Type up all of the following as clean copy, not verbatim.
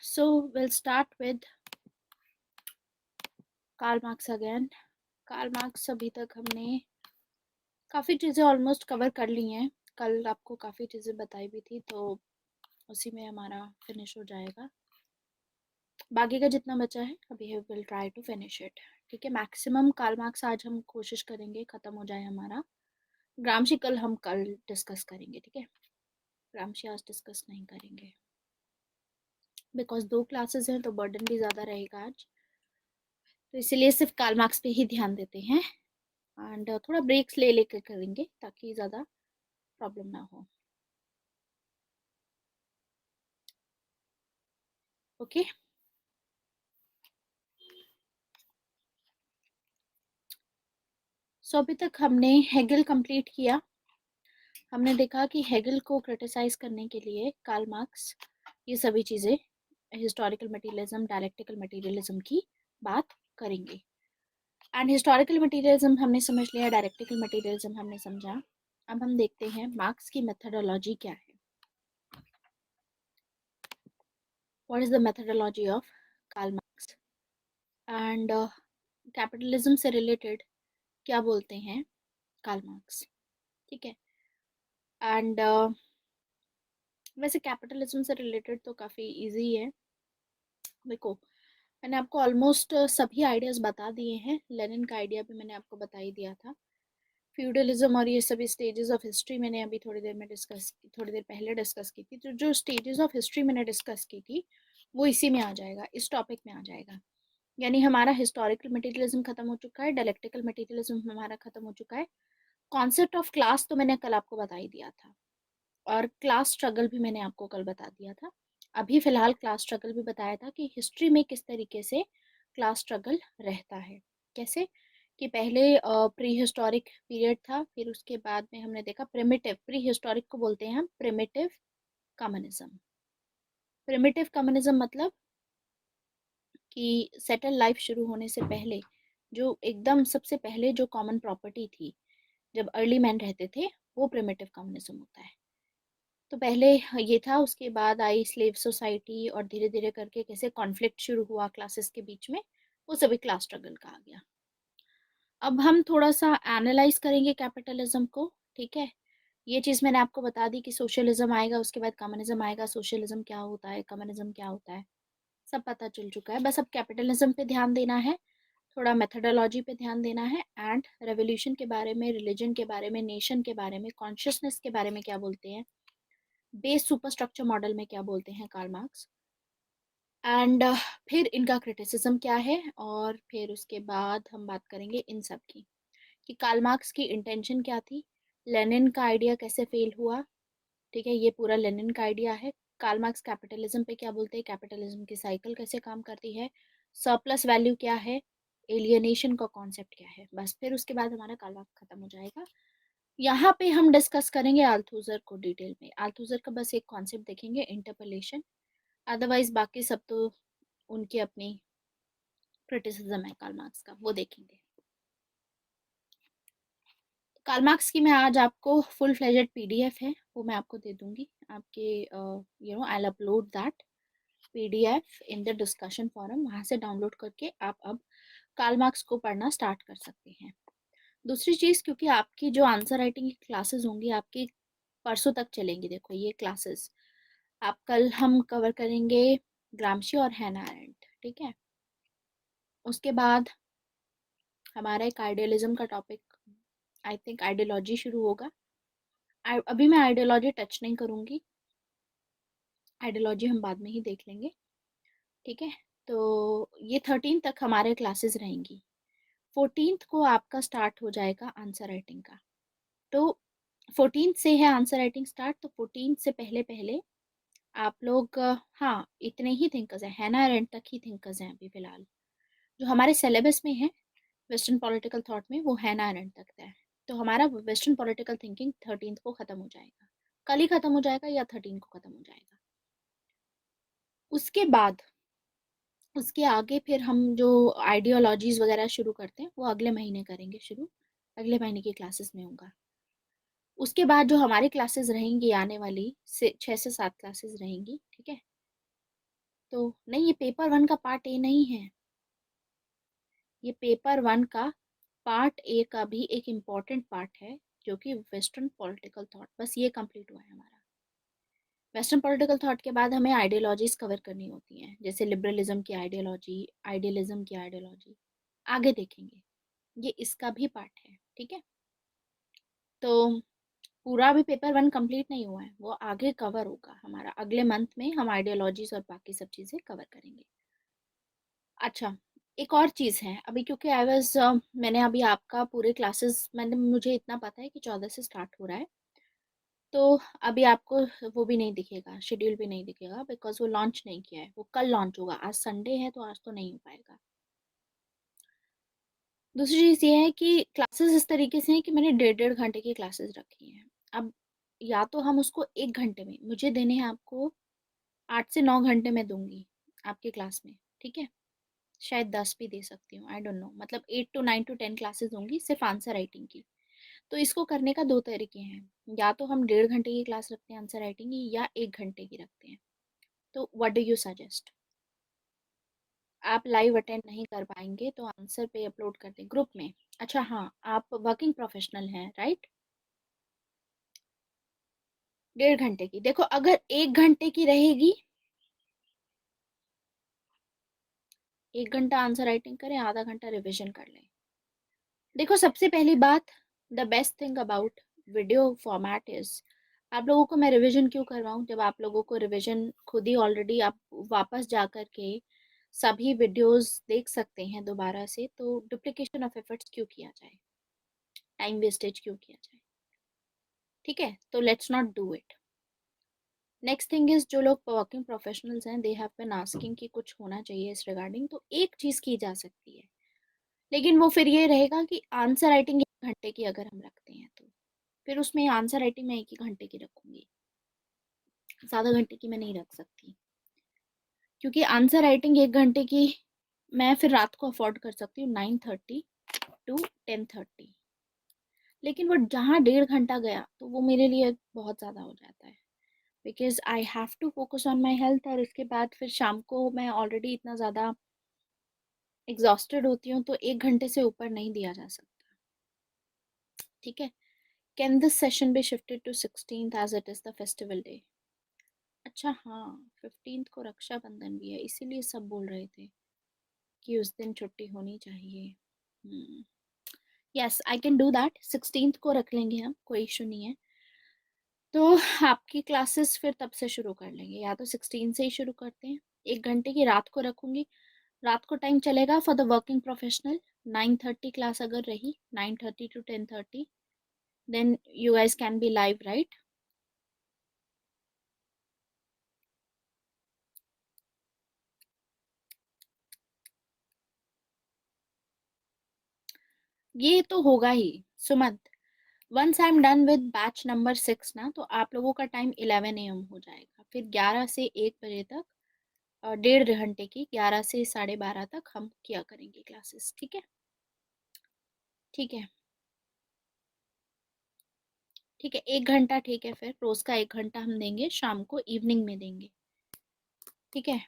So we'll start with Karl Marx again. Karl Marx अभी तक हमने काफ़ी चीज़ें ऑलमोस्ट कवर कर ली हैं। कल आपको काफ़ी चीज़ें बताई भी थी, तो उसी में हमारा फिनिश हो जाएगा। बाकी का जितना बचा है अभी will try to finish it. ठीक है, मैक्सिमम कार्ल मार्क्स आज हम कोशिश करेंगे ख़त्म हो जाए हमारा। ग्रामशी हम कल डिस्कस करेंगे। ठीक है, ग्रामशी आज डिस्कस नहीं करेंगे बिकॉज 2 क्लासेस हैं तो बर्डन भी ज़्यादा रहेगा आज, तो इसीलिए सिर्फ कार्ल मार्क्स पे ही ध्यान देते हैं एंड थोड़ा ब्रेक्स ले लेकर करेंगे ताकि ज़्यादा प्रॉब्लम ना हो। ओके, सो अभी तक हमने हेगल कंप्लीट किया। हमने देखा कि हेगल को क्रिटिसाइज करने के लिए कार्ल मार्क्स ये सभी चीज़ें हिस्टोरिकल मटेरियलिज्म, डायलेक्टिकल मटेरियलिज्म की बात करेंगे। एंड हिस्टोरिकल मटेरियलिज्म हमने समझ लिया, डायलेक्टिकल मटेरियलिज्म हमने समझा। अब हम देखते हैं मार्क्स की मेथडोलॉजी क्या है। What is the methodology of Karl Marx and capitalism से रिलेटेड क्या बोलते हैं कार्ल मार्क्स। ठीक है, एंड वैसे कैपिटलिज्म से रिलेटेड तो काफ़ी इजी है। देखो, मैंने आपको ऑलमोस्ट सभी आइडियाज़ बता दिए हैं। लेनिन का आइडिया भी मैंने आपको बता ही दिया था। फ्यूडलिज्म और ये सभी स्टेजेस ऑफ हिस्ट्री मैंने अभी थोड़ी देर पहले डिस्कस की थी। तो जो स्टेजेस ऑफ हिस्ट्री मैंने डिस्कस की थी वो इसी में आ जाएगा, इस टॉपिक में आ जाएगा। यानी हमारा हिस्टोरिकल मटेरियलिज्म खत्म हो चुका है, डायलेक्टिकल मटेरियलिज्म हमारा खत्म हो चुका है। कॉन्सेप्ट ऑफ क्लास तो मैंने कल आपको बता ही दिया था, और क्लास स्ट्रगल भी मैंने आपको कल बता दिया था। अभी फ़िलहाल क्लास स्ट्रगल भी बताया था कि हिस्ट्री में किस तरीके से क्लास स्ट्रगल रहता है। कैसे कि पहले प्री हिस्टोरिक पीरियड था, फिर उसके बाद में हमने देखा प्रिमिटिव, प्री हिस्टोरिक को बोलते हैं हम प्रिमिटिव कम्युनिज्म। प्रिमिटिव कम्युनिज्म मतलब कि सेटल लाइफ शुरू होने से पहले जो एकदम सबसे पहले जो कॉमन प्रॉपर्टी थी, जब अर्ली मैन रहते थे, वो प्रिमिटिव कम्युनिज्म होता है। तो पहले ये था, उसके बाद आई स्लेव सोसाइटी और धीरे धीरे करके कैसे कॉन्फ्लिक्ट शुरू हुआ क्लासेस के बीच में, वो सभी क्लास स्ट्रगल का आ गया। अब हम थोड़ा सा एनालाइज करेंगे कैपिटलिज्म को। ठीक है, ये चीज़ मैंने आपको बता दी कि सोशलिज्म आएगा, उसके बाद कम्युनिज्म आएगा। सोशलिज्म क्या होता है, कम्युनिज्म क्या होता है, सब पता चल चुका है। बस अब कैपिटलिज्म पे ध्यान देना है, थोड़ा मेथडोलॉजी पे ध्यान देना है, एंड रेवोल्यूशन के बारे में, रिलीजन के बारे में, नेशन के बारे में, कॉन्शियसनेस के बारे में क्या बोलते हैं, बेस सुपरस्ट्रक्चर मॉडल में क्या बोलते हैं कार्ल मार्क्स, एंड फिर इनका क्रिटिसिज्म क्या है, और फिर उसके बाद हम बात करेंगे इन सब की कि कार्ल मार्क्स की इंटेंशन क्या थी, लेनिन का आइडिया कैसे फेल हुआ। ठीक है, ये पूरा लेनिन का आइडिया है। कार्ल मार्क्स कैपिटलिज्म पे क्या बोलते हैं, कैपिटलिज्म की साइकिल कैसे काम करती है, सरप्लस वैल्यू क्या है, एलियनेशन का कॉन्सेप्ट क्या है। बस फिर उसके बाद हमारा कार्ल मार्क्स खत्म हो जाएगा। यहाँ पे हम डिस्कस करेंगे अल्थुजर को डिटेल में। अल्थुजर का बस एक कॉन्सेप्ट देखेंगे, इंटरपोलेशन। अदरवाइज बाकी सब तो उनकी अपनी क्रिटिसिज्म है कार्ल मार्क्स का, वो देखेंगे। कार्ल मार्क्स की मैं आज आपको फुल फ्लेजेड पीडीएफ है, वो मैं आपको दे दूंगी आपके, I will upload that PDF in the discussion forum. वहाँ से डाउनलोड करके आप अब कार्ल मार्क्स को पढ़ना स्टार्ट कर सकते हैं। दूसरी चीज़, क्योंकि आपकी जो आंसर राइटिंग की क्लासेस होंगी आपकी परसों तक चलेंगी। देखो ये क्लासेस आप कल हम कवर करेंगे ग्रामशी और हैना अरेंट। ठीक है, उसके बाद हमारा एक आइडियलिज्म का टॉपिक, आई थिंक आइडियोलॉजी शुरू होगा। अभी मैं आइडियोलॉजी टच नहीं करूँगी, आइडियोलॉजी हम बाद में ही देख लेंगे। ठीक है, तो ये 13 तक हमारे क्लासेस रहेंगी। 14 को आपका स्टार्ट हो जाएगा आंसर राइटिंग का। तो 14 से है आंसर राइटिंग स्टार्ट, तो 14 से पहले पहले आप लोग हाँ इतने ही थिंकर्स हैं, हैना अरेंट तक ही थिंकर्स हैं अभी फिलहाल जो हमारे सिलेबस में है। वेस्टर्न पॉलिटिकल थॉट में वो हैना अरेंट तक है। तो हमारा वेस्टर्न पॉलिटिकल थिंकिंग 13 को ख़त्म हो जाएगा, कल ही ख़त्म हो जाएगा या 13 को ख़त्म हो जाएगा। उसके बाद उसके आगे फिर हम जो आइडियोलॉजीज़ वगैरह शुरू करते हैं वो अगले महीने करेंगे शुरू, अगले महीने की क्लासेस में होगा। उसके बाद जो हमारी क्लासेस रहेंगी आने वाली से 6 से 7 क्लासेस रहेंगी। ठीक है, तो नहीं, ये पेपर 1 का पार्ट ए नहीं है, ये पेपर 1 का पार्ट ए का भी एक इम्पॉर्टेंट पार्ट है, जो कि वेस्टर्न पॉलिटिकल थॉट। बस ये कंप्लीट हुआ है हमारा। वेस्टर्न पॉलिटिकल थॉट के बाद हमें आइडियोलॉजीज कवर करनी होती हैं, जैसे लिबरलिज्म की आइडियोलॉजी, आइडियलिज्म की आइडियोलॉजी, आगे देखेंगे। ये इसका भी पार्ट है, ठीक है। तो पूरा भी पेपर 1 कंप्लीट नहीं हुआ है, वो आगे कवर होगा हमारा। अगले मंथ में हम आइडियोलॉजीज और बाकी सब चीज़ें कवर करेंगे। अच्छा, एक और चीज़ है अभी, क्योंकि आई वाज मैंने अभी आपका पूरे क्लासेस, मुझे इतना पता है कि 14 से स्टार्ट हो रहा है, तो अभी आपको वो भी नहीं दिखेगा, शेड्यूल भी नहीं दिखेगा, बिकॉज वो लॉन्च नहीं किया है। वो कल लॉन्च होगा, आज संडे है तो आज तो नहीं हो पाएगा। दूसरी चीज़ ये है कि क्लासेस इस तरीके से हैं कि मैंने 1.5 घंटे की क्लासेस रखी हैं। अब या तो हम उसको 1 घंटे में, मुझे देने हैं आपको 8 से 9 घंटे में दूंगी आपकी क्लास में, ठीक है। शायद 10 भी दे सकती हूँ, आई डोंट नो, मतलब 8 to 9 to 10 क्लासेस होंगी सिर्फ आंसर राइटिंग की। तो इसको करने का दो तरीके हैं, या तो हम 1.5 घंटे की क्लास रखते हैं आंसर राइटिंग की, या 1 घंटे की रखते हैं। तो व्हाट डू यू सजेस्ट? आप लाइव अटेंड नहीं कर पाएंगे तो आंसर पे अपलोड कर दें ग्रुप में। अच्छा हाँ, आप वर्किंग प्रोफेशनल हैं राइट? 1.5 घंटे की, देखो अगर 1 घंटे की रहेगी, 1 घंटा आंसर राइटिंग करें, आधा घंटा रिविजन कर लें। देखो सबसे पहली बात, the best thing about video format is, आप लोगों को मैं रिवीजन क्यों करवाऊँ, जब आप लोगों को रिवीजन खुद ही ऑलरेडी आप वापस जा कर के सभी वीडियोस देख सकते हैं दोबारा से, तो डुप्लीकेशन ऑफ एफर्ट्स क्यों किया जाए, टाइम वेस्टेज क्यों किया जाए, ठीक है। तो let's not do it. Next thing is, जो लोग वर्किंग प्रोफेशनल्स हैं, दे हैव बीन आस्किंग कि कुछ होना चाहिए इस रिगार्डिंग, तो एक चीज़ की जा सकती है, लेकिन वो फिर ये रहेगा कि आंसर राइटिंग 1 घंटे की अगर हम रखते हैं तो फिर उसमें आंसर राइटिंग में 1 ही घंटे की रखूंगी, ज़्यादा घंटे की मैं नहीं रख सकती, क्योंकि आंसर राइटिंग 1 घंटे की मैं फिर रात को अफोर्ड कर सकती हूँ, 9:30 to 10:30, लेकिन वो जहाँ 1.5 घंटा गया तो वो मेरे लिए बहुत ज़्यादा हो जाता है, because I have to focus on my health, और उसके बाद फिर शाम को मैं ऑलरेडी इतना ज़्यादा एग्जॉस्टेड होती हूँ, तो 1 घंटे से ऊपर नहीं दिया जा सकता, ठीक है। Can this session be shifted to 16th as it is the festival day? अच्छा हाँ, 15th को रक्षाबंधन भी है, इसीलिए सब बोल रहे थे कि उस दिन छुट्टी होनी चाहिए। Yes I can do that, 16th को रख लेंगे हम, कोई इशू नहीं है। तो आपकी क्लासेस फिर तब से शुरू कर लेंगे, या तो 16 से ही शुरू करते हैं। 1 घंटे की रात को रखूंगी, रात को टाइम चलेगा for the working professional. 9:30 class अगर रही, 9:30 to 10:30, then you guys can be live right? ये तो होगा ही Sumant. Once I am done with batch number 6 ना, तो आप लोगों का टाइम 11 AM हो जाएगा, फिर 11 से 1 बजे तक, और 1.5 घंटे की, 11 से 12:30 तक हम किया करेंगे क्लासेस, ठीक है। ठीक है, ठीक है, 1 घंटा ठीक है, फिर रोज का 1 घंटा हम देंगे, शाम को इवनिंग में देंगे, ठीक है।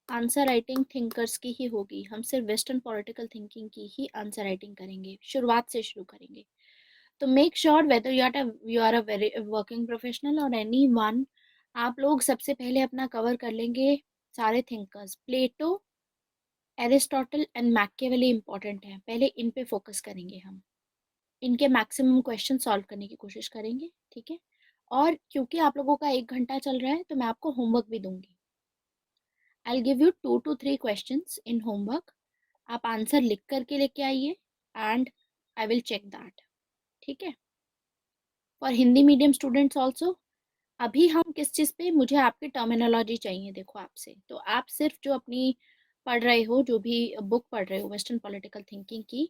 आंसर राइटिंग थिंकर्स की ही होगी, हम सिर्फ वेस्टर्न पॉलिटिकल थिंकिंग की ही आंसर राइटिंग करेंगे, शुरुआत से शुरू करेंगे। तो make sure whether you are a very working professional और एनी वन, आप लोग सबसे पहले अपना कवर कर लेंगे सारे thinkers. Plato, Aristotle and Machiavelli important है, पहले इन पे फोकस करेंगे हम, इनके मैक्सिमम क्वेश्चन सॉल्व करने की कोशिश करेंगे, ठीक है। और क्योंकि आप लोगों का 1 घंटा चल रहा है, तो मैं आपको होमवर्क भी दूंगी। I give you 2 to 3 questions in homework, आप आंसर लिख करके लेके आइए, and I will check that, ठीक है। For Hindi medium students also, अभी हम किस चीज़ पे, मुझे आपकी टर्मिनोलॉजी चाहिए, देखो आपसे, तो आप सिर्फ जो अपनी पढ़ रहे हो, जो भी बुक पढ़ रहे हो वेस्टर्न पॉलिटिकल थिंकिंग की,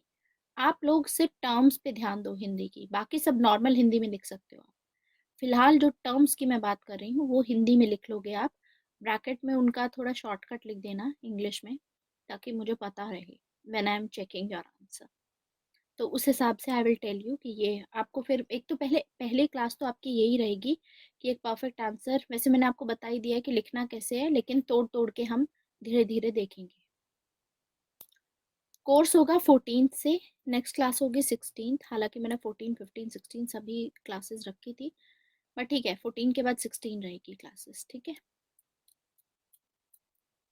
आप लोग सिर्फ टर्म्स पे ध्यान दो हिंदी की, बाकी सब नॉर्मल हिंदी में लिख सकते हो आप। फिलहाल जो टर्म्स की मैं बात कर रही हूँ वो हिंदी में लिख लोगे आप, ब्रैकेट में उनका थोड़ा शॉर्टकट लिख देना इंग्लिश में, ताकि मुझे पता रहे when I am checking your answer. तो उस हिसाब से आई विल टेल यू कि ये आपको फिर एक तो पहले क्लास तो आपकी यही रहेगी कि एक परफेक्ट आंसर, वैसे मैंने आपको बता ही दिया है कि लिखना कैसे है, लेकिन तोड़ तोड़ के हम धीरे धीरे देखेंगे। कोर्स होगा 14 से, नेक्स्ट क्लास होगी 16। हालांकि मैंने 14, 15, 16 सभी क्लासेस रखी थी, बट ठीक है 14 के बाद 16 रहेगी क्लासेस, ठीक है।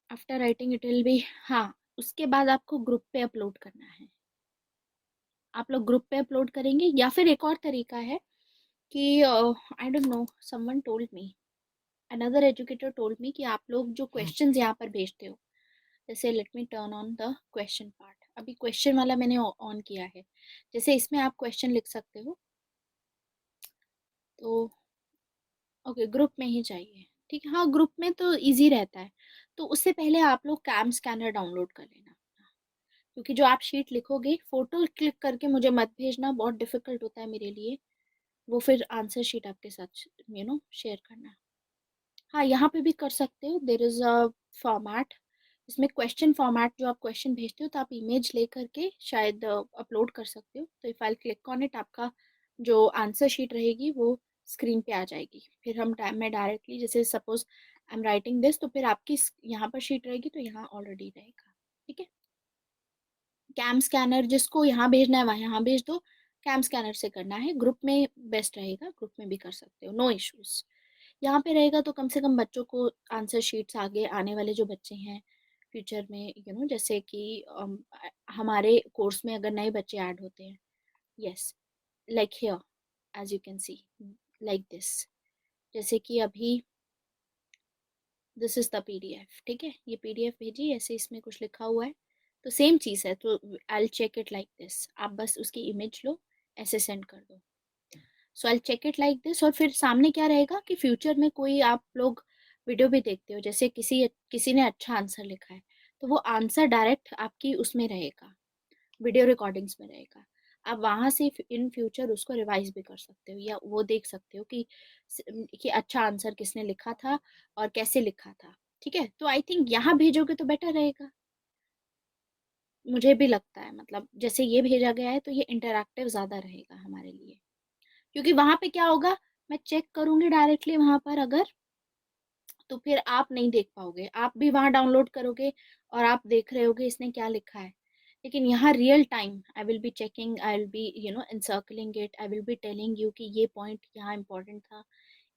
After writing it will be, हाँ उसके बाद आपको ग्रुप पे अपलोड करना है। आप लोग ग्रुप पे अपलोड करेंगे, या फिर एक और तरीका है कि I don't know, someone told me, another educator told me कि आप लोग जो क्वेश्चंस यहाँ पर भेजते हो, जैसे let me turn on the question part, अभी क्वेश्चन वाला मैंने ऑन किया है, जैसे इसमें आप क्वेश्चन लिख सकते हो, तो ओके ग्रुप में ही चाहिए, ठीक है। हाँ ग्रुप में तो इजी रहता है, तो उससे पहले आप लोग कैम स्कैनर डाउनलोड कर लेना, क्योंकि जो आप शीट लिखोगे फोटो क्लिक करके मुझे मत भेजना, बहुत डिफिकल्ट होता है मेरे लिए वो फिर आंसर शीट आपके साथ शेयर करना। हाँ यहाँ पे भी कर सकते हो, देर इज अ फॉर्मेट, इसमें क्वेश्चन फॉर्मेट, जो आप क्वेश्चन भेजते हो तो आप इमेज ले करके शायद अपलोड कर सकते हो, तो if I click on it, आपका जो आंसर शीट रहेगी वो स्क्रीन पे आ जाएगी, फिर मैं डायरेक्टली, जैसे suppose I am writing this, तो फिर आपकी यहाँ पर शीट रहेगी तो यहाँ ऑलरेडी रहेगा, ठीक है। कैम स्कैनर जिसको यहाँ भेजना है वहाँ यहाँ भेज दो, कैम स्कैनर से करना है ग्रुप में बेस्ट रहेगा, ग्रुप में भी कर सकते हो, नो इश्यूज। यहाँ पे रहेगा तो कम से कम बच्चों को आंसर शीट्स, आगे आने वाले जो बच्चे हैं फ्यूचर में, जैसे कि हमारे कोर्स में अगर नए बच्चे ऐड होते हैं, yes like here as you can see, like this, जैसे कि अभी दिस इज द पीडीएफ, ठीक है, ये पीडीएफ भेजी, ऐसे इसमें कुछ लिखा हुआ है, तो सेम चीज़ है, तो I check it like this, आप बस उसकी इमेज लो, ऐसे सेंड कर दो, so I check it like this. और फिर सामने क्या रहेगा कि फ्यूचर में कोई आप लोग वीडियो भी देखते हो, जैसे किसी किसी ने अच्छा आंसर लिखा है, तो वो आंसर डायरेक्ट आपकी उसमें रहेगा, वीडियो रिकॉर्डिंग्स में रहेगा, आप वहां से इन फ्यूचर उसको रिवाइज भी कर सकते हो, या वो देख सकते हो कि अच्छा आंसर किसने लिखा था और कैसे लिखा था, ठीक है। तो आई थिंक यहाँ भेजोगे तो बेटर रहेगा, मुझे भी लगता है, मतलब जैसे ये भेजा गया है तो ये इंटरैक्टिव ज़्यादा रहेगा हमारे लिए, क्योंकि वहां पे क्या होगा, मैं चेक करूंगी डायरेक्टली वहां पर अगर, तो फिर आप नहीं देख पाओगे, आप भी वहां डाउनलोड करोगे और आप देख रहे होगे इसने क्या लिखा है, लेकिन यहाँ real time I will be checking, I will be encircling it, I will be telling you कि ये पॉइंट यहाँ इंपॉर्टेंट था,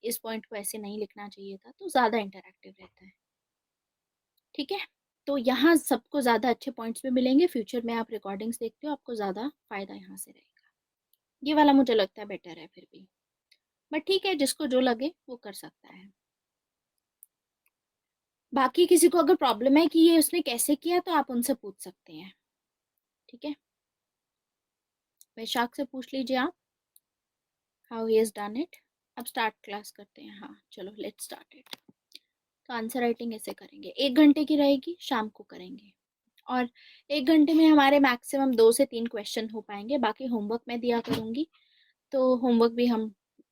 इस पॉइंट को ऐसे नहीं लिखना चाहिए था, तो ज़्यादा इंटरैक्टिव रहता है, ठीक है। तो यहाँ सबको ज़्यादा अच्छे पॉइंट्स भी मिलेंगे, फ्यूचर में आप रिकॉर्डिंग्स देखते हो आपको ज़्यादा फायदा यहाँ से रहेगा, ये वाला मुझे लगता है बेटर है फिर भी, बट ठीक है जिसको जो लगे वो कर सकता है। बाकी किसी को अगर प्रॉब्लम है कि ये उसने कैसे किया तो आप उनसे पूछ सकते हैं, ठीक है। वैशाख से पूछ लीजिए आप, how he has done it. अब स्टार्ट क्लास करते हैं, हाँ चलो लेट्स स्टार्ट इट। तो आंसर राइटिंग ऐसे करेंगे, 1 घंटे की रहेगी, शाम को करेंगे, और 1 घंटे में हमारे मैक्सिमम 2 से 3 क्वेश्चन हो पाएंगे, बाकी होमवर्क मैं दिया करूँगी, तो होमवर्क भी हम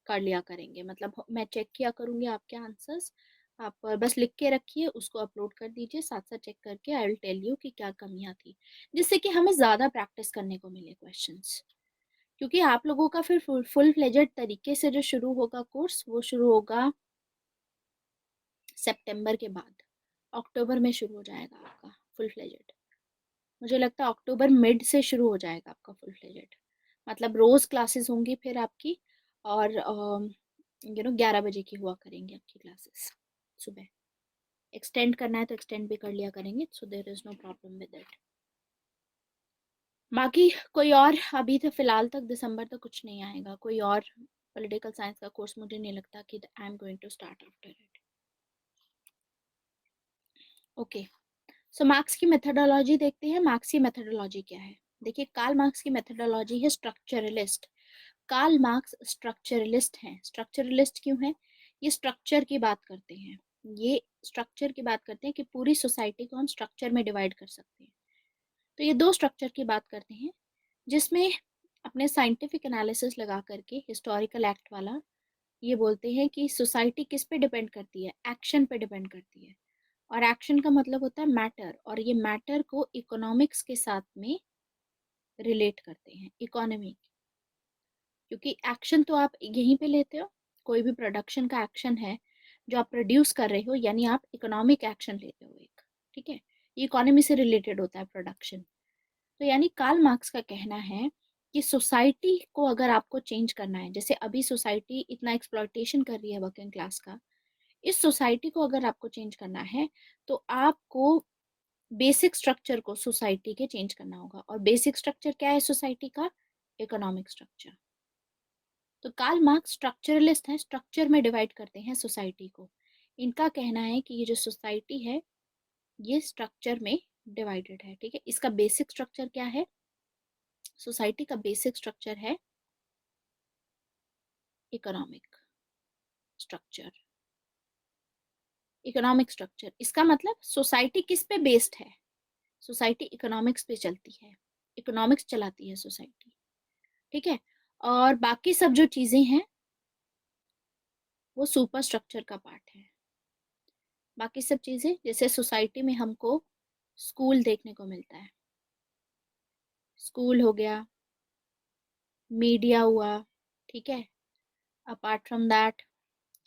कर लिया करेंगे, मतलब मैं चेक किया करूँगी आपके आंसर्स, आप बस लिख के रखिए, उसको अपलोड कर दीजिए, साथ साथ चेक करके आई विल टेल यू कि क्या कमियां थी, जिससे कि हमें ज़्यादा प्रैक्टिस करने को मिले क्वेश्चंस, क्योंकि आप लोगों का फिर फुल फ्लेजेड तरीके से जो शुरू होगा कोर्स, वो शुरू होगा सितंबर के बाद, अक्टूबर में शुरू हो जाएगा आपका फुल फ्लेजेड, मुझे लगता है अक्टूबर मिड से शुरू हो जाएगा आपका फुल फ्लेजेड, मतलब रोज क्लासेस होंगी फिर आपकी, और 11 बजे की हुआ करेंगे आपकी क्लासेस सुबह, एक्सटेंड करना है तो एक्सटेंड भी कर लिया करेंगे, so there is no problem with it. बाकी कोई और अभी तो फिलहाल तक दिसंबर तक कुछ नहीं आएगा, कोई और पॉलिटिकल साइंस का कोर्स मुझे नहीं लगता कि I am going to start after it, okay. So Marx की मेथडोलॉजी देखते हैं, मार्क्स की मेथडोलॉजी क्या है, देखिए कार्ल मार्क्स की मेथडोलॉजी है स्ट्रक्चरलिस्ट। कार्ल मार्क्स स्ट्रक्चरलिस्ट हैं, स्ट्रक्चरलिस्ट क्यों है, ये स्ट्रक्चर की बात करते हैं, ये स्ट्रक्चर की बात करते हैं कि पूरी सोसाइटी को हम स्ट्रक्चर में डिवाइड कर सकते हैं, तो ये दो स्ट्रक्चर की बात करते हैं, जिसमें अपने साइंटिफिक एनालिसिस लगा करके हिस्टोरिकल एक्ट वाला, ये बोलते हैं कि सोसाइटी किस पे डिपेंड करती है, एक्शन पे डिपेंड करती है, और एक्शन का मतलब होता है मैटर, और ये मैटर को इकोनॉमिक्स के साथ में रिलेट करते हैं इकोनॉमी, क्योंकि एक्शन तो आप यहीं पे लेते हो, कोई भी प्रोडक्शन का एक्शन है जो आप प्रोड्यूस कर रहे हो, यानी आप इकोनॉमिक एक्शन लेते हो एक, ठीक है। ये इकोनॉमी से रिलेटेड होता है प्रोडक्शन। तो यानी कार्ल मार्क्स का कहना है कि सोसाइटी को अगर आपको चेंज करना है, जैसे अभी सोसाइटी इतना एक्सप्लॉयटेशन कर रही है वर्किंग क्लास का, इस सोसाइटी को अगर आपको चेंज करना है तो आपको बेसिक स्ट्रक्चर को सोसाइटी के चेंज करना होगा। और बेसिक स्ट्रक्चर क्या है सोसाइटी का? Economic structure. तो कार्ल मार्क्स स्ट्रक्चरलिस्ट हैं, स्ट्रक्चर में डिवाइड करते हैं सोसाइटी को। इनका कहना है कि ये जो सोसाइटी है ये स्ट्रक्चर में डिवाइडेड है, ठीक है। इसका बेसिक स्ट्रक्चर क्या है? सोसाइटी का बेसिक स्ट्रक्चर है इकोनॉमिक स्ट्रक्चर। इकोनॉमिक स्ट्रक्चर इसका मतलब सोसाइटी किस पे बेस्ड है? सोसाइटी इकोनॉमिक्स पे चलती है, इकोनॉमिक्स चलाती है सोसाइटी, ठीक है। और बाकी सब जो चीजें हैं वो सुपर स्ट्रक्चर का पार्ट है। बाकी सब चीजें जैसे सोसाइटी में हमको स्कूल देखने को मिलता है, स्कूल हो गया, मीडिया हुआ, ठीक है। अपार्ट फ्रॉम दैट,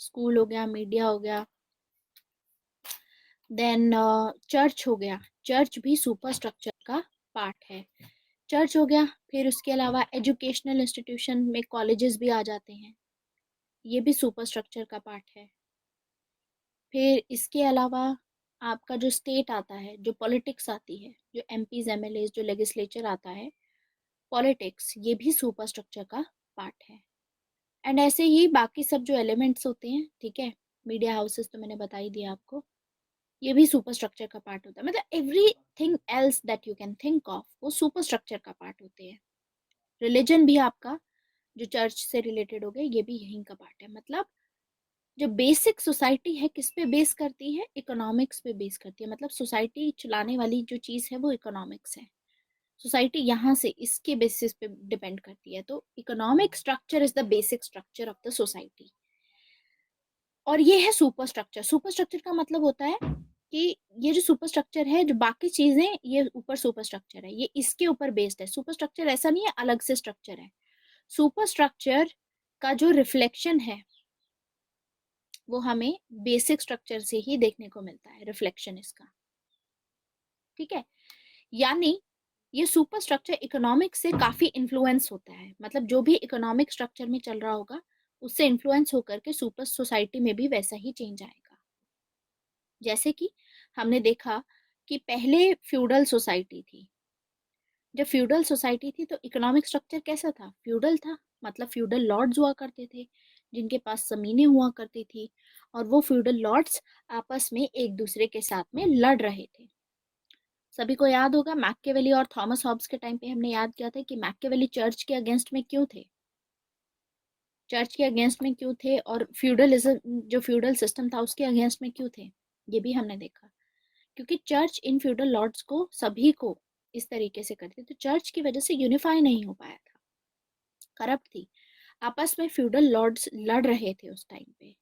स्कूल हो गया, मीडिया हो गया, देन चर्च हो गया, चर्च भी सुपर स्ट्रक्चर का पार्ट है। चर्च हो गया, फिर उसके अलावा एजुकेशनल इंस्टीट्यूशन में कॉलेजेस भी आ जाते हैं, ये भी सुपर स्ट्रक्चर का पार्ट है। फिर इसके अलावा आपका जो स्टेट आता है, जो पॉलिटिक्स आती है, जो एमपीज एमएलए जो लेजिस्लेचर आता है, पॉलिटिक्स, ये भी सुपर स्ट्रक्चर का पार्ट है। एंड ऐसे ही बाकी सब जो एलिमेंट्स होते हैं, ठीक है, मीडिया हाउसेस तो मैंने बता ही दिया आपको, ये भी सुपर स्ट्रक्चर का पार्ट होता है। मतलब everything else that you can think of वो सुपर स्ट्रक्चर का पार्ट होते हैं। रिलीजन भी आपका जो चर्च से रिलेटेड हो गया ये भी यहीं का पार्ट है। मतलब जो बेसिक सोसाइटी है किस पे बेस करती है? इकोनॉमिक्स पे बेस करती है। मतलब सोसाइटी चलाने वाली जो चीज है वो इकोनॉमिक्स है। सोसाइटी यहाँ से इसके बेसिस पे डिपेंड करती है। तो economic structure is the basic structure of the society. और ये है सुपर स्ट्रक्चर। सुपर स्ट्रक्चर का मतलब होता है कि ये जो सुपर स्ट्रक्चर है, जो बाकी चीजें ये ऊपर सुपर स्ट्रक्चर है, ये इसके ऊपर बेस्ड है। सुपर स्ट्रक्चर ऐसा नहीं है अलग से स्ट्रक्चर है। सुपर स्ट्रक्चर का जो रिफ्लेक्शन है वो हमें बेसिक स्ट्रक्चर से ही देखने को मिलता है, रिफ्लेक्शन इसका, ठीक है। यानी ये सुपर स्ट्रक्चर इकोनॉमिक से काफी इन्फ्लुएंस होता है। मतलब जो भी इकोनॉमिक स्ट्रक्चर में चल रहा होगा उससे इन्फ्लुएंस होकर के सुपर सोसाइटी में भी वैसा ही चेंज आएगा। जैसे कि हमने देखा कि पहले फ्यूडल सोसाइटी थी। जब फ्यूडल सोसाइटी थी तो इकोनॉमिक स्ट्रक्चर कैसा था? फ्यूडल था। मतलब फ्यूडल लॉर्ड्स हुआ करते थे जिनके पास जमीनें हुआ करती थी, और वो फ्यूडल लॉर्ड्स आपस में एक दूसरे के साथ में लड़ रहे थे। सभी को याद होगा मैकियावेली और थॉमस हॉब्स के टाइम पे हमने याद किया था कि मैकियावेली चर्च के अगेंस्ट में क्यों थे, चर्च के अगेंस्ट में क्यों थे, और फ्यूडलिज्म जो फ्यूडल सिस्टम था उसके अगेंस्ट में क्यों थे, ये भी हमने देखा। क्योंकि चर्च इन फ्यूडल लॉर्ड्स को सभी को इस तरीके से करती, तो चर्च की वजह से यूनिफाई नहीं हो पाया था, करप्ट थी। आपस में फ्यूडल लॉर्ड्स लड़ रहे थे उस टाइम पे।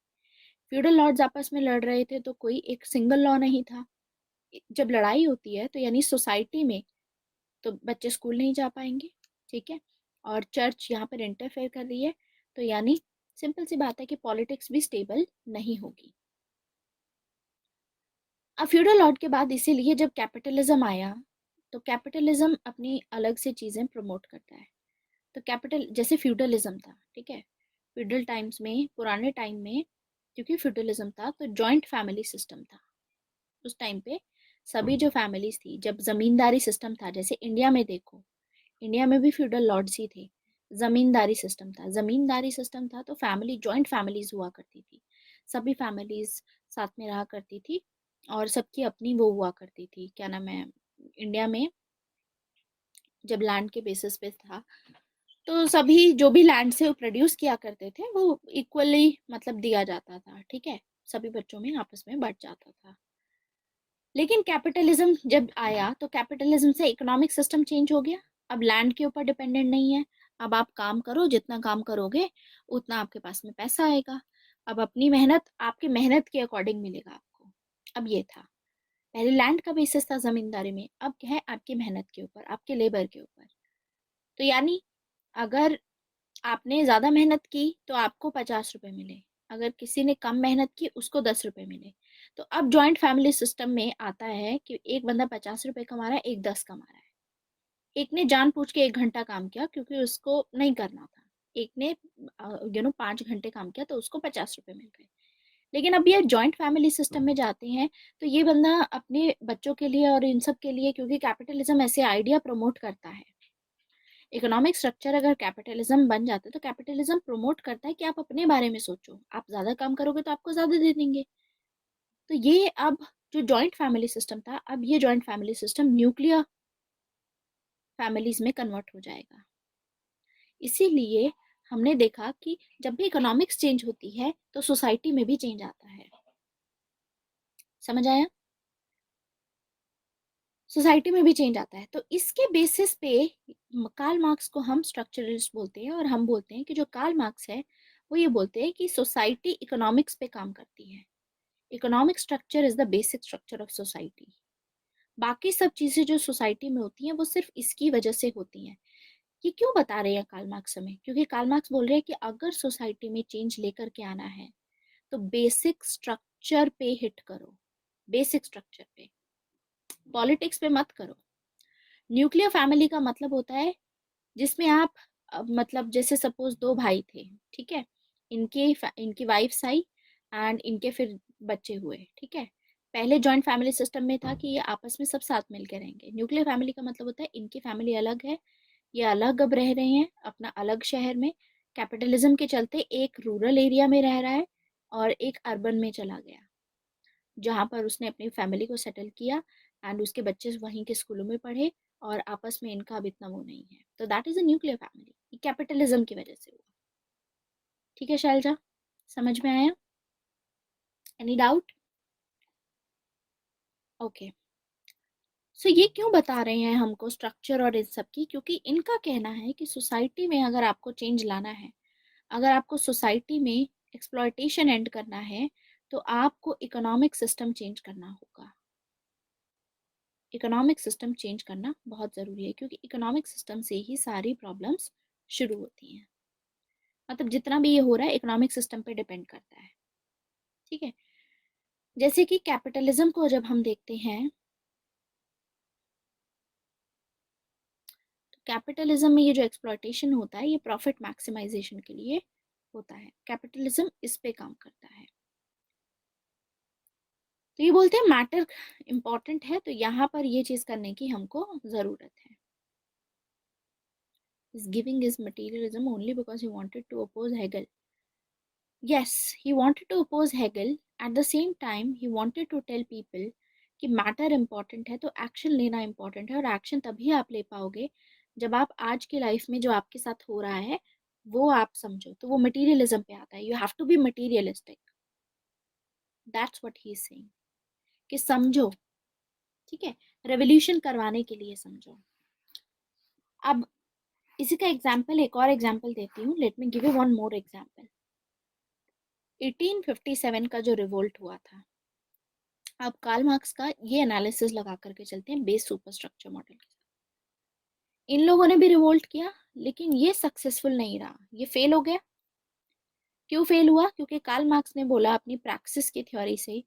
फ्यूडल लॉर्ड्स आपस में लड़ रहे थे तो कोई एक सिंगल लॉ नहीं था। जब लड़ाई होती है तो यानी सोसाइटी में तो बच्चे स्कूल नहीं जा पाएंगे, ठीक है। और चर्च यहाँ पर इंटरफेयर कर रही है तो यानी सिंपल सी बात है कि पॉलिटिक्स भी स्टेबल नहीं होगी। अब फ्यूडल लॉर्ड के बाद इसीलिए जब कैपिटलिज्म आया तो कैपिटलिज्म अपनी अलग से चीजें प्रमोट करता है। तो कैपिटल जैसे फ्यूडलिज्म था, ठीक है, फ्यूडल टाइम्स में, पुराने टाइम में क्योंकि फ्यूडलिज्म था तो जॉइंट फैमिली सिस्टम था उस टाइम पे। सभी जो फैमिलीज थी, जब जमींदारी सिस्टम था, जैसे इंडिया में देखो, इंडिया में भी फ्यूडल लॉर्ड्स ही थे, जमींदारी सिस्टम था। जमींदारी सिस्टम था तो फैमिली, जॉइंट फैमिलीज हुआ करती थी, सभी फैमिलीज साथ में रहा करती थी और सबकी अपनी वो हुआ करती थी, क्या नाम है, इंडिया में जब लैंड के बेसिस पे था तो सभी जो भी लैंड से प्रोड्यूस किया करते थे वो इक्वली मतलब दिया जाता था, ठीक है, सभी बच्चों में आपस में बढ़ जाता था। लेकिन कैपिटलिज्म जब आया तो कैपिटलिज्म से इकोनॉमिक सिस्टम चेंज हो गया। अब लैंड के ऊपर डिपेंडेंट नहीं है। अब आप काम करो, जितना काम करोगे उतना आपके पास में पैसा आएगा। अब अपनी मेहनत, आपकी मेहनत के अकॉर्डिंग मिलेगा आपको। अब ये था, पहले लैंड का बेसिस था जमींदारी में, अब क्या है, आपकी मेहनत के ऊपर, आपके लेबर के ऊपर। तो यानी अगर आपने ज़्यादा मेहनत की तो आपको 50 रुपए मिले, अगर किसी ने कम मेहनत की उसको 10 रुपए मिले। तो अब जॉइंट फैमिली सिस्टम में आता है कि एक बंदा 50 रुपए कमा रहा है, एक 10 कमा रहा है। एक ने जानबूझ के 1 घंटा काम किया क्योंकि उसको नहीं करना था, एक ने 5 घंटे काम किया तो उसको 50 रुपए मिल गए। लेकिन अब ये जॉइंट फैमिली सिस्टम में जाते हैं तो ये बंदा अपने बच्चों के लिए और इन सब के लिए, क्योंकि कैपिटलिज्म ऐसे आइडिया प्रमोट करता है, इकोनॉमिक स्ट्रक्चर अगर कैपिटलिज्म बन जाता है तो कैपिटलिज्म प्रमोट करता है कि आप अपने बारे में सोचो, आप ज्यादा काम करोगे तो आपको ज्यादा दे देंगे। तो ये अब जो जॉइंट फैमिली सिस्टम था, अब ये joint family system nuclear families में कन्वर्ट हो जाएगा। इसीलिए हमने देखा कि जब भी इकोनॉमिक्स चेंज होती है तो सोसाइटी में भी चेंज आता है। समझ आया? सोसाइटी में भी चेंज आता है। तो इसके बेसिस पे कार्ल मार्क्स को हम स्ट्रक्चरलिस्ट बोलते हैं, और हम बोलते हैं कि जो कार्ल मार्क्स है वो ये बोलते हैं कि सोसाइटी इकोनॉमिक्स पे काम करती है। Economic structure is the basic structure of society. बाकी सब चीजें जो सोसाइटी में होती हैं वो सिर्फ इसकी वजह से होती हैं। ये क्यों बता रहे हैं कार्ल मार्क्स हमें? क्योंकि कार्ल मार्क्स बोल रहे हैं कि अगर सोसाइटी में चेंज लेकर के आना है तो बेसिक स्ट्रक्चर पे हिट करो, बेसिक स्ट्रक्चर पे, पॉलिटिक्स पे मत करो। न्यूक्लियर फैमिली का मतलब होता है जिसमें आप मतलब जैसे सपोज दो भाई थे, ठीक है, इनकी वाइफ्स आई एंड इनके फिर बच्चे हुए, ठीक है। पहले जॉइंट फैमिली सिस्टम में था कि ये आपस में सब साथ मिलकर रहेंगे। न्यूक्लियर फैमिली का मतलब होता है इनकी फैमिली अलग है, ये अलग अब रह रहे हैं अपना अलग शहर में। कैपिटलिज्म के चलते एक रूरल एरिया में रह रहा है और एक अर्बन में चला गया, जहाँ पर उसने अपनी फैमिली को सेटल किया एंड उसके बच्चे वहीं के स्कूलों में पढ़े और आपस में इनका अब इतना वो नहीं है। तो that is a nuclear family, capitalism की वजह से हुआ। ठीक है शैलजा, समझ में आया? Any doubt? ओके। सो ये क्यों बता रहे हैं हमको स्ट्रक्चर और इस सब की? क्योंकि इनका कहना है कि सोसाइटी में अगर आपको चेंज लाना है, अगर आपको सोसाइटी में एक्सप्लॉयटेशन एंड करना है, तो आपको इकोनॉमिक सिस्टम चेंज करना होगा। इकोनॉमिक सिस्टम चेंज करना बहुत ज़रूरी है क्योंकि इकोनॉमिक सिस्टम से ही सारी प्रॉब्लम्स शुरू होती हैं। मतलब जितना भी ये हो रहा है इकोनॉमिक सिस्टम पे डिपेंड करता है। ठीक है, जैसे कि कैपिटलिज्म को जब हम देखते हैं तो कैपिटलिज्म में ये जो एक्सप्लॉयटेशन होता है ये प्रॉफिट मैक्सिमाइजेशन के लिए होता है। कैपिटलिज्म इस पे काम करता है। तो ये बोलते हैं मैटर इंपॉर्टेंट है, तो यहाँ पर ये चीज़ करने की हमको ज़रूरत है। Is giving is materialism only because he wanted to oppose Hegel. Yes, he wanted to oppose Hegel. At the same time, he wanted to tell people कि मैटर इंपॉर्टेंट है तो एक्शन लेना इंपॉर्टेंट है, और एक्शन तभी आप ले पाओगे जब आप आज की लाइफ में जो आपके साथ हो रहा है वो आप समझो। तो वो मटीरियलिज्म पे आता है। You have to be materialistic, that's what he is saying, कि समझो। ठीक है, रेवोल्यूशन करवाने के लिए समझो। अब इसी का एग्जाम्पल, एक और एग्जाम्पल देती हूँ। Let me give you one more example. 1857 का जो रिवोल्ट हुआ था, अब कार्ल मार्क्स का ये एनालिसिस लगा करके चलते हैं बेस सुपरस्ट्रक्चर मॉडल के साथ। इन लोगों ने भी रिवोल्ट किया लेकिन ये सक्सेसफुल नहीं रहा, ये फेल हो गया। क्यों फेल हुआ? क्योंकि कार्ल मार्क्स ने बोला अपनी प्रैक्सिस की थ्योरी से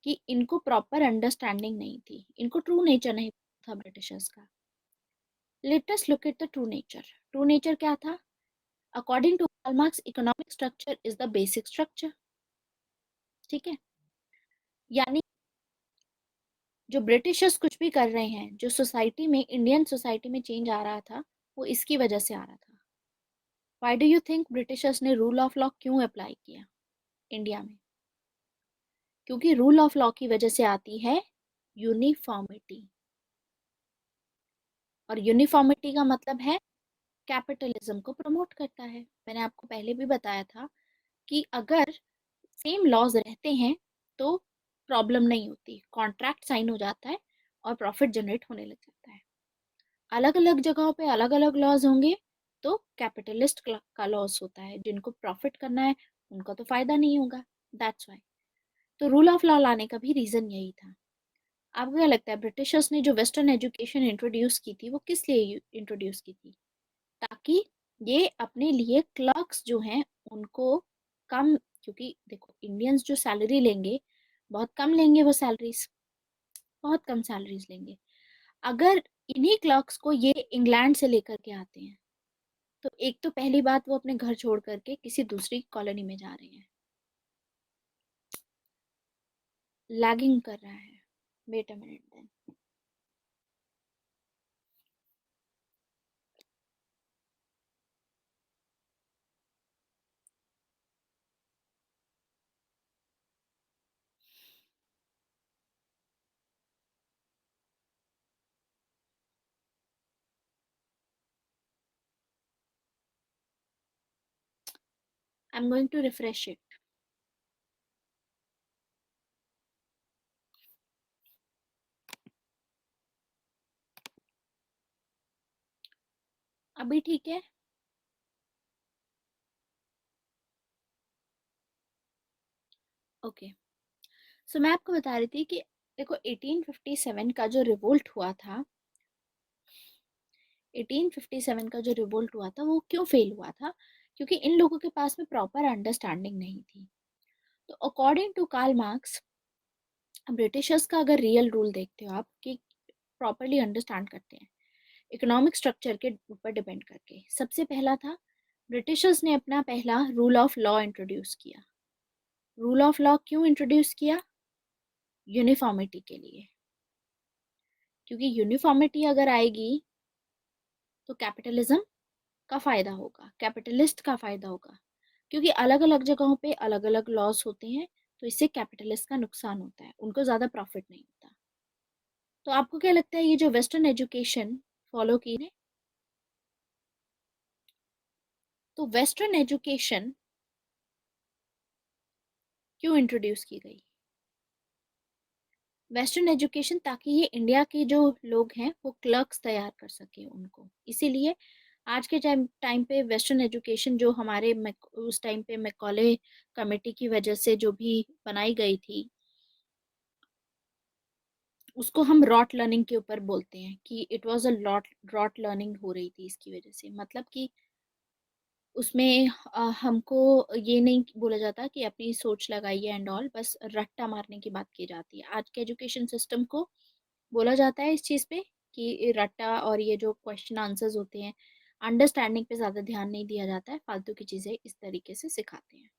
कि इनको प्रॉपर अंडरस्टैंडिंग नहीं थी, इनको ट्रू नेचर नहीं था ब्रिटिशर्स का। Let us look at the true nature. True nature क्या था? According to Karl Marx, economic structure is the basic structure. ठीक है, यानी जो ब्रिटिशर्स कुछ भी कर रहे हैं, जो सोसाइटी में, इंडियन सोसाइटी में चेंज आ रहा था, वो इसकी वजह से आ रहा था। Why do you think Britishers ने रूल ऑफ लॉ क्यों अप्लाई किया इंडिया में? क्योंकि रूल ऑफ लॉ की वजह से आती है यूनिफॉर्मिटी, और यूनिफॉर्मिटी का मतलब है कैपिटलिज्म को प्रमोट करता है। मैंने आपको पहले भी बताया था कि अगर सेम लॉज रहते हैं तो प्रॉब्लम नहीं होती, कॉन्ट्रैक्ट साइन हो जाता है और प्रॉफिट जनरेट होने लग जाता है। अलग अलग जगहों पे अलग अलग लॉज होंगे तो कैपिटलिस्ट का लॉस होता है, जिनको प्रॉफिट करना है उनका तो फायदा नहीं होगा। That's why. तो रूल ऑफ लॉ लाने का भी रीजन यही था। आपको क्या लगता है ब्रिटिशर्स ने जो वेस्टर्न एजुकेशन इंट्रोड्यूस की थी वो किस लिए इंट्रोड्यूस की थी? ताकि ये अपने लिए क्लर्क्स जो हैं उनको कम, क्योंकि देखो इंडियंस जो सैलरी लेंगे बहुत कम लेंगे, वो सैलरीज बहुत कम सैलरीज लेंगे। अगर इन्हीं क्लर्क्स को ये इंग्लैंड से लेकर के आते हैं, तो एक तो पहली बात वो अपने घर छोड़ करके किसी दूसरी कॉलोनी में जा रहे हैं। लैगिंग कर रहा है। Wait a minute then. I am going to refresh it. अभी ठीक है। ओके। सो मैं आपको बता रही थी कि देखो 1857 का जो रिवोल्ट हुआ था, 1857 का जो रिवोल्ट हुआ था वो क्यों फेल हुआ था? क्योंकि इन लोगों के पास में प्रॉपर अंडरस्टैंडिंग नहीं थी। तो according to Karl Marx, Britishers का अगर रियल रूल देखते हो आप कि प्रॉपरली अंडरस्टैंड करते हैं इकोनॉमिक स्ट्रक्चर के ऊपर डिपेंड करके, सबसे पहला था ब्रिटिशर्स ने अपना पहला रूल ऑफ लॉ इंट्रोड्यूस किया। रूल ऑफ लॉ क्यों इंट्रोड्यूस किया? यूनिफॉर्मिटी के लिए। क्योंकि यूनिफॉर्मिटी अगर आएगी तो कैपिटलिज्म का फायदा होगा, कैपिटलिस्ट का फायदा होगा। क्योंकि अलग अलग जगहों पे अलग अलग लॉज होते हैं, तो इससे कैपिटलिस्ट का नुकसान होता है, उनको ज्यादा प्रॉफिट नहीं होता। तो आपको क्या लगता है ये जो वेस्टर्न एजुकेशन फॉलो की ने, तो वेस्टर्न एजुकेशन क्यों इंट्रोड्यूस की गई? वेस्टर्न एजुकेशन ताकि ये इंडिया के जो लोग हैं वो क्लर्क्स तैयार कर सके उनको, इसीलिए आज के टाइम टाइम पे वेस्टर्न एजुकेशन जो हमारे उस टाइम पे मैकॉले कमेटी की वजह से जो भी बनाई गई थी, उसको हम रॉट लर्निंग के ऊपर बोलते हैं कि it was a lot rote learning हो रही थी इसकी वजह से। मतलब कि उसमें हमको ये नहीं बोला जाता कि अपनी सोच लगाइए एंड ऑल, बस रट्टा मारने की बात की जाती है। आज के एजुकेशन सिस्टम को बोला जाता है इस चीज़ पे कि रट्टा और ये जो क्वेश्चन आंसर्स होते हैं, अंडरस्टैंडिंग पे ज़्यादा ध्यान नहीं दिया जाता है, फालतू की चीज़ें इस तरीके से सिखाते हैं।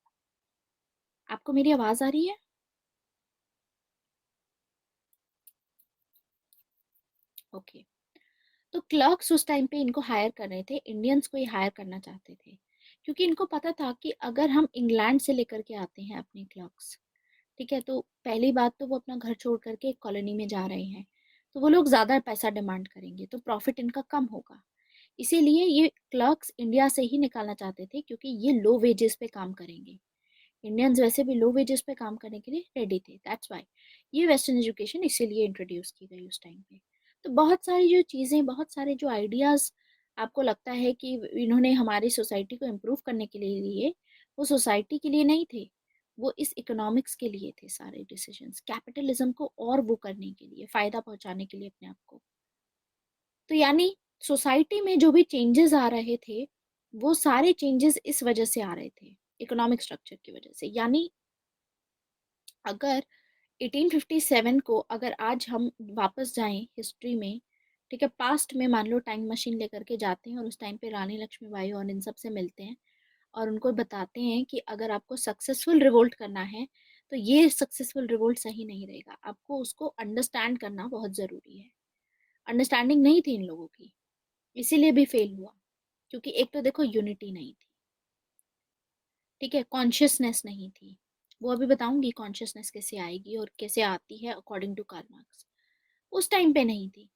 आपको मेरी आवाज़ आ रही है? ओके। तो क्लर्क्स उस टाइम पे इनको हायर कर रहे थे, इंडियंस को ही हायर करना चाहते थे, क्योंकि इनको पता था कि अगर हम इंग्लैंड से लेकर के आते हैं अपने क्लर्क्स, ठीक है, तो पहली बात तो वो अपना घर छोड़ करके एक कॉलोनी में जा रहे हैं, तो वो लोग ज़्यादा पैसा डिमांड करेंगे, तो प्रॉफिट इनका कम होगा। इसीलिए ये क्लर्क्स इंडिया से ही निकालना चाहते थे, क्योंकि ये लो वेजेस पे काम करेंगे। इंडियंस वैसे भी लो वेजेस पे काम करने के लिए रेडी थे, दैट्स वाई ये वेस्टर्न एजुकेशन इसीलिए इंट्रोड्यूस की गई उस टाइम पे। तो बहुत सारी जो चीज़ें, बहुत सारे जो आइडियाज़ आपको लगता है कि इन्होंने हमारी सोसाइटी को इम्प्रूव करने के लिए लिए, वो सोसाइटी के लिए नहीं थे, वो इस इकोनॉमिक्स के लिए थे सारे डिसीजंस, कैपिटलिज्म को और वो करने के लिए, फ़ायदा पहुंचाने के लिए अपने आप को। तो यानी सोसाइटी में जो भी चेंजेस आ रहे थे, वो सारे चेंजेस इस वजह से आ रहे थे, इकोनॉमिक स्ट्रक्चर की वजह से। यानी अगर 1857 को अगर आज हम वापस जाएं हिस्ट्री में, ठीक है, पास्ट में मान लो टाइम मशीन लेकर के जाते हैं और उस टाइम पे रानी लक्ष्मीबाई और इन सब से मिलते हैं और उनको बताते हैं कि अगर आपको सक्सेसफुल रिवोल्ट करना है तो ये सक्सेसफुल रिवोल्ट सही नहीं रहेगा, आपको उसको अंडरस्टैंड करना बहुत ज़रूरी है। अंडरस्टैंडिंग नहीं थी इन लोगों की, इसीलिए भी फेल हुआ। क्योंकि एक तो देखो यूनिटी नहीं थी, ठीक है, कॉन्शियसनेस नहीं थी। वो अभी बताऊंगी कॉन्शियसनेस कैसे आएगी और कैसे आती है अकॉर्डिंग टू कार्ल मार्क्स। उस टाइम पे नहीं थी।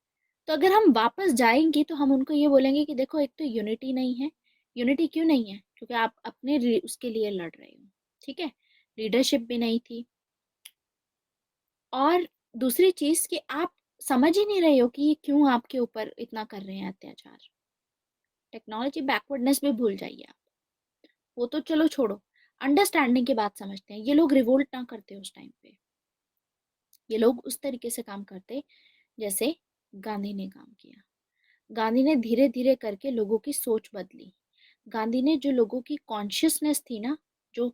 तो अगर हम वापस जाएंगे तो हम उनको ये बोलेंगे कि देखो एक तो यूनिटी नहीं है। यूनिटी क्यों नहीं है? क्योंकि आप अपने उसके लिए लड़ रहे हो, ठीक है, लीडरशिप भी नहीं थी। और दूसरी चीज कि आप समझ ही नहीं रहे हो कि ये क्यों आपके ऊपर इतना कर रहे हैं अत्याचार। टेक्नोलॉजी बैकवर्डनेस भी भूल जाइए आप, वो तो चलो छोड़ो, अंडरस्टैंडिंग की बात समझते हैं। ये लोग रिवोल्ट ना करते उस टाइम पे, ये लोग उस तरीके से काम करते जैसे गांधी ने काम किया। गांधी ने धीरे धीरे करके लोगों की सोच बदली। गांधी ने जो लोगों की कॉन्शियसनेस थी ना, जो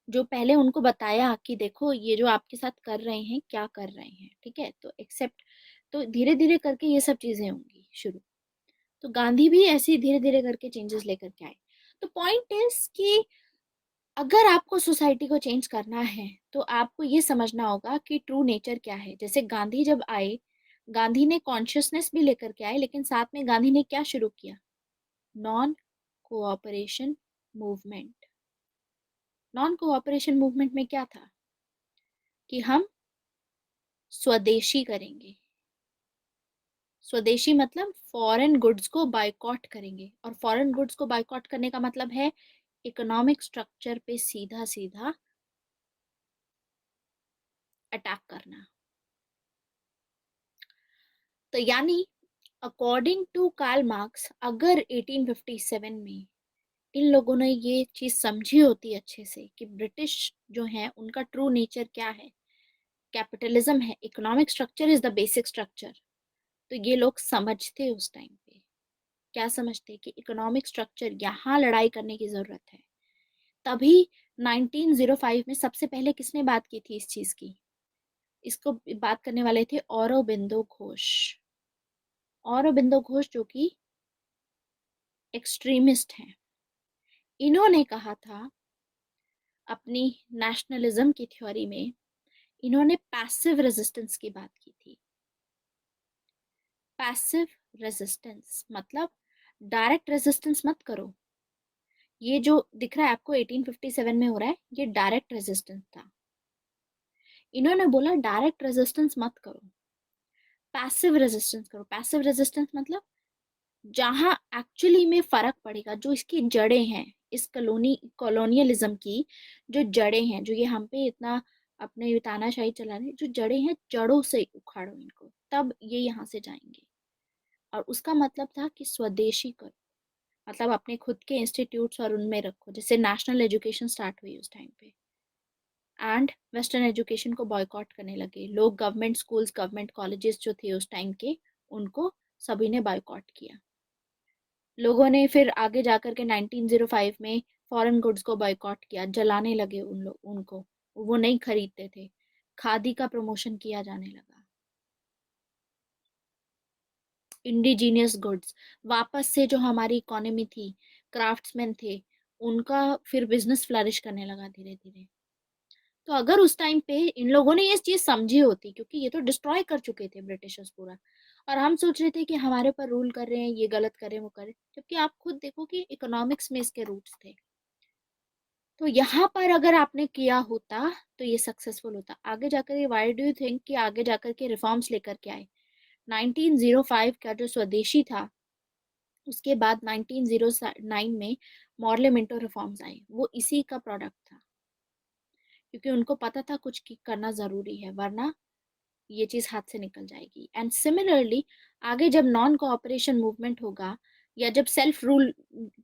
जो पहले उनको बताया कि देखो ये जो आपके साथ कर रहे हैं क्या कर रहे हैं, ठीक है, तो एक्सेप्ट, तो धीरे धीरे करके ये सब चीजें होंगी शुरू। तो गांधी भी ऐसे ही धीरे धीरे करके चेंजेस लेकर के आए। तो पॉइंट इज कि अगर आपको सोसाइटी को चेंज करना है तो आपको ये समझना होगा कि ट्रू नेचर क्या है। जैसे गांधी जब आए, गांधी ने कॉन्शियसनेस भी लेकर के आए, लेकिन साथ में गांधी ने क्या शुरू किया? Non cooperation movement. Non cooperation movement में क्या था कि हम स्वदेशी करेंगे। स्वदेशी मतलब फॉरेन गुड्स को बायकॉट करेंगे, और फॉरेन गुड्स को बायकॉट करने का मतलब है इकोनॉमिक स्ट्रक्चर पे सीधा सीधा अटैक करना। तो यानी अकॉर्डिंग टू कार्ल मार्क्स, अगर 1857 में इन लोगों ने ये चीज समझी होती अच्छे से कि ब्रिटिश जो है उनका ट्रू नेचर क्या है, कैपिटलिज्म है, economic structure is the basic structure, तो ये लोग समझते उस टाइम पे। क्या समझते? कि इकोनॉमिक स्ट्रक्चर यहाँ लड़ाई करने की जरूरत है। तभी 1905 में सबसे पहले किसने बात की थी इस चीज की? इसको बात करने वाले थे औरोबिंदो घोष। औरोबिंदो घोष जो कि एक्सट्रीमिस्ट हैं। इन्होंने कहा था अपनी नेशनलिज्म की थ्योरी में, इन्होंने पैसिव रेजिस्टेंस की बात की थी। पैसिव रेजिस्टेंस मतलब डायरेक्ट रेजिस्टेंस मत करो। ये जो दिख रहा है आपको 1857 में हो रहा है, ये डायरेक्ट रेजिस्टेंस था। इन्होंने बोला डायरेक्ट रेजिस्टेंस मत करो, पैसिव रेजिस्टेंस करो। पैसिव रेजिस्टेंस मतलब जहां एक्चुअली में फर्क पड़ेगा, जो इसकी जड़ें हैं, इस कॉलोनियलिज्म की जो जड़ें हैं, जो ये हम पे इतना अपने तानाशाही चला रहे, जो जड़ें हैं, जड़ों से उखाड़ो इनको, तब ये यहाँ से जाएंगे। और उसका मतलब था कि स्वदेशी करो, मतलब अपने खुद के इंस्टीट्यूट्स और उनमें रखो। जैसे नेशनल एजुकेशन स्टार्ट हुई उस टाइम पे, एंड वेस्टर्न एजुकेशन को बॉयकॉट करने लगे लोग। गवर्नमेंट स्कूल्स, गवर्नमेंट कॉलेजेस जो थे उस टाइम के, उनको सभी ने बॉयकॉट किया। लोगों ने फिर आगे जाकर के 1905 में फॉरेन गुड्स को बॉयकॉट किया, जलाने लगे उनको, वो नहीं खरीदते थे। खादी का प्रमोशन किया जाने लगा। इंडिजीनियस गुड्स, वापस से जो हमारी इकोनॉमी थी, क्राफ्ट्समैन थे, उनका फिर बिजनेस फ्लरिश करने लगा धीरे धीरे। तो अगर उस टाइम पे इन लोगों ने ये चीज समझी होती, क्योंकि ये तो डिस्ट्रॉय कर चुके थे ब्रिटिशर्स पूरा, और हम सोच रहे थे कि हमारे पर रूल कर रहे हैं, ये गलत कर रहे हैं, वो कर रहे हैं, जबकि आप खुद देखो कि इकोनॉमिक्स में इसके रूट्स थे। तो यहाँ पर अगर आपने किया होता तो ये सक्सेसफुल होता। आगे जाकर ये व्हाई डू यू थिंक कि आगे जाकर के रिफॉर्म्स लेकर के आए? 1905 का जो स्वदेशी था, उसके बाद 1909 में मॉर्ले मिंटो रिफॉर्म्स आए, वो इसी का प्रोडक्ट था। क्योंकि उनको पता था कुछ करना जरूरी है, वरना ये चीज हाथ से निकल जाएगी। एंड सिमिलरली आगे जब नॉन कोऑपरेशन मूवमेंट होगा, या जब सेल्फ रूल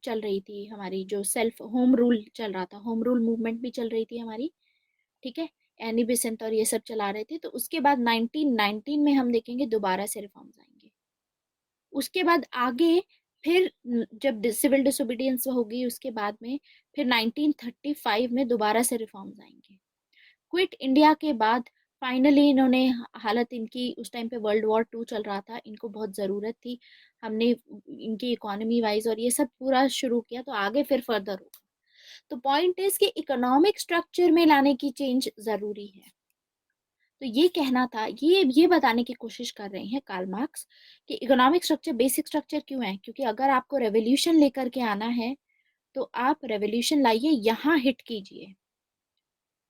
चल रही थी हमारी, जो सेल्फ होम रूल चल रहा था, होम रूल मूवमेंट भी चल रही थी हमारी, ठीक है, एनी बेसेंट और ये सब चला रहे थे, तो उसके बाद 1919 में हम देखेंगे दोबारा से रिफॉर्म्स आएंगे। उसके बाद आगे फिर जब सिविल डिसोबीडियंस होगी, उसके बाद में फिर 1935 में दोबारा से रिफॉर्म्स आएंगे। क्विट इंडिया के बाद फाइनली इन्होंने, हालत इनकी उस टाइम पे वर्ल्ड वॉर 2 चल रहा था, इनको बहुत ज़रूरत थी, हमने इनकी इकोनॉमी वाइज और ये सब पूरा शुरू किया, तो आगे फिर फर्दर होगा। तो पॉइंट इज कि इकोनॉमिक स्ट्रक्चर में लाने की चेंज ज़रूरी है। तो ये कहना था, ये बताने की कोशिश कर रहे हैं कार्ल मार्क्स कि इकोनॉमिक स्ट्रक्चर बेसिक स्ट्रक्चर क्यों है। क्योंकि अगर आपको रेवोल्यूशन लेकर के आना है तो आप रेवोल्यूशन लाइए, यहाँ हिट कीजिए,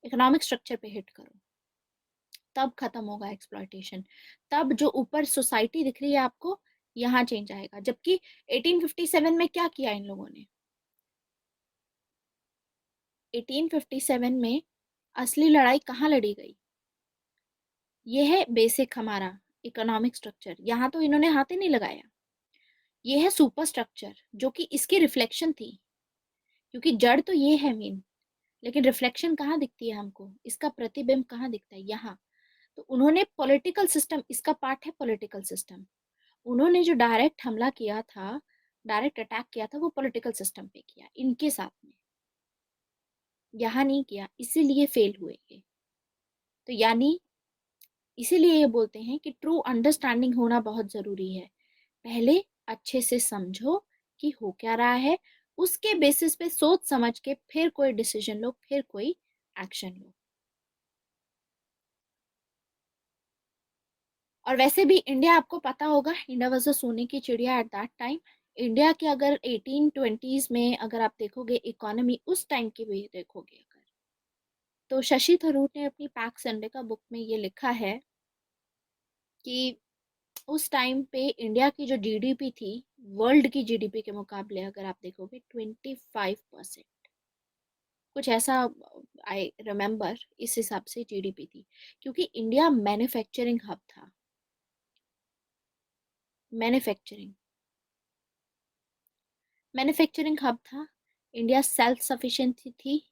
इकोनॉमिक स्ट्रक्चर पे हिट करो, तब खत्म होगा एक्सप्लॉयटेशन। तब जो ऊपर सोसाइटी दिख रही है आपको, यहाँ चेंज आएगा। जबकि 1857 में क्या किया इन लोगों ने? 1857 में असली लड़ाई कहाँ लड़ी गई? ये है बेसिक हमारा इकोनॉमिक स्ट्रक्चर, यहाँ तो इन्होंने हाथ ही नहीं लगाया। ये है सुपर स्ट्रक्चर जो कि इसकी रिफ्लेक्शन थी, क्योंकि जड़ तो ये है मेन, लेकिन रिफ्लेक्शन कहाँ दिखती है हमको, इसका प्रतिबिंब कहाँ दिखता है? यहाँ। तो उन्होंने पॉलिटिकल सिस्टम, इसका पार्ट है पॉलिटिकल सिस्टम, उन्होंने जो डायरेक्ट हमला किया था, डायरेक्ट अटैक किया था, वो पॉलिटिकल सिस्टम पे किया इनके साथ में, यहाँ नहीं किया, इसीलिए फेल हुए ये। तो यानी इसीलिए ये बोलते हैं कि ट्रू अंडरस्टैंडिंग होना बहुत जरूरी है। पहले अच्छे से समझो कि हो क्या रहा है, उसके बेसिस पे सोच समझ के फिर कोई डिसीजन लो, फिर कोई एक्शन लो। और वैसे भी इंडिया, आपको पता होगा, इंडिया वॉज अ सोने की चिड़िया एट दैट टाइम। इंडिया के अगर 1820s में अगर आप देखोगे इकोनॉमी, उस टाइम की भी देखोगे अगर, तो शशि थरूर ने अपनी पैक्स इंडिका बुक में ये लिखा है कि उस टाइम पे इंडिया की जो जीडीपी थी, वर्ल्ड की जीडीपी के मुकाबले अगर आप देखोगे 25%, कुछ ऐसा आई रिमेम्बर, इस हिसाब से जीडीपी थी, क्योंकि इंडिया मैन्युफैक्चरिंग हब था। मैन्युफैक्चरिंग मैन्युफैक्चरिंग हब था। इंडिया सेल्फ सफिशिएंट थी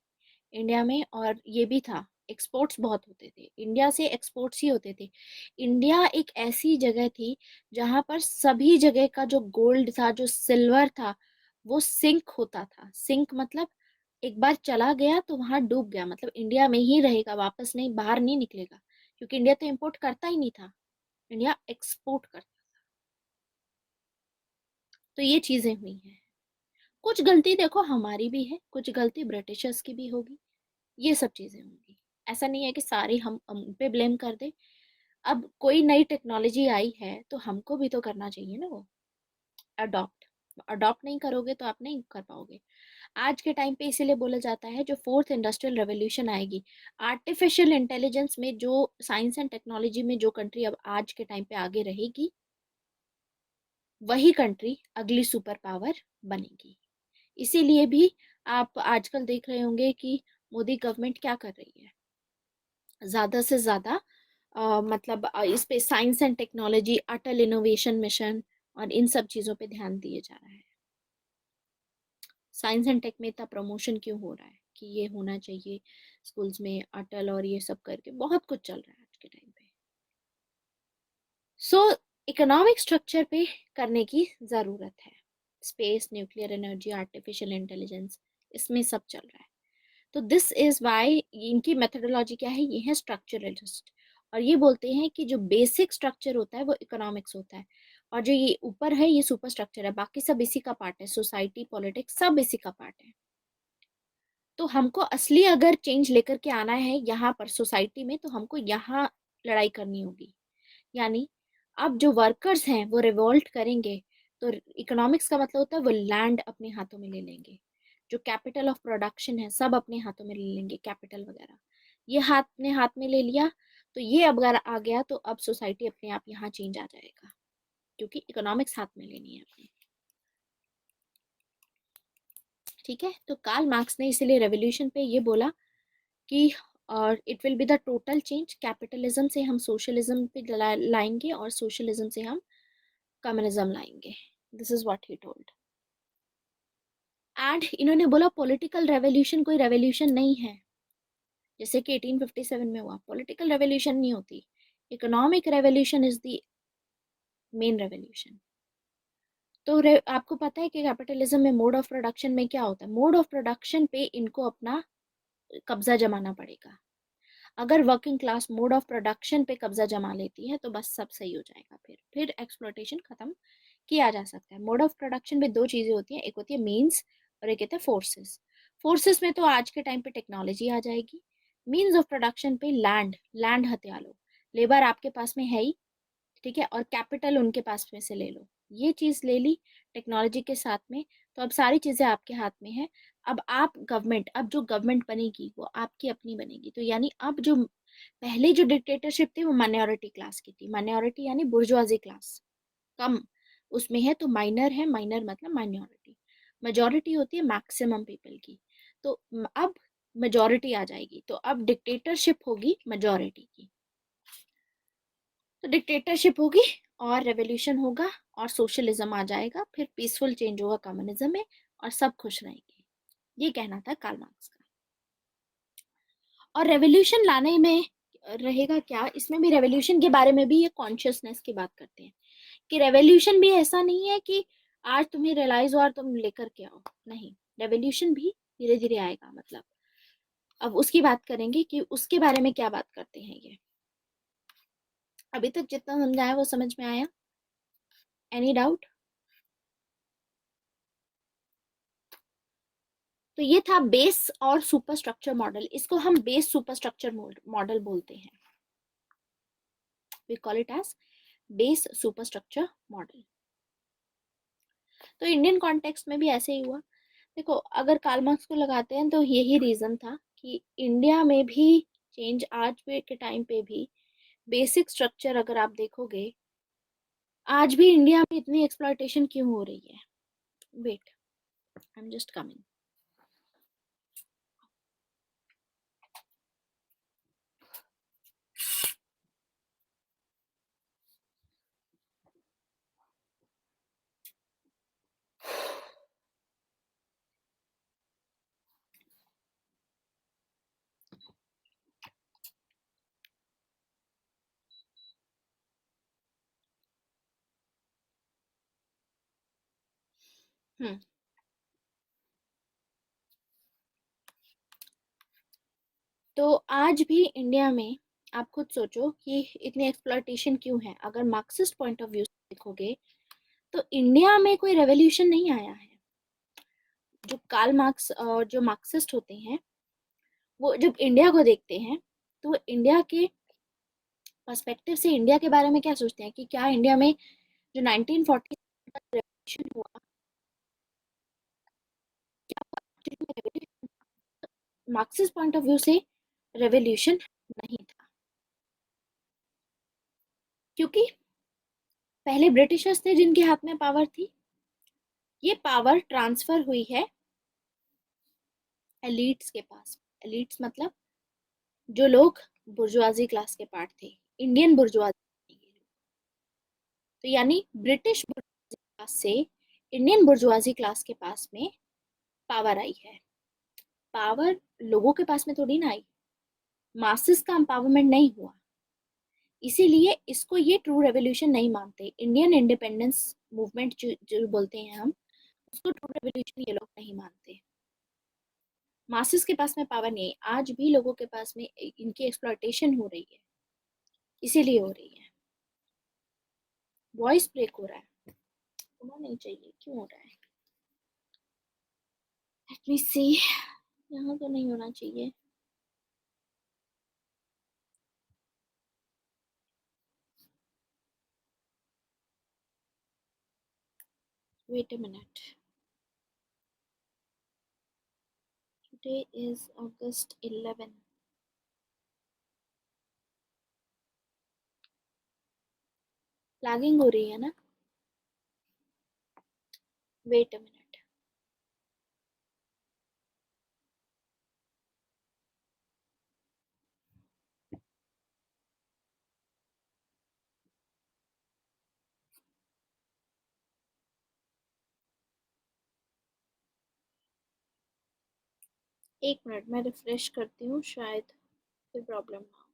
इंडिया में, और ये भी था एक्सपोर्ट्स बहुत होते थे, इंडिया से एक्सपोर्ट्स ही होते थे। इंडिया एक ऐसी जगह थी जहां पर सभी जगह का जो गोल्ड था, जो सिल्वर था, वो सिंक होता था। सिंक मतलब एक बार चला गया तो वहां डूब गया, मतलब इंडिया में ही रहेगा, वापस नहीं, बाहर नहीं निकलेगा, क्योंकि इंडिया तो इम्पोर्ट करता ही नहीं था, इंडिया एक्सपोर्ट करता। तो ये चीजें हुई हैं। कुछ गलती देखो हमारी भी है, कुछ गलती ब्रिटिशर्स की भी होगी, ये सब चीजें होंगी। ऐसा नहीं है कि सारी हम पे ब्लेम कर दे। अब कोई नई टेक्नोलॉजी आई है तो हमको भी तो करना चाहिए ना, वो अडॉप्ट। अडॉप्ट नहीं करोगे तो आप नहीं कर पाओगे। आज के टाइम पे इसीलिए बोला जाता है जो फोर्थ इंडस्ट्रियल रेवोल्यूशन आएगी, आर्टिफिशियल इंटेलिजेंस में, जो साइंस एंड टेक्नोलॉजी में जो कंट्री अब आज के टाइम पे आगे रहेगी, वही कंट्री अगली सुपर पावर बनेगी। इसीलिए भी आप आजकल देख रहे होंगे कि मोदी गवर्नमेंट क्या कर रही है, ज्यादा से ज्यादा मतलब इस पे science and technology, Atal innovation mission और इन सब चीजों पे ध्यान दिए जा रहा है। साइंस एंड टेक में इतना प्रमोशन क्यों हो रहा है कि ये होना चाहिए स्कूल्स में, अटल और ये सब करके बहुत कुछ चल रहा है आज के टाइम पे। सो इकोनॉमिक स्ट्रक्चर पे करने की जरूरत है। Space, nuclear energy, artificial intelligence, इसमें सब चल रहा है। तो दिस इज वाई इनकी मेथोडोलॉजी क्या है, ये है स्ट्रक्चरलिस्ट। और ये बोलते हैं कि जो बेसिक स्ट्रक्चर होता है वो इकोनॉमिक्स होता है, और जो ये ऊपर है ये सुपर स्ट्रक्चर है, बाकी सब इसी का पार्ट है, सोसाइटी, पॉलिटिक्स, सब इसी का पार्ट है। तो हमको असली अगर चेंज लेकर के आना है यहाँ पर सोसाइटी में, तो हमको यहाँ लड़ाई करनी होगी। यानी अब जो वर्कर्स हैं वो रिवोल्ट करेंगे, तो इकोनॉमिक्स का मतलब होता है वो लैंड अपने हाथों में ले लेंगे, जो कैपिटल ऑफ प्रोडक्शन है सब अपने हाथों में ले लेंगे, कैपिटल वगैरह ये हाथ में ले लिया। तो ये अब अगर आ गया तो अब सोसाइटी अपने आप यहाँ चेंज आ जाएगा, क्योंकि इकोनॉमिक्स हाथ में लेनी है अपनी। ठीक है, तो कार्ल मार्क्स ने इसीलिए रेवोल्यूशन पे ये बोला कि और it will be the total change, capitalism से हम सोशलिज्म पे लाएंगे और सोशलिज्म से हम कम्युनिज्म लाएंगे। This is what he told. And इन्होंने बोला पॉलिटिकल रेवोल्यूशन कोई रेवोल्यूशन नहीं है, जैसे कि 1857 में हुआ, पॉलिटिकल रेवोल्यूशन नहीं होती, economic revolution is the main revolution. तो आपको पता है कि कैपिटलिज्म में मोड ऑफ प्रोडक्शन में क्या होता है, मोड ऑफ प्रोडक्शन पे इनको अपना कब्जा जमाना पड़ेगा। अगर working class mode of production पे कब्जा जमा लेती है तो बस सब सही हो जाएगा, फिर एक्सप्लॉयटेशन खत्म किया जा सकता है। मोड ऑफ प्रोडक्शन में दो चीजें होती हैं, एक होती है मीन्स और एक होता है फोर्सेस। फोर्सेस में तो आज के टाइम पे टेक्नोलॉजी आ जाएगी। मीन्स ऑफ प्रोडक्शन पे लैंड, लैंड हथिया लो, लेबर आपके पास में है ही, ठीक है, और कैपिटल उनके पास में से ले लो, ये चीज ले ली टेक्नोलॉजी के साथ में। तो अब सारी चीजें आपके हाथ में है। अब आप गवर्नमेंट, अब जो गवर्नमेंट बनेगी वो आपकी अपनी बनेगी। तो यानी अब जो पहले जो डिक्टेटरशिप थी वो माइनॉरिटी क्लास की थी, माइनॉरिटी यानी बुर्जुआजी क्लास, कम उसमें है, तो माइनर है, माइनर मतलब माइनॉरिटी। मेजोरिटी होती है मैक्सिमम पीपल की। तो अब मेजोरिटी आ जाएगी, तो अब डिक्टेटरशिप होगी मेजोरिटी की। तो डिक्टेटरशिप होगी और रेवोल्यूशन होगा और सोशलिज्म आ जाएगा, फिर पीसफुल चेंज होगा कम्युनिज्म में और सब खुश रहेंगे। ये कहना था कार्ल मार्क्स का। और रेवोल्यूशन लाने में रहेगा क्या, इसमें भी रेवोल्यूशन के बारे में भी ये कॉन्शियसनेस की बात करते हैं कि रेवोल्यूशन भी ऐसा नहीं है कि आज तुम्हें रियलाइज हुआ और तुम लेकर के आओ, नहीं, रेवोल्यूशन भी धीरे धीरे आएगा। मतलब अब उसकी बात करेंगे कि उसके बारे में क्या बात करते हैं ये। अभी तक जितना समझाया वो समझ में आया? Any doubt? तो ये था बेस और सुपर स्ट्रक्चर मॉडल। इसको हम बेस सुपर स्ट्रक्चर मॉडल बोलते हैं। We call it as base super structure model. तो इंडियन कॉन्टेक्स्ट में भी ऐसे ही हुआ। देखो, अगर कार्ल मार्क्स को लगाते हैं तो यही रीजन था कि इंडिया में भी चेंज, आज भी के टाइम पे भी बेसिक स्ट्रक्चर अगर आप देखोगे, आज भी इंडिया में इतनी एक्सप्लॉयटेशन क्यों हो रही है। Wait, I am just coming. हम्म तो आज भी इंडिया में आप खुद सोचो कि इतनी एक्सप्लॉयटेशन क्यों है। अगर मार्क्सिस्ट पॉइंट ऑफ व्यू से देखोगे तो इंडिया में कोई रेवोल्यूशन नहीं आया है। जो कार्ल मार्क्स और जो मार्क्सिस्ट होते हैं, वो जब इंडिया को देखते हैं तो इंडिया के पर्सपेक्टिव से इंडिया के बारे में क्या सोचते हैं कि क्या इंडिया में जो 1940 का रेवोल्यूशन हुआ, मार्क्सिस्ट पॉइंट ऑफ व्यू से रेवोल्यूशन नहीं था। क्योंकि पहले ब्रिटिशर्स थे जिनके हाथ में पावर थी। ये पावर ट्रांसफर हुई है एलिट्स के पास। एलिट्स मतलब जो लोग बुर्जुआजी क्लास के पार्ट थे, इंडियन बुर्जुआजी। तो यानी ब्रिटिश बुर्जुआजी क्लास से इंडियन बुर्जुआजी क्लास के पास में पावर आई है। पावर लोगों के पास में थोड़ी ना आई, मासेस का एम्पावरमेंट नहीं हुआ। इसीलिए इसको ये ट्रू रेवोल्यूशन नहीं मानते। इंडियन इंडिपेंडेंस मूवमेंट जो बोलते हैं हम, उसको ट्रू रेवोल्यूशन ये लोग नहीं मानते। मासेस के पास में पावर नहीं है, आज भी लोगों के पास में इनकी एक्सप्लॉयटेशन हो रही है, इसीलिए हो रही है। वॉइस ब्रेक हो रहा है, होना नहीं चाहिए, क्यों हो रहा है? लेट मी सी, यहाँ तो नहीं होना चाहिए। Wait a minute, today is August 11। Lagging हो रही है ना? Wait a minute. एक मिनट, मैं रिफ्रेश करती हूँ, शायद कोई प्रॉब्लम ना हो।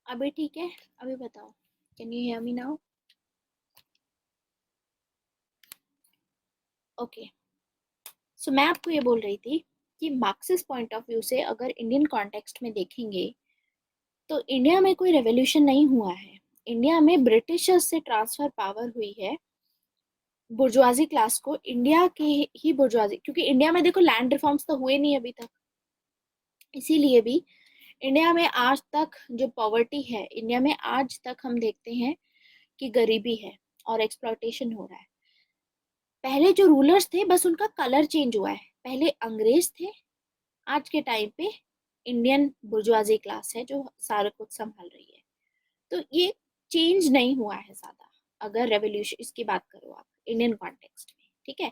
अभी ठीक है? अभी बताओ, can you hear me now? Okay. So मैं आपको ये बोल रही थी कि मार्क्सिस्ट पॉइंट ऑफ व्यू से अगर इंडियन कॉन्टेक्स्ट में देखेंगे तो इंडिया में कोई रेवोल्यूशन नहीं हुआ है। इंडिया में ब्रिटिशर्स से ट्रांसफर पावर हुई है बुर्जुआजी क्लास को, इंडिया की ही बुर्जुआजी। क्योंकि इंडिया में देखो लैंड रिफॉर्म्स तो हुए नहीं अभी तक, इसीलिए भी इंडिया में आज तक जो पॉवर्टी है, इंडिया में आज तक हम देखते हैं कि गरीबी है और एक्सप्लॉयटेशन हो रहा है। पहले जो रूलर्स थे बस उनका कलर चेंज हुआ है, पहले अंग्रेज थे, आज के टाइम पे इंडियन बुर्जुआजी क्लास है जो सारा कुछ संभाल रही है। तो ये चेंज नहीं हुआ है ज्यादा, अगर रेवोल्यूशन इसकी बात करो आप इंडियन कॉन्टेक्स्ट में, ठीक है।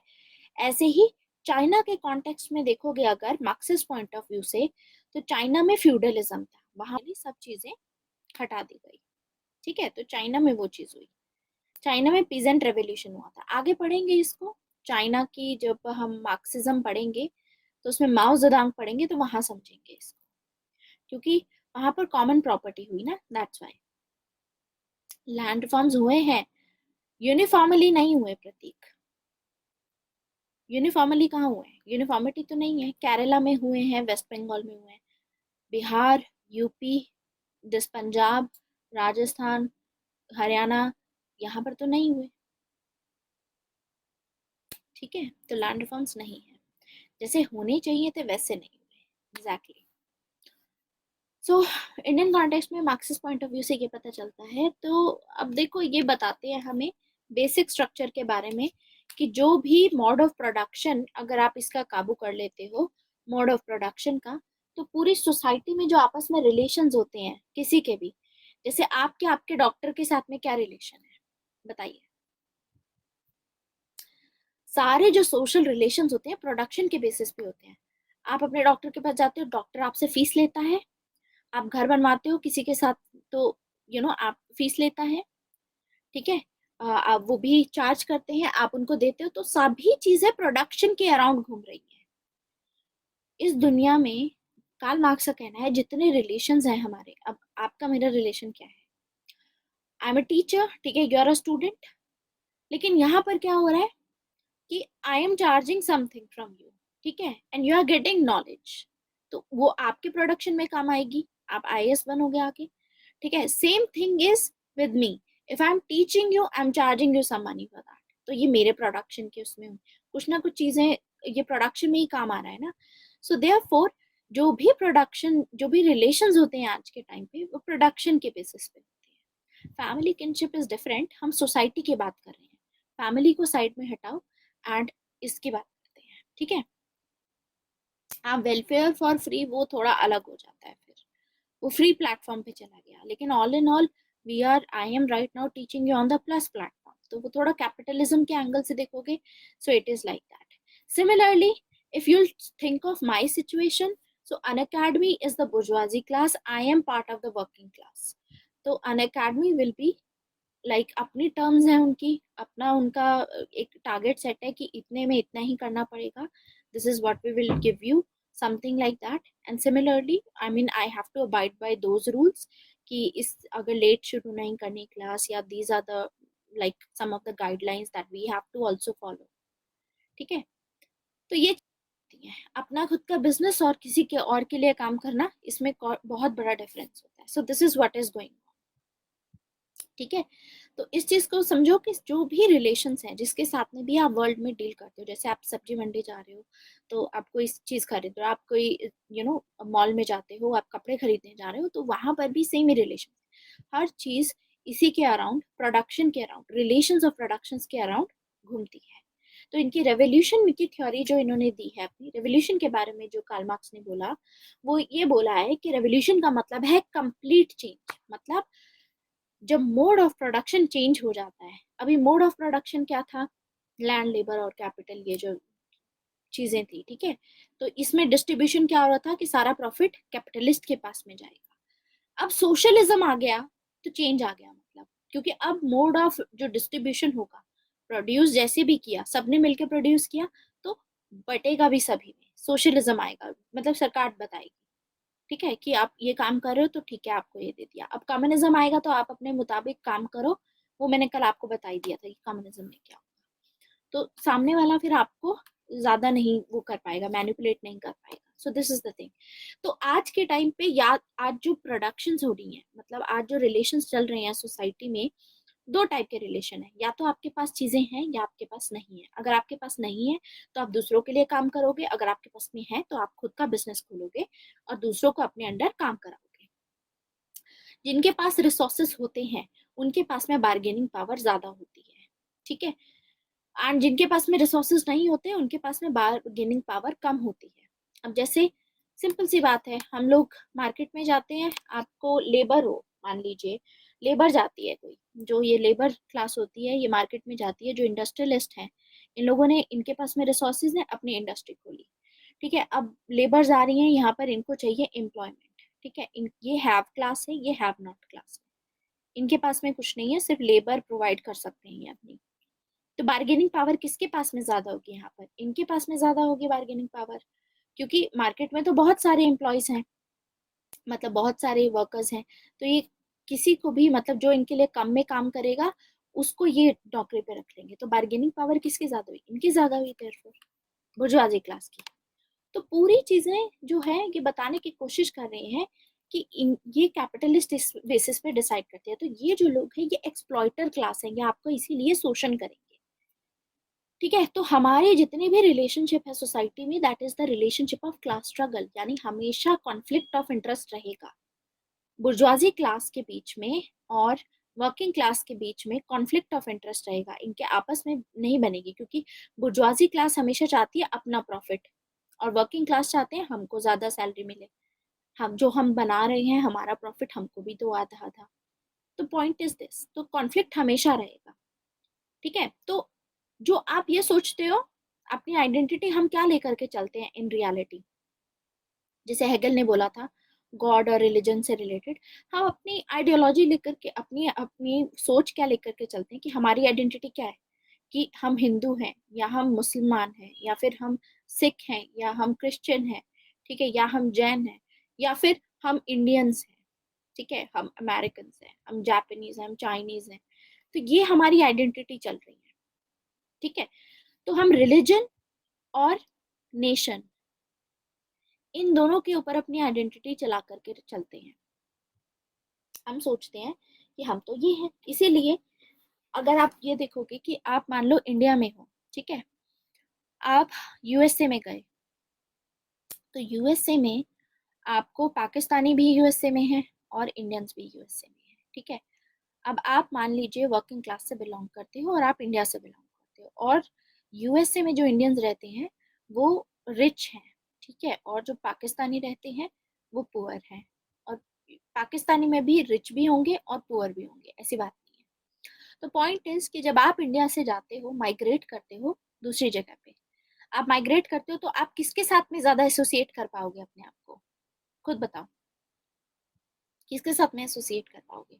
ऐसे ही चाइना के कॉन्टेक्स्ट में देखोगे अगर मार्क्सिस्ट पॉइंट ऑफ व्यू से, तो चाइना में फ्यूडलिज्म था, वहां सब चीजें हटा दी गई। ठीक है, तो चाइना में वो चीज हुई। चाइना में पीजेंट रेवोल्यूशन हुआ था। आगे पढ़ेंगे इसको, चाइना की जब हम मार्क्सिज्म पढ़ेंगे तो उसमें माओ जेडोंग पढ़ेंगे तो वहां समझेंगे इसको, क्योंकि वहां पर कॉमन प्रॉपर्टी हुई ना, दैट्स वाई। लैंड रिफॉर्म्स हुए हैं, यूनिफॉर्मली नहीं हुए प्रतीक। यूनिफॉर्मली कहाँ हुए हैं? यूनिफॉर्मिटी तो नहीं है। केरला में हुए हैं, वेस्ट बंगाल में हुए हैं, बिहार, यूपी, दिस पंजाब, राजस्थान, हरियाणा, यहाँ पर तो नहीं हुए। ठीक है, तो लैंड रिफॉर्म्स नहीं है, जैसे होने चाहिए थे वैसे नहीं हुए एग्जैक्टली। सो इंडियन कॉन्टेक्स्ट में मार्क्सिस्ट पॉइंट ऑफ व्यू से ये पता चलता है। तो अब देखो, ये बताते हैं हमें बेसिक स्ट्रक्चर के बारे में कि जो भी मोड ऑफ प्रोडक्शन, अगर आप इसका काबू कर लेते हो मोड ऑफ प्रोडक्शन का, तो पूरी सोसाइटी में जो आपस में रिलेशंस होते हैं किसी के भी, जैसे आपके आपके डॉक्टर के साथ में क्या रिलेशन है बताइए। सारे जो सोशल रिलेशंस होते हैं प्रोडक्शन के बेसिस पे होते हैं। आप अपने डॉक्टर के पास जाते हो, डॉक्टर आपसे फीस लेता है। आप घर बनवाते हो किसी के साथ, तो आप फीस लेता है। ठीक है, आप वो भी चार्ज करते हैं, आप उनको देते हो, तो सभी चीजें प्रोडक्शन के अराउंड घूम रही है इस दुनिया में। कार्ल मार्क्स का कहना है जितने रिलेशंस हैं हमारे, अब आपका मेरा रिलेशन क्या है? आई एम अ टीचर, ठीक है, यू आर अ स्टूडेंट। लेकिन यहाँ पर क्या हो रहा है कि I am charging something from you, ठीक है, and you are getting knowledge, तो वो आपके प्रोडक्शन में काम आएगी, आप आईएएस बनोगे आगे। ठीक है, same thing is with me. If I am teaching you, I am charging you some money for that, तो ये मेरे प्रोडक्शन के उसमें कुछ ना कुछ चीजें, ये प्रोडक्शन में ही काम आ रहा है ना। सो देयरफॉर जो भी प्रोडक्शन, जो भी रिलेशंस होते हैं आज के टाइम पे, वो प्रोडक्शन के बेसिस पे होते हैं। फैमिली किनशिप इज डिफरेंट, हम सोसाइटी की बात कर रहे हैं, फैमिली को साइड में हटाओ एंड इसकी बात करते हैं। ठीक है, हाँ, वेलफेयर फॉर फ्री वो थोड़ा अलग हो जाता है, फिर वो फ्री प्लेटफॉर्म पे चला गया। लेकिन all in all we are, I am right now teaching you on the plus platform, तो वो थोड़ा कैपिटलिज्म के एंगल से देखोगे, so it is like that. Similarly if you think of my situation, so Unacademy is the bourgeoisie class, I am part of the working class. तो Unacademy will be अपनी terms हैं उनकी, अपना उनका एक target set है कि इतने में इतना ही करना पड़ेगा, this is what we will give you, something like that. And similarly I mean I have to abide by those rules कि इस अगर लेट शुरू नहीं करनी क्लास, या these are the some of the guidelines that we have to also follow. ठीक है, तो ये है अपना खुद का बिजनेस और किसी के और के लिए काम करना, इसमें बहुत बड़ा डिफरेंस होता है। So this is what is going. ठीक है, तो इस चीज को समझो कि जो भी रिलेशंस हैं जिसके साथ में भी आप वर्ल्ड में डील करते हो, जैसे आप सब्जी मंडी जा रहे हो तो आप कोई चीज खरीद रहे हो, आप कोई मॉल में जाते हो, आप कपड़े खरीदने जा रहे हो, तो वहां पर भी सेम ही रिलेशन, हर चीज इसी के अराउंड, प्रोडक्शन के अराउंड, रिलेशन ऑफ प्रोडक्शन के अराउंड घूमती है। तो इनकी रेवोल्यूशन की थ्योरी जो इन्होंने दी है, अपनी रेवोल्यूशन के बारे में जो कार्ल मार्क्स ने बोला, वो ये बोला है कि रेवोल्यूशन का मतलब है कंप्लीट चेंज। मतलब जब मोड ऑफ प्रोडक्शन चेंज हो जाता है, अभी मोड ऑफ प्रोडक्शन क्या था? लैंड, लेबर और कैपिटल, ये जो चीजें थी। ठीक है, तो इसमें डिस्ट्रीब्यूशन क्या हो रहा था कि सारा प्रॉफिट कैपिटलिस्ट के पास में जाएगा। अब सोशलिज्म आ गया तो चेंज आ गया, मतलब क्योंकि अब मोड ऑफ जो डिस्ट्रीब्यूशन होगा, प्रोड्यूस जैसे भी किया, सबने मिलकर प्रोड्यूस किया, तो बटेगा भी सभी में, सोशलिज्म आएगा, मतलब सरकार बताएगी ठीक है कि आप ये काम कर रहे हो तो ठीक है, आपको ये दे दिया। अब कम्युनिज्म आएगा तो आप अपने मुताबिक काम करो, वो मैंने कल आपको बता ही दिया था कि कम्युनिज्म में क्या, तो सामने वाला फिर आपको ज्यादा नहीं वो कर पाएगा, मैनिपुलेट नहीं कर पाएगा। सो दिस इज द थिंग। तो आज के टाइम पे, या आज जो प्रोडक्शन हो रही है, मतलब आज जो रिलेशन चल रहे हैं सोसाइटी में, दो टाइप के रिलेशन है, या तो आपके पास चीजें हैं या आपके पास नहीं है। अगर आपके पास नहीं है तो आप दूसरों के लिए काम करोगे, अगर आपके पास में है तो आप खुद का बिजनेस खोलोगे और दूसरों को अपने अंडर काम कराओगे। जिनके पास रिसोर्सेस होते हैं उनके पास में बार्गेनिंग पावर ज्यादा होती है। ठीक है, एंड जिनके पास में रिसोर्सेज नहीं होते उनके पास में बार्गेनिंग पावर कम होती है। अब जैसे सिंपल सी बात है, हम लोग मार्केट में जाते हैं, आपको लेबर हो, मान लीजिए लेबर जाती है कोई, जो ये लेबर क्लास होती है ये मार्केट में जाती है, जो इंडस्ट्रियलिस्ट हैं, इन लोगों ने, इनके पास में रिसोर्सेज है, अपनी इंडस्ट्री खोली। ठीक है। अब लेबर्स आ रही हैं यहाँ पर, इनको चाहिए एम्प्लॉयमेंट, ठीक है। ये हैव क्लास है, ये हैव नॉट क्लास है, इनके पास में कुछ नहीं है, सिर्फ लेबर प्रोवाइड कर सकते हैं ये अपनी। तो बार्गेनिंग पावर किसके पास में ज्यादा होगी यहाँ पर? इनके पास में ज्यादा होगी बार्गेनिंग पावर, क्योंकि मार्केट में तो बहुत सारे एम्प्लॉयज हैं, मतलब बहुत सारे वर्कर्स हैं। तो ये किसी को भी, मतलब जो इनके लिए कम में काम करेगा उसको ये नौकरी पे रख लेंगे। तो बार्गेनिंग पावर किसकी ज्यादा हुई? इनकी ज्यादा हुई, देयरफॉर बुर्जुआजी क्लास की। तो पूरी चीजें जो है ये बताने की कोशिश कर रहे हैं कि ये कैपिटलिस्ट इस बेसिस पे डिसाइड करते हैं। तो ये जो लोग हैं ये एक्सप्लॉइटर क्लास है, ये आपको इसीलिए शोषण करेंगे, ठीक है। तो हमारे जितने भी रिलेशनशिप है सोसाइटी में, that is the relationship of class struggle, यानी हमेशा कॉन्फ्लिक्ट ऑफ इंटरेस्ट रहेगा। बुर्जुआजी क्लास के बीच में और वर्किंग क्लास के बीच में कॉन्फ्लिक्ट ऑफ इंटरेस्ट रहेगा, इनके आपस में नहीं बनेगी, क्योंकि बुर्जुआजी क्लास हमेशा चाहती है अपना प्रॉफिट, और वर्किंग क्लास चाहते हैं हमको ज्यादा सैलरी मिले, हम जो हम बना रहे हैं हमारा प्रॉफिट हमको भी दो आधा आधा। तो पॉइंट इज दिस, तो कॉन्फ्लिक्ट हमेशा रहेगा, ठीक है। तो जो आप ये सोचते हो अपनी आइडेंटिटी हम क्या लेकर के चलते हैं इन रियलिटी, जैसे हेगल ने बोला था गॉड और रिलीजन से रिलेटेड, हम अपनी आइडियोलॉजी लेकर के, अपनी अपनी सोच क्या लेकर के चलते हैं कि हमारी आइडेंटिटी क्या है, कि हम हिंदू हैं या हम मुसलमान हैं या फिर हम सिख हैं या हम क्रिश्चियन हैं, ठीक है, या हम जैन हैं या फिर हम इंडियंस हैं, ठीक है, हम अमेरिकन हैं, हम जापानीज हैं, हम चाइनीज हैं। तो ये हमारी आइडेंटिटी चल रही है, ठीक है। तो हम रिलीजन और नेशन, इन दोनों के ऊपर अपनी आइडेंटिटी चला करके चलते हैं। हम सोचते हैं कि हम तो ये हैं, इसीलिए अगर आप ये देखोगे कि आप मान लो इंडिया में हो, ठीक है, आप यूएसए में गए, तो यूएसए में आपको पाकिस्तानी भी यूएसए में है और इंडियंस भी यूएसए में है, ठीक है। अब आप मान लीजिए वर्किंग क्लास से बिलोंग करते हो और आप इंडिया से बिलोंग करते हो, और यूएसए में जो इंडियंस रहते हैं वो रिच हैं, ठीक है, और जो पाकिस्तानी रहते हैं वो पुअर हैं। और पाकिस्तानी में भी रिच भी होंगे और पुअर भी होंगे, ऐसी बात नहीं है। तो पॉइंट इज कि जब आप इंडिया से जाते हो, माइग्रेट करते हो दूसरी जगह पे, आप माइग्रेट करते हो तो आप किसके साथ में ज्यादा एसोसिएट कर पाओगे अपने आप को? खुद बताओ, किसके साथ में एसोसिएट कर पाओगे?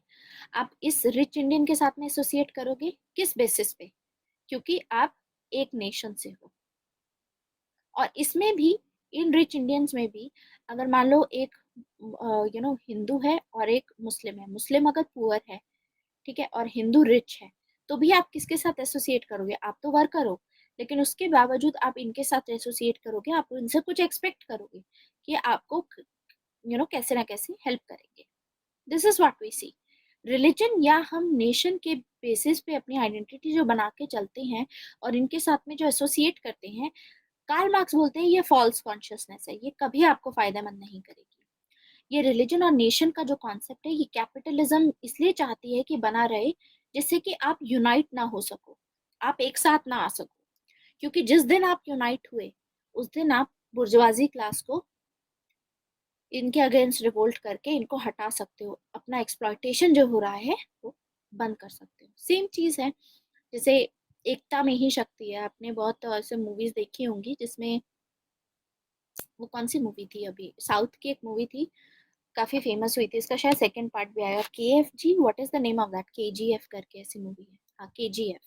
आप इस रिच इंडियन के साथ में एसोसिएट करोगे किस बेसिस पे? क्योंकि आप एक नेशन से हो। और इसमें भी, इन रिच इंडियंस में भी, अगर मान लो एक हिंदू है और एक मुस्लिम है, मुस्लिम अगर पुअर है, ठीक है, और हिंदू रिच है, तो भी आप किसके साथ एसोसिएट करोगे? आप तो वर्कर हो, लेकिन उसके बावजूद आप इनके साथ एसोसिएट करोगे, आप इनसे कुछ एक्सपेक्ट करोगे कि आपको कैसे ना कैसे हेल्प करेंगे। This is what we see. Religion या हम नेशन के बेसिस पे अपनी आइडेंटिटी जो बना के चलते हैं और इनके साथ में जो एसोसिएट करते हैं, कार्ल मार्क्स बोलते हैं ये फॉल्स कॉन्शियसनेस है, ये कभी आपको फायदेमंद नहीं करेगी। ये रिलीजन और नेशन का जो कॉन्सेप्ट है, ये कैपिटलिज्म इसलिए चाहती है कि बना रहे, जिससे कि आप यूनाइट ना हो सको, आप एक साथ ना आ सको, क्योंकि जिस दिन आप यूनाइट हुए उस दिन आप बुर्जुआजी क्लास को, इनके अगेंस्ट रिवोल्ट करके इनको हटा सकते हो, अपना एक्सप्लॉयटेशन जो हो रहा है वो बंद कर सकते हो। सेम चीज है जैसे एकता में ही शक्ति है, आपने बहुत ऐसे मूवीज देखी होंगी जिसमें, वो कौन सी मूवी थी, अभी साउथ की एक मूवी थी, काफी फेमस हुई थी, इसका शायद सेकंड पार्ट भी आया, के F G, what is the name of that, के जी एफ करके ऐसी मूवी है, हाँ के जी एफ।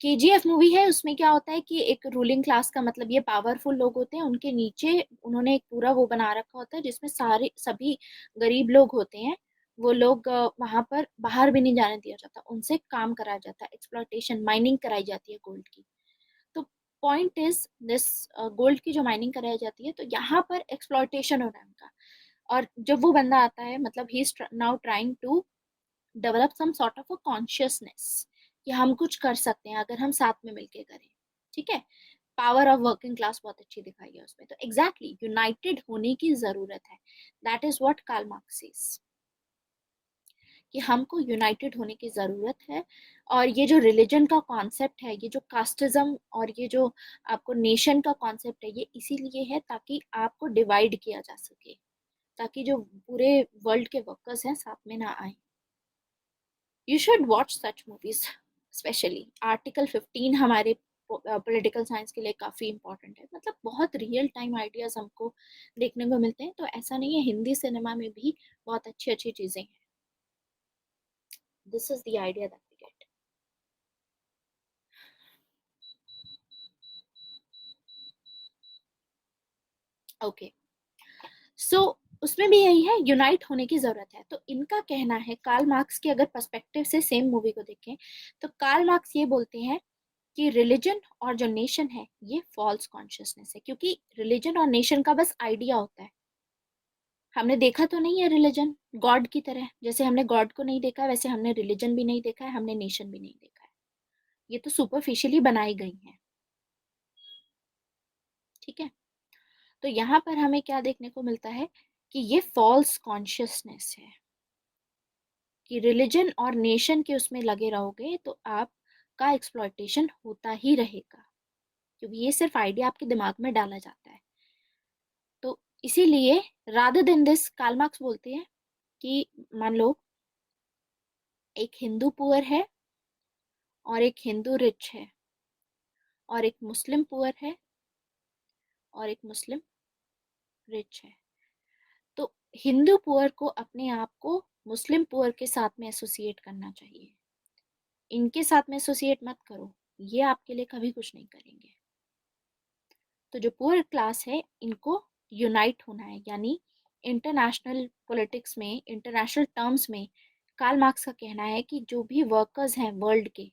केजीएफ मूवी है, उसमें क्या होता है कि एक रूलिंग क्लास का, मतलब ये पावरफुल लोग होते हैं, उनके नीचे उन्होंने एक पूरा वो बना रखा होता है जिसमें सारे सभी गरीब लोग होते हैं, वो लोग वहां पर बाहर भी नहीं जाने दिया जाता, उनसे काम कराया जाता है, एक्सप्लॉयटेशन, माइनिंग कराई जाती है गोल्ड की। तो पॉइंट इज दिस, गोल्ड की जो माइनिंग कराई जाती है, तो यहाँ पर एक्सप्लॉयटेशन हो रहा है उनका। और जब वो बंदा आता है, मतलब he is now trying to develop some sort of a consciousness कि हम कुछ कर सकते हैं अगर हम साथ में मिलके करें, ठीक है। पावर ऑफ वर्किंग क्लास बहुत अच्छी दिखाई है उसमें। तो एग्जैक्टली यूनाइटेड होने की जरूरत है, that is what Karl Marx says, कि हमको यूनाइटेड होने की जरूरत है। और ये जो रिलीजन का कॉन्सेप्ट है, ये जो कास्टिज्म और ये जो आपको नेशन का कॉन्सेप्ट है, ये इसीलिए है ताकि आपको डिवाइड किया जा सके, ताकि जो पूरे वर्ल्ड के वर्कर्स हैं साथ में ना आए। You should watch such movies, specially article 15 हमारे पॉलिटिकल साइंस के लिए काफ़ी इंपॉर्टेंट है। मतलब बहुत रियल टाइम आइडियाज हमको देखने को मिलते हैं। तो ऐसा नहीं है, हिंदी सिनेमा में भी बहुत अच्छी अच्छी चीज़ें हैं। This is the idea that we get. Okay, so उसमें भी यही है, यूनाइट होने की जरूरत है। तो इनका कहना है, कार्ल मार्क्स के अगर पर्सपेक्टिव से सेम मूवी को देखें, तो कार्ल मार्क्स ये बोलते हैं कि रिलीजन और जो नेशन है ये फॉल्स कॉन्शियसनेस है। क्योंकि रिलीजन और नेशन का बस आइडिया होता है, हमने देखा तो नहीं है रिलीजन गॉड की तरह। जैसे हमने गॉड को नहीं देखा, वैसे हमने रिलीजन भी नहीं देखा है, हमने नेशन भी नहीं देखा है। ये तो सुपरफिशियली बनाई गई है। ठीक है, तो यहाँ पर हमें क्या देखने को मिलता है कि ये फॉल्स कॉन्शियसनेस है कि रिलीजन और नेशन के उसमें लगे रहोगे तो आपका एक्सप्लॉयटेशन होता ही रहेगा। क्योंकि ये सिर्फ आइडिया आपके दिमाग में डाला जाता है। तो इसीलिए rather than this, Karl Marx बोलते हैं कि मान लो एक हिंदू पुअर है और एक हिंदू रिच है, और एक मुस्लिम पुअर है और एक मुस्लिम रिच है। तो हिंदू पुअर को अपने आप को मुस्लिम पुअर के साथ में एसोसिएट करना चाहिए। इनके साथ में एसोसिएट मत करो, ये आपके लिए कभी कुछ नहीं करेंगे। तो जो पुअर क्लास है इनको यूनाइट होना है। यानी इंटरनेशनल पॉलिटिक्स में, इंटरनेशनल टर्म्स में कार्ल मार्क्स का कहना है कि जो भी वर्कर्स हैं वर्ल्ड के,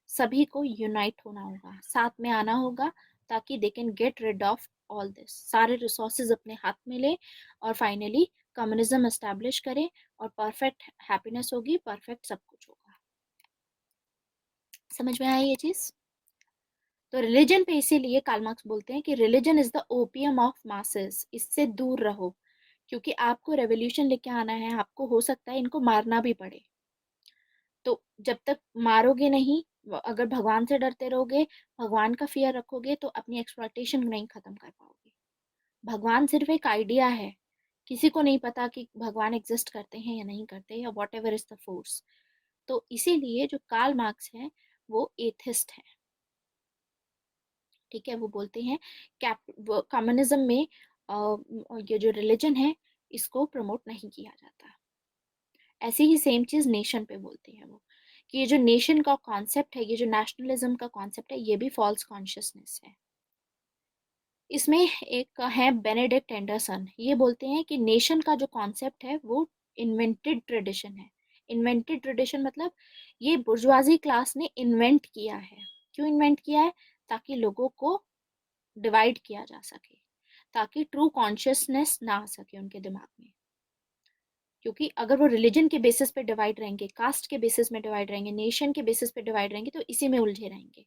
सभी को यूनाइट होना होगा, साथ में आना होगा, ताकि they can get rid of all this, सारे रिसोर्सेज अपने हाथ में ले और फाइनली कम्युनिज्म एस्टेब्लिश करे और परफेक्ट हैप्पीनेस होगी, परफेक्ट सब कुछ होगा। समझ में आया ये चीज? तो रिलीजन पे इसीलिए कार्ल मार्क्स बोलते हैं कि religion is the opium of masses, इससे दूर रहो। क्योंकि आपको रेवोल्यूशन लेके आना है, आपको हो सकता है इनको मारना भी पड़े। तो जब तक मारोगे नहीं, अगर भगवान से डरते रहोगे, भगवान का फियर रखोगे, तो अपनी एक्सप्लॉयटेशन नहीं खत्म कर पाओगे। भगवान सिर्फ एक आइडिया है, किसी को नहीं पता कि भगवान एग्जिस्ट करते हैं या नहीं करते, या what ever is the force. तो इसीलिए जो कार्ल मार्क्स है वो एथिस्ट है। ठीक है, वो बोलते हैं कम्युनिज्म में ये जो रिलीजन है इसको प्रमोट नहीं किया जाता। ऐसे ही सेम चीज नेशन पे बोलते हैं वो, कि ये जो नेशन का कॉन्सेप्ट है, ये जो नेशनलिज्म का कॉन्सेप्ट है, ये भी फॉल्स कॉन्शियसनेस है। इसमें एक है बेनेडिक्ट एंडरसन, ये बोलते हैं कि नेशन का जो कॉन्सेप्ट है वो इन्वेंटेड ट्रेडिशन है। इन्वेंटेड ट्रेडिशन मतलब ये बुर्जुआजी क्लास ने इन्वेंट किया है। क्यों इन्वेंट किया है? ताकि लोगों को डिवाइड किया जा सके, ताकि ट्रू कॉन्शियसनेस ना आ सके उनके दिमाग में। क्योंकि अगर वो रिलीजन के बेसिस पे डिवाइड रहेंगे, कास्ट के बेसिस में डिवाइड रहेंगे, नेशन के बेसिस पे डिवाइड रहेंगे, तो इसी में उलझे रहेंगे।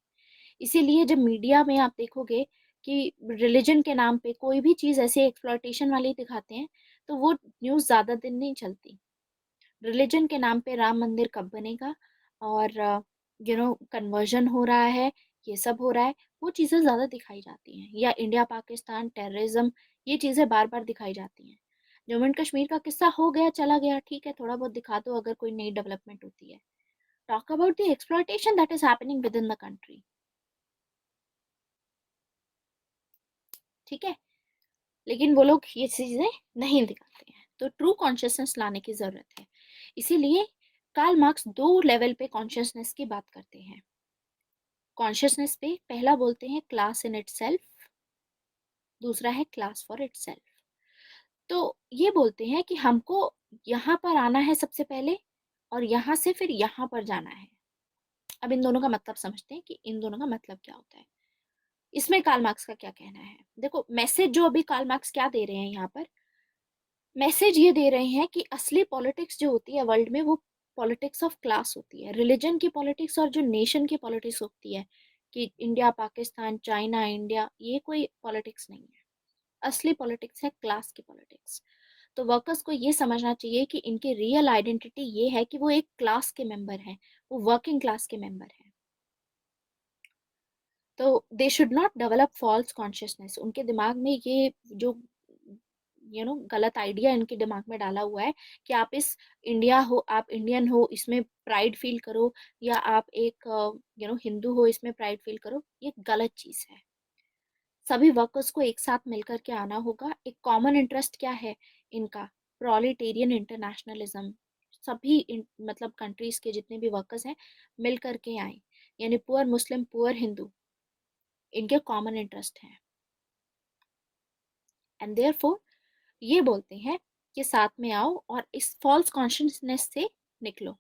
इसीलिए जब मीडिया में आप देखोगे कि रिलीजन के नाम पे कोई भी चीज ऐसे एक्सप्लॉयटेशन वाली दिखाते हैं, तो वो न्यूज ज्यादा दिन नहीं चलती। रिलीजन के नाम पे राम मंदिर कब बनेगा, और कन्वर्जन हो रहा है, ये सब हो रहा है, वो चीजें ज्यादा दिखाई जाती हैं। या इंडिया पाकिस्तान टेररिज्म, ये चीजें बार बार दिखाई जाती हैं। जम्मू एंड कश्मीर का किस्सा हो गया, चला गया, ठीक है, थोड़ा बहुत दिखा दो अगर कोई नई डेवलपमेंट होती है। Talk about the exploitation that is happening with in the country. ठीक है, लेकिन वो लोग ये चीजें नहीं दिखाते हैं। तो ट्रू कॉन्शियसनेस लाने की जरूरत है। इसीलिए कार्ल मार्क्स दो लेवल पे कॉन्शियसनेस की बात करते हैं। कॉन्शियसनेस पे पहला बोलते हैं क्लास इन इटसेल्फ, दूसरा है क्लास फॉर इटसेल्फ। तो ये बोलते हैं कि हमको यहाँ पर आना है सबसे पहले, और यहाँ से फिर यहाँ पर जाना है। अब इन दोनों का मतलब समझते हैं कि इन दोनों का मतलब क्या होता है। इसमें कार्ल मार्क्स का क्या कहना है? देखो, मैसेज जो अभी कार्ल मार्क्स क्या दे रहे हैं यहाँ पर, मैसेज ये दे रहे हैं कि असली पॉलिटिक्स जो होती है वर्ल्ड में, वो पॉलिटिक्स ऑफ क्लास होती है। रिलीजन की पॉलिटिक्स और जो नेशन की पॉलिटिक्स होती है, कि इंडिया पाकिस्तान चाइना इंडिया, ये कोई पॉलिटिक्स नहीं है। असली पॉलिटिक्स है क्लास की पॉलिटिक्स। तो वर्कर्स को ये समझना चाहिए कि इनकी रियल आइडेंटिटी ये है कि वो एक क्लास के मेंबर हैं, वो वर्किंग क्लास के मेंबर हैं। तो they should not develop false consciousness. उनके दिमाग में ये जो गलत आइडिया इनके दिमाग में डाला हुआ है कि आप इस इंडिया हो, आप इंडियन हो, इसमें प्राइड फील करो, या आप एक हिंदू हो, इसमें प्राइड फील करो। ये गलत चीज है। सभी वर्कर्स को एक साथ मिलकर के आना होगा। एक कॉमन इंटरेस्ट क्या है इनका? प्रोलिटेरियन इंटरनेशनलिज्म। सभी मतलब कंट्रीज के जितने भी वर्कर्स हैं मिल करके आए, यानी पुअर मुस्लिम, पुअर हिंदू, इनके कॉमन इंटरेस्ट हैं। एंड देयरफॉर ये बोलते हैं कि साथ में आओ और इस फॉल्स कॉन्शियसनेस से निकलो।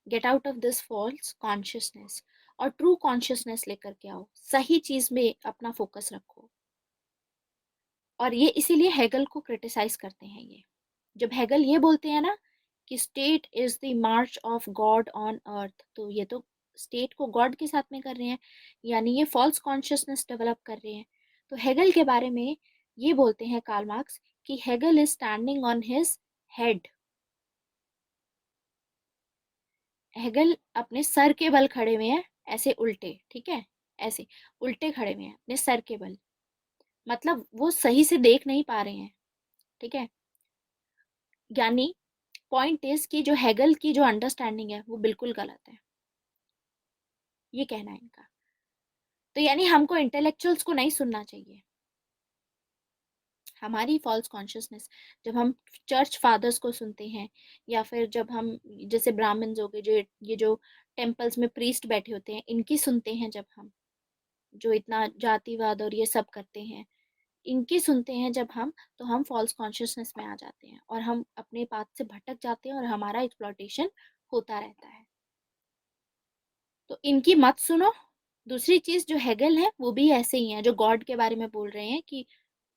Get out of this false consciousness और ट्रू कॉन्शियसनेस लेकर के आओ। सही चीज में अपना फोकस रखो। और ये इसीलिए हेगल को क्रिटिसाइज करते हैं ये। जब हेगल ये बोलते हैं ना कि state is the March of God on earth, तो ये तो स्टेट को गॉड के साथ में कर रहे हैं, यानी ये फॉल्स कॉन्शियसनेस डेवलप कर रहे हैं। तो हेगल के बारे में ये बोलते हैं कार्ल मार्क्स कि Hegel is standing on his head. Hegel अपने सर के बल खड़े हुए हैं, ऐसे उल्टे, ठीक है, ऐसे उल्टे खड़े हुए हैं अपने सर के बल, मतलब वो सही से देख नहीं पा रहे हैं, ठीक है। यानी पॉइंट इज कि जो हेगल की जो अंडरस्टैंडिंग है वो बिल्कुल गलत है, ये कहना है इनका। तो यानी हमको इंटेलेक्चुअल्स को नहीं सुनना चाहिए। हमारी फॉल्स कॉन्शियसनेस, जब हम चर्च फादर्स को सुनते हैं, या फिर जब हम जैसे ब्राह्मण्स हो गए, जो ये जो टेम्पल्स में प्रीस्ट बैठे होते हैं, इनकी सुनते हैं, जब हम जो इतना जातिवाद और ये सब करते हैं, इनकी सुनते हैं जब हम, तो हम फॉल्स कॉन्शियसनेस में आ जाते हैं और हम अपने पाथ से भटक जाते हैं और हमारा एक्सप्लॉयटेशन होता रहता है। तो इनकी मत सुनो। दूसरी चीज, जो हेगल है वो भी ऐसे ही है, जो गॉड के बारे में बोल रहे हैं कि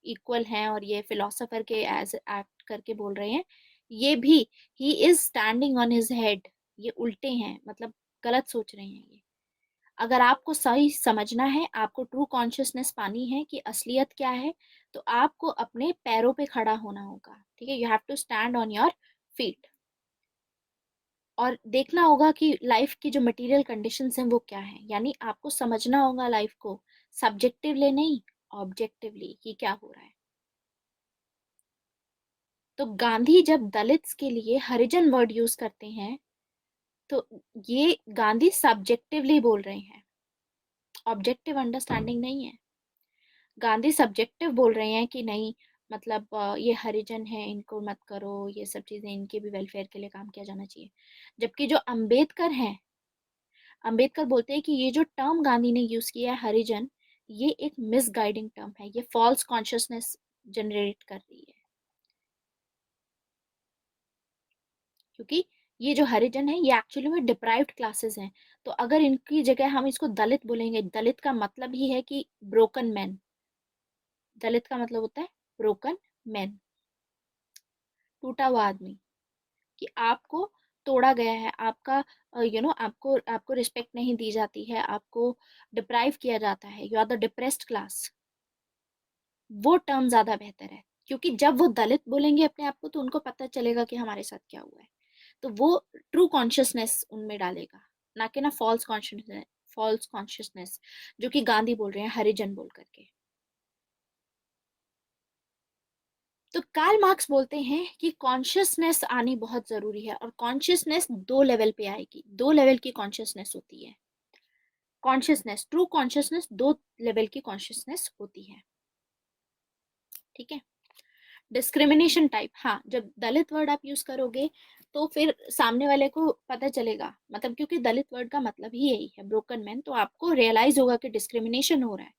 इक्वल हैं और ये फिलोसोफर के एज एक्ट करके बोल रहे हैं, ये भी he is standing on his head. ये उल्टे हैं, मतलब गलत सोच रहे हैं ये। अगर आपको सही समझना है, आपको ट्रू कॉन्शियसनेस पानी है कि असलियत क्या है, तो आपको अपने पैरों पे खड़ा होना होगा, ठीक है। You have to stand on your feet और देखना होगा कि लाइफ की जो मटेरियल कंडीशंस हैं वो क्या है, यानी आपको समझना होगा लाइफ को सब्जेक्टिवली नहीं, ऑब्जेक्टिवली, कि क्या हो रहा है। तो गांधी जब दलित्स के लिए हरिजन वर्ड यूज करते हैं, तो ये गांधी सब्जेक्टिवली बोल रहे हैं, ऑब्जेक्टिव अंडरस्टैंडिंग नहीं है। गांधी सब्जेक्टिव बोल रहे हैं कि नहीं, मतलब ये हरिजन है, इनको मत करो, ये सब चीजें, इनके भी वेलफेयर के लिए काम किया जाना चाहिए। जबकि जो अंबेडकर हैं, अंबेडकर बोलते हैं कि ये जो टर्म गांधी ने यूज किया है हरिजन, ये एक मिसगाइडिंग टर्म है, ये फॉल्स कॉन्शियसनेस जनरेट कर रही है। क्योंकि ये जो हरिजन है ये एक्चुअली में डिप्राइव्ड क्लासेस हैं। तो अगर इनकी जगह हम इसको दलित बोलेंगे, दलित का मतलब ही है कि ब्रोकन मैन। दलित का मतलब होता है ब्रोकन मैन, टूटा हुआ आदमी, कि आपको तोड़ा गया है, आपका आपको आपको रिस्पेक्ट नहीं दी जाती है, आपको डिप्राइव किया जाता है, you are the depressed class. वो टर्म ज्यादा बेहतर है, क्योंकि जब वो दलित बोलेंगे अपने आप को, तो उनको पता चलेगा कि हमारे साथ क्या हुआ है। तो वो ट्रू कॉन्शियसनेस उनमें डालेगा, ना कि ना फॉल्स कॉन्शियसनेस। फॉल्स कॉन्शियसनेस जो कि गांधी बोल रहे हैं हरिजन बोल करके। तो कार्ल मार्क्स बोलते हैं कि कॉन्शियसनेस आनी बहुत जरूरी है, और कॉन्शियसनेस दो लेवल पे आएगी। दो लेवल की कॉन्शियसनेस होती है। कॉन्शियसनेस, ट्रू कॉन्शियसनेस, दो लेवल की कॉन्शियसनेस होती है, ठीक है। डिस्क्रिमिनेशन टाइप, हाँ, जब दलित वर्ड आप यूज करोगे तो फिर सामने वाले को पता चलेगा, मतलब क्योंकि दलित वर्ड का मतलब ही यही है, ब्रोकन मैन, तो आपको रियलाइज होगा कि डिस्क्रिमिनेशन हो रहा है।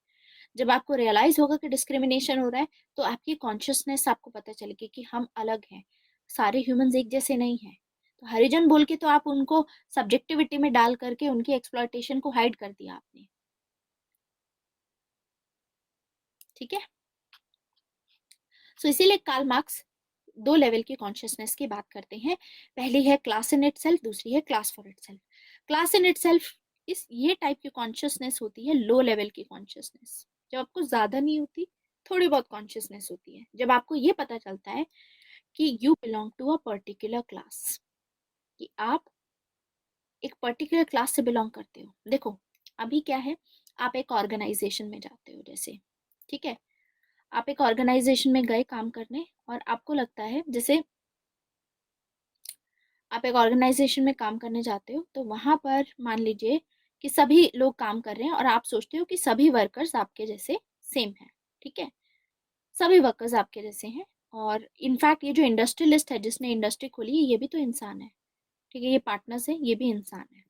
जब आपको रियलाइज होगा कि डिस्क्रिमिनेशन हो रहा है, तो आपकी कॉन्शियसनेस आपको पता चलेगी कि हम अलग हैं, सारे ह्यूमंस एक जैसे नहीं हैं। तो हरिजन बोल के तो आप उनको सब्जेक्टिविटी में डाल करके उनकी एक्सप्लॉयटेशन को हाइड कर दिया आपने, ठीक है। सो इसीलिए कार्ल मार्क्स दो लेवल की कॉन्शियसनेस की बात करते हैं। पहली है क्लास इन इटसेल्फ, दूसरी है class for itself. Class in itself, इस ये टाइप की कॉन्शियसनेस होती है लो लेवल की कॉन्शियसनेस, जब आपको ज्यादा नहीं होती, थोड़ी बहुत कॉन्शियसनेस होती है, जब आपको ये पता चलता है कि you belong to a particular class, कि आप एक पर्टिकुलर क्लास से बिलोंग करते हो। देखो, अभी क्या है, आप एक ऑर्गेनाइजेशन में जाते हो जैसे, ठीक है, आप एक ऑर्गेनाइजेशन में गए काम करने और आपको लगता है, जैसे आप एक ऑर्गेनाइजेशन में काम करने जाते हो तो वहां पर मान लीजिए कि सभी लोग काम कर रहे हैं और आप सोचते हो कि सभी वर्कर्स आपके जैसे सेम हैं, ठीक है, सभी वर्कर्स आपके जैसे हैं, और इनफैक्ट ये जो इंडस्ट्रियलिस्ट है जिसने इंडस्ट्री खोली है ये भी तो इंसान है, ठीक है, ये पार्टनर्स है, ये भी इंसान है।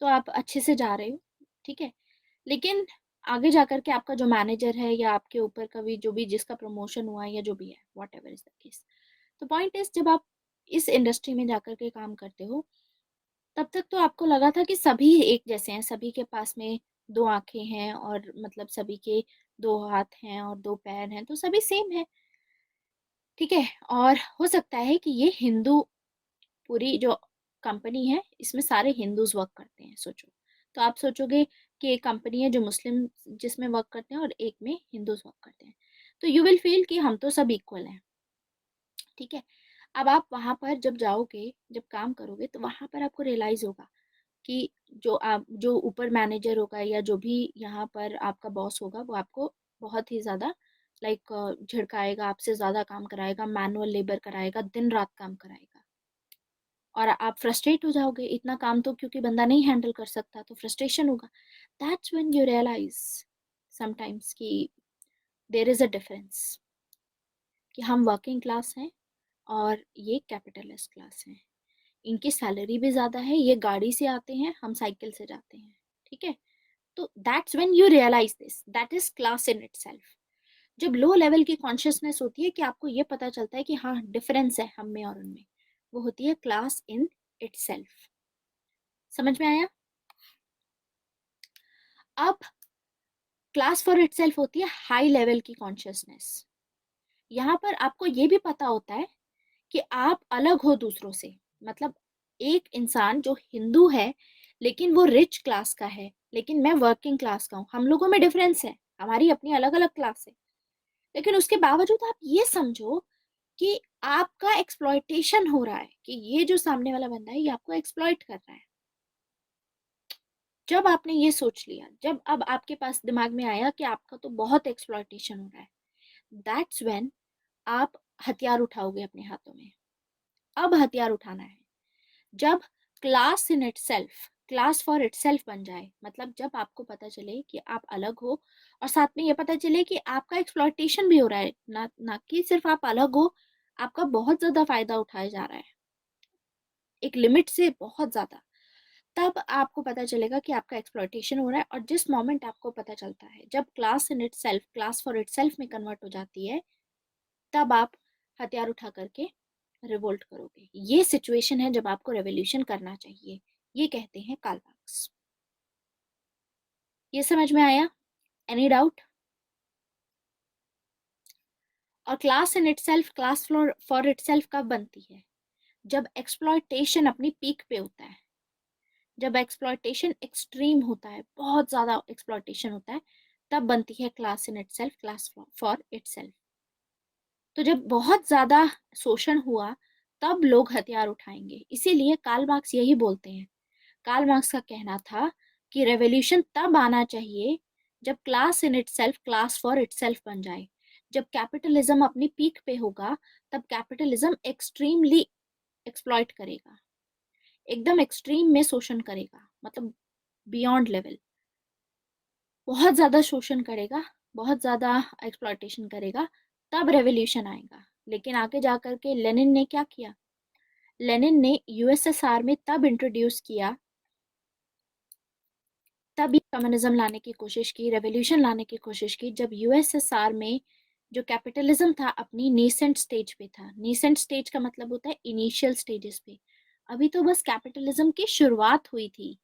तो आप अच्छे से जा रहे हो, ठीक है, लेकिन आगे जाकर के आपका जो मैनेजर है या आपके ऊपर का भी जो भी जिसका प्रमोशन हुआ है या जो भी है, what ever is the case, तो पॉइंट इज जब आप इस इंडस्ट्री में जाकर के काम करते हो तब तक तो आपको लगा था कि सभी एक जैसे हैं, सभी के पास में दो आंखें हैं और मतलब सभी के दो हाथ हैं और दो पैर हैं, तो सभी सेम है, ठीक है। और हो सकता है कि ये हिंदू पूरी जो कंपनी है इसमें सारे हिंदूज वर्क करते हैं, सोचो, तो आप सोचोगे कि एक कंपनी है जो मुस्लिम जिसमें वर्क करते हैं और एक में हिंदूज वर्क करते हैं, तो यू विल फील कि हम तो सब इक्वल हैं, ठीक है। अब आप वहां पर जब जाओगे, जब काम करोगे, तो वहां पर आपको रियलाइज होगा कि जो ऊपर मैनेजर होगा या जो भी यहाँ पर आपका बॉस होगा वो आपको बहुत ही ज्यादा लाइक झिड़काएगा, आपसे ज्यादा काम कराएगा, मैनुअल लेबर कराएगा, दिन रात काम कराएगा, और आप फ्रस्ट्रेट हो जाओगे, इतना काम तो क्योंकि बंदा नहीं हैंडल कर सकता तो फ्रस्ट्रेशन होगा। That's when you realise sometimes कि देयर इज अ डिफरेंस, कि हम वर्किंग क्लास हैं और ये कैपिटलिस्ट क्लास हैं, इनकी सैलरी भी ज्यादा है, ये गाड़ी से आते हैं, हम साइकिल से जाते हैं, ठीक है। तो that's when you realise this, that is class in itself. जब लो लेवल की कॉन्शियसनेस होती है कि आपको ये पता चलता है कि हाँ डिफरेंस है हम में और उनमें, वो होती है क्लास इन इटसेल्फ। समझ में आया? अब क्लास फॉर इटसेल्फ होती है हाई लेवल की कॉन्शियसनेस। यहाँ पर आपको ये भी पता होता है कि आप अलग हो दूसरों से, मतलब एक इंसान जो हिंदू है लेकिन वो रिच क्लास का है, लेकिन मैं वर्किंग क्लास का हूँ, हम लोगों में डिफरेंस है, हमारी अपनी अलग अलग क्लास है, लेकिन उसके बावजूद आप ये समझो कि आपका एक्सप्लॉइटेशन हो रहा है, कि ये जो सामने वाला बंदा है ये आपको एक्सप्लॉइट कर रहा है। जब आपने ये सोच लिया, जब अब आपके पास दिमाग में आया कि आपका तो बहुत एक्सप्लॉइटेशन हो रहा है, दैट्स व्हेन आप हथियार उठाओगे अपने हाथों में। अब हथियार उठाना है जब class in itself, class for itself बन जाए, मतलब जब आपको पता चले कि आप अलग हो और साथ में ये पता चले कि आपका एक्सप्लॉइटेशन भी हो रहा है, ना ना कि सिर्फ आप अलग हो, आपका बहुत ज्यादा फायदा उठाया जा रहा है, एक लिमिट से बहुत ज्यादा, तब आपको पता चलेगा कि आपका एक्सप्लॉइटेशन हो रहा है। और जिस मोमेंट आपको पता चलता है, जब class in itself class for itself में कन्वर्ट हो जाती है, तब आप हथियार उठा करके रिवोल्ट करोगे। ये सिचुएशन है जब आपको रेवोल्यूशन करना चाहिए, ये कहते हैं कार्ल मार्क्स। ये समझ में आया? Any doubt? और class in itself class for itself कब बनती है? जब एक्सप्लॉयटेशन अपनी पीक पे होता है, जब एक्सप्लॉयटेशन एक्सट्रीम होता है, बहुत ज्यादा एक्सप्लॉयटेशन होता है, तब बनती है class in itself class for itself. तो जब बहुत ज्यादा शोषण हुआ तब लोग हथियार उठाएंगे, इसीलिए कार्ल मार्क्स यही बोलते हैं। कार्ल मार्क्स का कहना था कि रेवोल्यूशन तब आना चाहिए जब class in itself class for itself बन जाए, जब कैपिटलिज्म अपनी पीक पे होगा, तब कैपिटलिज्म एक्सट्रीमली एक्सप्लॉइट करेगा, एकदम एक्सट्रीम में शोषण करेगा, मतलब बियॉन्ड लेवल, बहुत ज्यादा शोषण करेगा, बहुत ज्यादा एक्सप्लॉइटेशन करेगा, तब रेवोल्यूशन आएगा। लेकिन आगे जाकर के लेनिन ने क्या किया? लेनिन ने यूएसएसआर में तब इंट्रोड्यूस किया, तब ये कम्युनिज्म लाने की कोशिश की, रेवोल्यूशन लाने की कोशिश की, जब यूएसएसआर में जो कैपिटलिज्म था अपनी नेसेंट स्टेज पे था। नेसेंट स्टेज का मतलब होता है इनिशियल स्टेजेस पे, अभी तो बस कैपिटलिज्म की शुरुआत हुई थी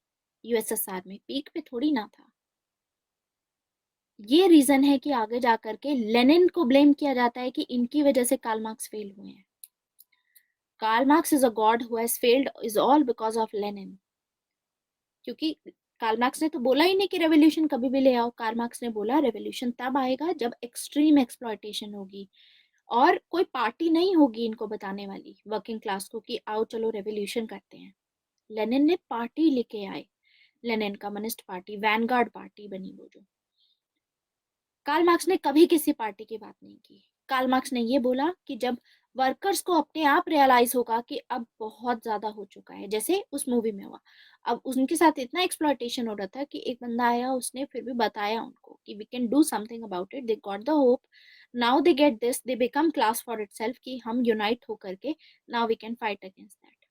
यूएसएसआर में, पीक पे थोड़ी ना था। ये रीजन है कि आगे जाकर के लेनिन को ब्लेम किया जाता है कि इनकी वजह से कार्ल मार्क्स फेल हुए हैं। Karl Marx is a god who has failed is all because of Lenin, क्योंकि कार्ल मार्क्स ने तो बोला ही नहीं कि रेवोल्यूशन कभी भी ले आओ, कार्ल मार्क्स ने बोला रेवोल्यूशन तब आएगा जब एक्सट्रीम एक्सप्लॉइटेशन होगी और कोई पार्टी नहीं होगी इनको बताने वाली वर्किंग क्लास को कि आओ चलो रेवोल्यूशन करते हैं। लेनिन ने पार्टी लेके आए, Lenin communist party, Vanguard party बनी वो जो। कार्ल मार्क्स ने कभी किसी पार्टी की बात नहीं की। कार्ल मार्क्स ने ये बोला कि जब वर्कर्स को अपने आप रियलाइज होगा कि अब बहुत ज्यादा हो चुका है, जैसे उस मूवी में हुआ, अब उनके साथ इतना एक्सप्लॉयटेशन हो रहा था कि एक बंदा आया, उसने फिर भी बताया उनको कि we can do something about it, they got the hope, now they get this, they become class for itself, कि हम यूनाइट होकर के now we can fight against that.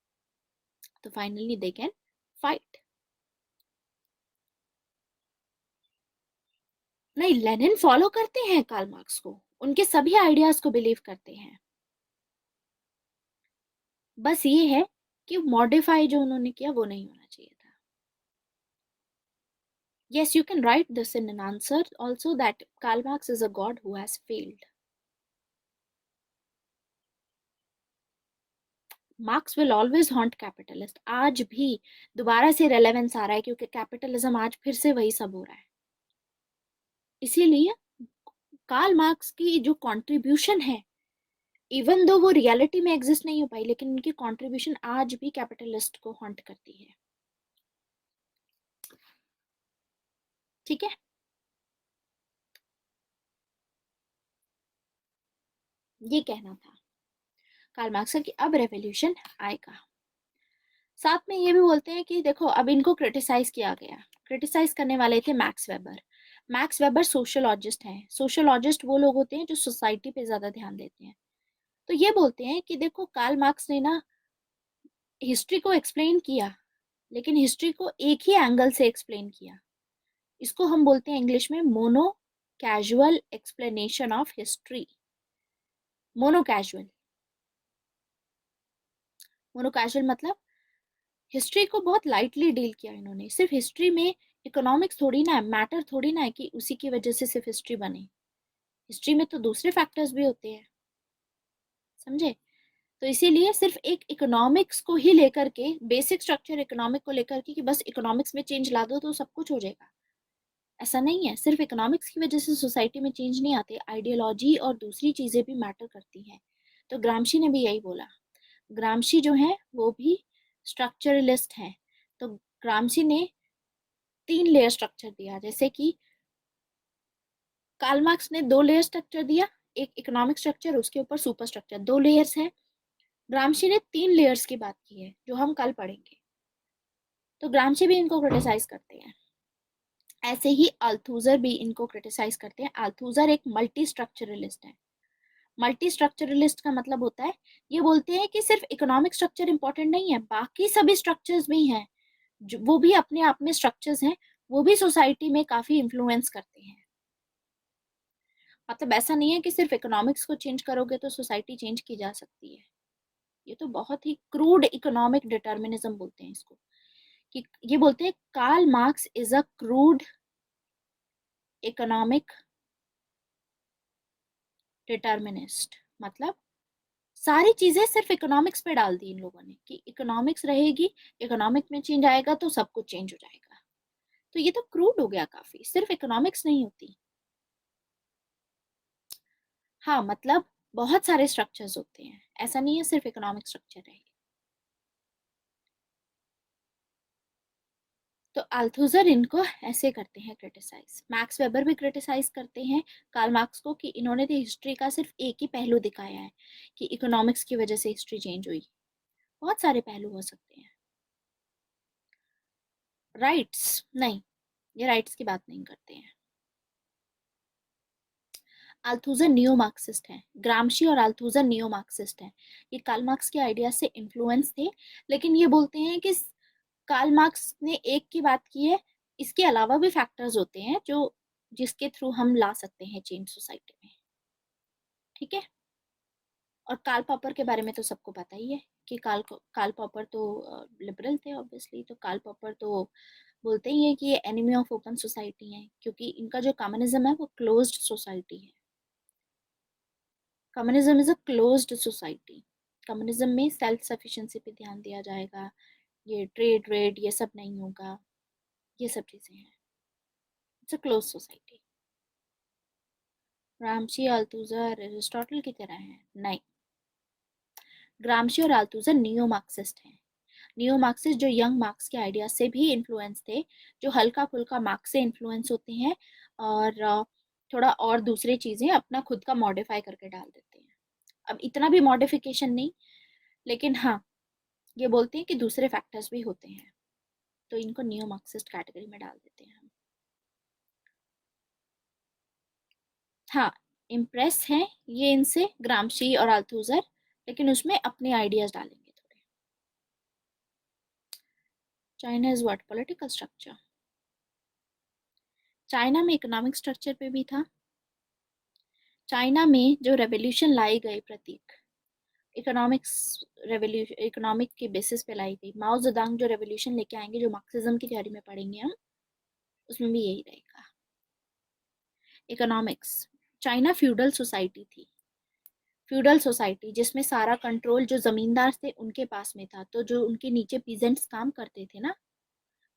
तो फाइनली दे कैन फाइट। नहीं, लेनिन फॉलो करते हैं Karl marks को, उनके सभी आइडियाज को बिलीव करते हैं। बस ये है कि मॉडिफाई जो उन्होंने किया वो नहीं होना चाहिए था। Yes, you can write this in an answer also, that Karl Marx is a god who has failed. Marx will always haunt capitalist. आज भी दोबारा से रेलेवेंस आ रहा है क्योंकि कैपिटलिज्म आज फिर से वही सब हो रहा है। इसीलिए कार्ल मार्क्स की जो कंट्रीब्यूशन है, इवन दो वो रियलिटी में एग्जिस्ट नहीं हो पाई, लेकिन उनकी कंट्रीब्यूशन आज भी कैपिटलिस्ट को हॉन्ट करती है। ठीक है, ये कहना था कार्ल मार्क्स का कि अब रेवोल्यूशन आएगा। साथ में ये भी बोलते हैं कि देखो, अब इनको क्रिटिसाइज किया गया, क्रिटिसाइज करने वाले थे max weber. Max weber sociologist हैं। सोशियोलॉजिस्ट वो लोग होते हैं जो सोसाइटी पे ज्यादा ध्यान देते हैं। तो ये बोलते हैं कि देखो, कार्ल मार्क्स ने ना हिस्ट्री को एक्सप्लेन किया, लेकिन हिस्ट्री को एक ही एंगल से एक्सप्लेन किया। इसको हम बोलते हैं इंग्लिश में mono causal explanation of history. Mono casual, mono causal मतलब हिस्ट्री को बहुत लाइटली डील किया इन्होंने। सिर्फ हिस्ट्री में इकोनॉमिक्स थोड़ी ना है, मैटर थोड़ी ना है कि उसी की वजह से सिर्फ हिस्ट्री बने। हिस्ट्री में तो दूसरे फैक्टर्स भी होते हैं, समझे? तो इसीलिए सिर्फ एक इकोनॉमिक्स को ही लेकर के, बेसिक स्ट्रक्चर इकोनॉमिक को लेकर के कि बस इकोनॉमिक्स में चेंज ला दो तो सब कुछ हो जाएगा, ऐसा नहीं है। सिर्फ इकोनॉमिक्स की वजह से सोसाइटी में चेंज नहीं आते, आइडियोलॉजी और दूसरी चीजें भी मैटर करती हैं। तो ग्रामशी ने भी यही बोला। ग्रामशी जो है वो भी स्ट्रक्चरलिस्ट है। तो ग्रामशी ने 3 लेयर स्ट्रक्चर दिया, जैसे कि कार्ल मार्क्स ने 2 लेयर स्ट्रक्चर दिया, एक इकोनॉमिक स्ट्रक्चर, उसके ऊपर सुपर स्ट्रक्चर, 2 लेयर्स है। ग्रामशी ने 3 लेयर्स की बात की है जो हम कल पढ़ेंगे। तो ग्रामशी भी इनको क्रिटिसाइज करते हैं। ऐसे ही अल्थुजर भी इनको क्रिटिसाइज करते हैं। अल्थुजर एक मल्टी स्ट्रक्चरलिस्ट है। मल्टी स्ट्रक्चरलिस्ट का मतलब होता है, ये बोलते हैं कि सिर्फ इकोनॉमिक स्ट्रक्चर इंपॉर्टेंट नहीं है, बाकी सभी स्ट्रक्चर्स भी हैं, वो भी अपने आप में स्ट्रक्चर्स हैं, वो भी सोसाइटी में काफी इन्फ्लुएंस करते हैं। मतलब ऐसा नहीं है कि सिर्फ इकोनॉमिक्स को चेंज करोगे तो सोसाइटी चेंज की जा सकती है। ये तो बहुत ही क्रूड इकोनॉमिक डिटर्मिनिज्म बोलते हैं इसको। कि ये बोलते हैं Karl Marx is a crude economic determinist. मतलब सारी चीजें सिर्फ इकोनॉमिक्स पे डाल दी इन लोगों ने कि इकोनॉमिक्स रहेगी, इकोनॉमिक में चेंज आएगा तो सब कुछ चेंज हो जाएगा। तो ये तो क्रूड हो गया काफी, सिर्फ इकोनॉमिक्स नहीं होती। हाँ, मतलब बहुत सारे स्ट्रक्चर्स होते हैं, ऐसा नहीं है सिर्फ इकोनॉमिक स्ट्रक्चर है। तो अल्थुजर इनको ऐसे करते हैं क्रिटिसाइज। मैक्स वेबर भी क्रिटिसाइज करते हैं कार्ल मार्क्स को कि इन्होंने तो हिस्ट्री का सिर्फ एक ही पहलू दिखाया है कि इकोनॉमिक्स की वजह से हिस्ट्री चेंज हुई, बहुत सारे पहलू हो सकते हैं। राइट्स नहीं, ये राइट्स की बात नहीं करते हैं। अल्थुजर नियो मार्क्सिस्ट हैं। ग्रामशी और अल्थुजर नियो मार्क्सिस्ट हैं। ये कार्ल मार्क्स के आइडिया से इन्फ्लुएंस थे, लेकिन ये बोलते हैं कि कार्ल मार्क्स ने एक की बात की है, इसके अलावा भी फैक्टर्स होते हैं जो जिसके थ्रू हम ला सकते हैं चेंज सोसाइटी में। ठीक है। और कार्ल पॉपर के बारे में तो सबको पता ही है कि कार्ल पॉपर तो लिबरल थे ऑब्वियसली। तो कार्ल पॉपर तो बोलते ही है कि ये एनिमी ऑफ ओपन सोसाइटी है, क्योंकि इनका जो कम्युनिज्म है वो क्लोज्ड सोसाइटी है। Communism is a closed society. Communism में सेल्फ सफिशिएंसी पे ध्यान दिया जाएगा, ये ट्रेड रेड ये सब नहीं होगा, ये सब चीजें हैं। It's a close society. Gramsci Althusser Aristotle की तरह है? नहीं, ग्रामशी और अल्थुजर नियो मार्क्सिस्ट हैं। नियो मार्क्सिस्ट जो यंग मार्क्स के आइडिया से भी इन्फ्लुएंस थे, जो हल्का फुल्का मार्क्स से इन्फ्लुएंस होते हैं। और थोड़ा और दूसरी चीजें अपना खुद का मॉडिफाई करके डाल देते हैं। अब इतना भी मॉडिफिकेशन नहीं, लेकिन हाँ, ये बोलते हैं कि दूसरे फैक्टर्स भी होते हैं, तो इनको नियो मार्क्सिस्ट कैटेगरी में डाल देते हैं हम। हाँ, इम्प्रेस हैं ये इनसे, ग्रामशी और अल्थुजर, लेकिन उसमें अपने आइडियाज डालेंगे थोड़े। China is what? Political structure. China में इकोनॉमिक स्ट्रक्चर पे भी था। चाइना में जो रेवोल्यूशन लाई गई, प्रतीक, इकोनॉमिक्स रेवोल्यूशन, इकोनॉमिक के बेसिस पे लाई गई। माओ जेडुंग जो रेवोल्यूशन लेके आएंगे, जो मार्क्सिज्म की थ्योरी में पढ़ेंगे हम, उसमें भी यही रहेगा। इकोनॉमिक्स, चाइना फ्यूडल सोसाइटी थी। फ्यूडल सोसाइटी जिसमें सारा कंट्रोल जो जमींदार थे उनके पास में था, तो जो उनके नीचे पीजेंट्स काम करते थे ना,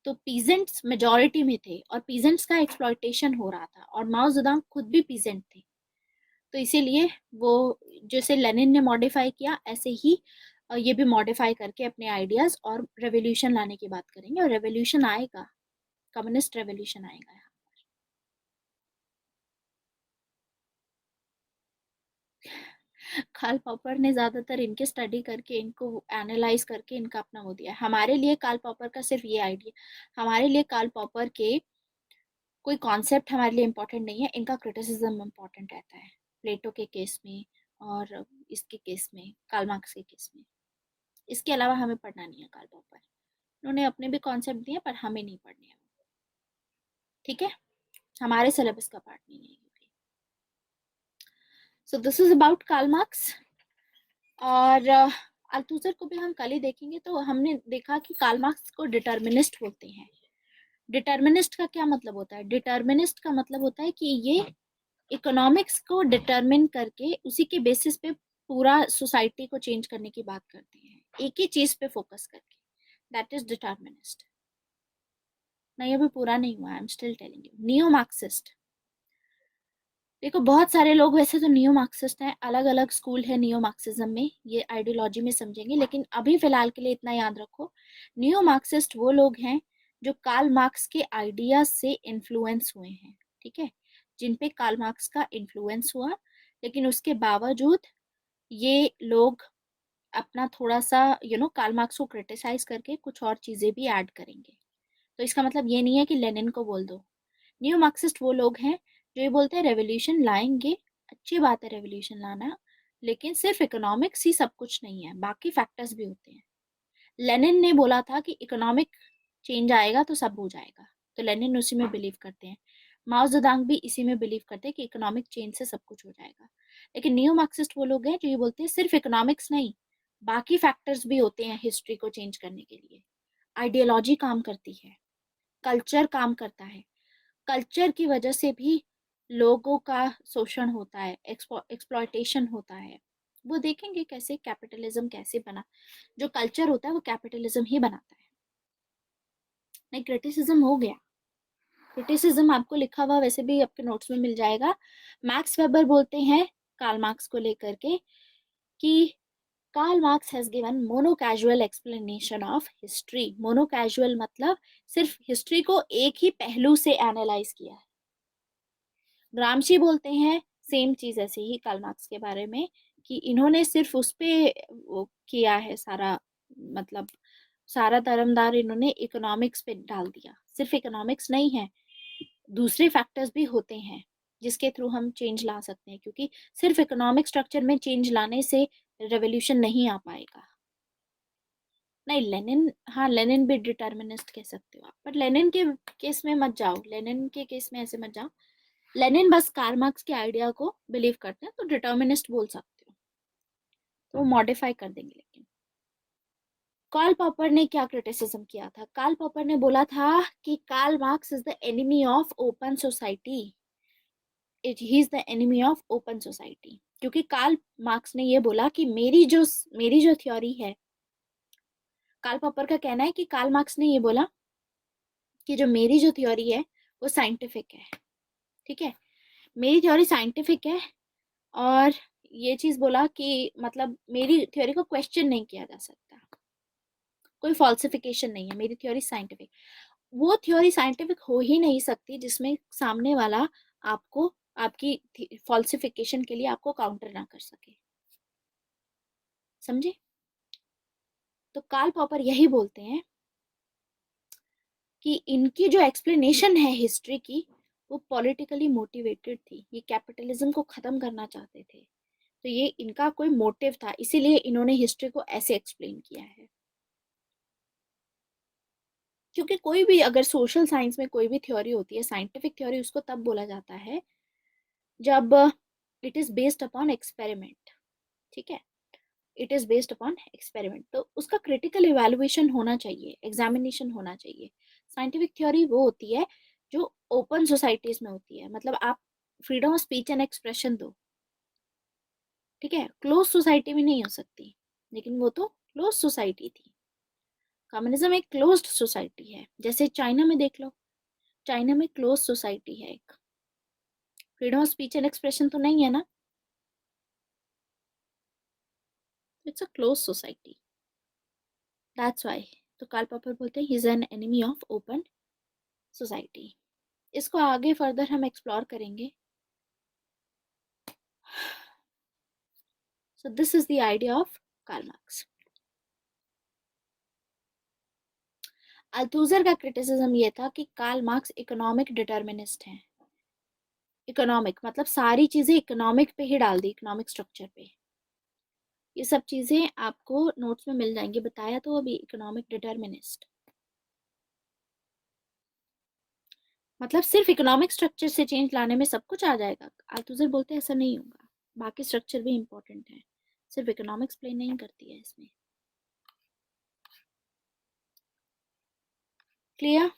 तो पीजेंट्स मेजोरिटी में थे और पीजेंट्स का एक्सप्लॉयटेशन हो रहा था, और माओ जेडुंग खुद भी पीजेंट थे। तो इसीलिए वो, जैसे लेनिन ने मॉडिफाई किया, ऐसे ही ये भी मॉडिफाई करके अपने आइडियाज और रेवोल्यूशन लाने की बात करेंगे, और रेवोल्यूशन आएगा, कम्युनिस्ट रेवोल्यूशन आएगा। कार्ल पॉपर ने ज्यादातर इनके स्टडी करके, इनको एनालाइज करके इनका अपना वो दिया। हमारे लिए कार्ल पॉपर का सिर्फ ये आइडिया, हमारे लिए कार्ल पॉपर के कोई कॉन्सेप्ट हमारे लिए इम्पोर्टेंट नहीं है, इनका क्रिटिसिज्म इम्पोर्टेंट रहता है, प्लेटो के केस में और इसके केस में, कार्ल मार्क्स के केस में। इसके अलावा हमें पढ़ना नहीं है कार्ल पॉपर। उन्होंने अपने भी कॉन्सेप्ट दिए, पर हमें नहीं पढ़ने हैं। ठीक है, हमारे सिलेबस का पार्ट नहीं है। So this is about Karl Marx. और अल्थुसर को भी हम कल ही देखेंगे। तो हमने देखा कि कार्ल मार्क्स को डिटर्मिनिस्ट बोलते हैं। डिटर्मिनिस्ट का क्या मतलब होता है? डिटर्मिनिस्ट का मतलब होता है कि ये इकोनॉमिक्स को डिटर्मिन करके उसी के बेसिस पे पूरा सोसाइटी को चेंज करने की बात करते हैं, एक ही चीज पे फोकस करके। That is determinist. नहीं, अभी पूरा नहीं हुआ, I am still telling you. Neo Marxist, देखो बहुत सारे लोग वैसे तो नियो मार्क्सिस्ट हैं, अलग अलग स्कूल है नियो मार्क्सिज्म में, ये आइडियोलॉजी में समझेंगे, लेकिन अभी फिलहाल के लिए इतना याद रखो, नियो मार्क्सिस्ट वो लोग हैं जो कार्ल मार्क्स के आइडियाज से इन्फ्लुएंस हुए हैं। ठीक है, जिन पे कार्ल मार्क्स का इन्फ्लुएंस हुआ, लेकिन उसके बावजूद ये लोग अपना थोड़ा सा कार्ल मार्क्स को क्रिटिसाइज करके कुछ और चीजें भी ऐड करेंगे। तो इसका मतलब ये नहीं है कि लेनिन को बोल दो। न्यू मार्क्सिस्ट वो लोग हैं जो ये बोलते हैं रेवोल्यूशन लाएंगे, अच्छी बात है रेवोल्यूशन लाना, लेकिन सिर्फ इकोनॉमिक्स ही सब कुछ नहीं है, बाकी फैक्टर्स भी होते हैं। लेनिन ने बोला था कि इकोनॉमिक चेंज आएगा तो सब हो जाएगा, तो लेनिन उसी में बिलीव करते हैं। माओ जेडुंग भी इसी में बिलीव करते हैं कि इकोनॉमिक चेंज से सब कुछ हो जाएगा। लेकिन न्यू मार्क्सिस्ट वो लोग हैं जो ये बोलते हैं सिर्फ इकोनॉमिक्स नहीं, बाकी फैक्टर्स भी होते हैं हिस्ट्री को चेंज करने के लिए। आइडियोलॉजी काम करती है, कल्चर काम करता है, कल्चर की वजह से भी लोगों का शोषण होता है, एक्सप्लॉयटेशन होता है। वो देखेंगे कैसे कैपिटलिज्म कैसे बना, जो कल्चर होता है वो कैपिटलिज्म ही बनाता है। नहीं, क्रिटिसिज्म हो गया, क्रिटिसिज्म आपको लिखा हुआ वैसे भी आपके नोट्स में मिल जाएगा। मैक्स वेबर बोलते हैं कार्ल मार्क्स को लेकर के कि Karl Marx has given mono causal explanation of history. Mono causal मतलब सिर्फ हिस्ट्री को एक ही पहलू से एनालाइज किया है। ग्रामशी बोलते हैं सेम चीज ऐसे ही कार्ल मार्क्स के बारे में, कि इन्होंने सिर्फ उस पे वो किया है सारा, मतलब सारा तरमदार इन्होंने इकोनॉमिक्स पे डाल दिया। सिर्फ इकोनॉमिक्स नहीं है, दूसरे फैक्टर्स भी होते हैं जिसके थ्रू हम चेंज ला सकते हैं, क्योंकि सिर्फ इकोनॉमिक स्ट्रक्चर में चेंज लाने से रेवोल्यूशन नहीं आ पाएगा। नहीं, लेनिन, हाँ लेनिन भी डिटर्मिनिस्ट कह सकते हो आप, पर लेनिन के केस में मत जाओ, लेनिन के केस में ऐसे मत जाओ। लेनिन बस कार्ल मार्क्स के आइडिया को बिलीव करते हैं, तो डिटर्मिनिस्ट बोल सकते हो, तो वो मॉडिफाई कर देंगे। लेकिन कार्ल पॉपर ने क्या क्रिटिसिज्म किया था? कार्ल पॉपर ने बोला था कि Karl Marx is the enemy of open society, he is the enemy of open society. क्योंकि कार्ल मार्क्स ने ये बोला कि मेरी जो थ्योरी है, कार्ल पॉपर का कहना है कि कार्ल मार्क्स ने ये बोला कि जो मेरी जो थ्योरी है वो साइंटिफिक है। ठीक है, मेरी थ्योरी साइंटिफिक है, और ये चीज बोला कि मतलब मेरी थ्योरी को क्वेश्चन नहीं किया जा सकता, कोई फॉल्सिफिकेशन नहीं है, मेरी थ्योरी साइंटिफिक। वो थ्योरी साइंटिफिक हो ही नहीं सकती जिसमें सामने वाला आपको आपकी फॉल्सिफिकेशन के लिए आपको काउंटर ना कर सके। समझे? तो कार्ल पॉपर यही बोलते हैं कि इनकी जो एक्सप्लेनेशन है हिस्ट्री की, वो पॉलिटिकली मोटिवेटेड थी। ये कैपिटलिज्म को खत्म करना चाहते थे, तो ये इनका कोई मोटिव था, इसीलिए इन्होंने हिस्ट्री को ऐसे एक्सप्लेन किया है। क्योंकि कोई भी अगर सोशल साइंस में कोई भी थ्योरी होती है, साइंटिफिक थ्योरी उसको तब बोला जाता है जब it is based upon experiment. ठीक है, it is based upon experiment, तो उसका क्रिटिकल इवेल्युएशन होना चाहिए, एग्जामिनेशन होना चाहिए। साइंटिफिक थ्योरी वो होती है जो ओपन सोसाइटीज में होती है, मतलब आप freedom of speech and expression दो। ठीक है, क्लोज सोसाइटी में नहीं हो सकती, लेकिन वो तो क्लोज सोसाइटी थी। कम्युनिज्म एक क्लोज्ड सोसाइटी है, जैसे चाइना में देख लो, चाइना में क्लोज सोसाइटी है एक, freedom of speech and expression तो नहीं है ना, it's a close society, that's why. तो कार्ल पॉपर बोलते हैं he is an enemy of open society. इसको आगे फर्दर हम एक्सप्लोर करेंगे। So this is the idea of Karl Marx. Althusser का क्रिटिसिज्म ये था कि कार्ल मार्क्स इकोनॉमिक डिटर्मिनिस्ट हैं। इकोनॉमिक मतलब सारी चीजें इकोनॉमिक पे ही डाल दी, इकोनॉमिक स्ट्रक्चर पे। ये सब चीजें आपको नोट्स में मिल जाएंगी, बताया तो अभी, इकोनॉमिक डिटर्मिनिस्ट मतलब सिर्फ इकोनॉमिक स्ट्रक्चर से चेंज लाने में सब कुछ आ जाएगा। अल्थुजर बोलते हैं ऐसा नहीं होगा, बाकी स्ट्रक्चर भी इंपॉर्टेंट है, सिर्फ इकोनॉमिक्स प्ले नहीं करती है इसमें। क्लियर?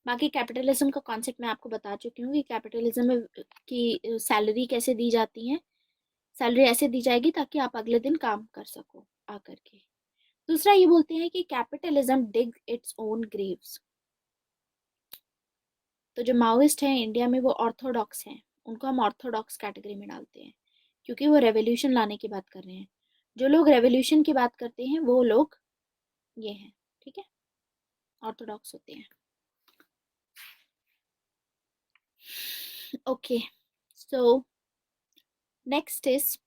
बाकी कैपिटलिज्म का कॉन्सेप्ट मैं आपको बता चुकी हूँ कि कैपिटलिज्म में की सैलरी कैसे दी जाती है। सैलरी ऐसे दी जाएगी ताकि आप अगले दिन काम कर सको आकर के। दूसरा ये बोलते हैं कि कैपिटलिज्म डिग इट्स ओन ग्रेव्स। तो जो माओइस्ट हैं इंडिया में वो ऑर्थोडॉक्स हैं, उनको हम ऑर्थोडॉक्स कैटेगरी में डालते हैं, क्योंकि वो रेवोल्यूशन लाने की बात कर रहे हैं। जो लोग रेवोल्यूशन की बात करते हैं वो लोग ये हैं, ठीक है, ऑर्थोडॉक्स होते हैं। Okay, so next is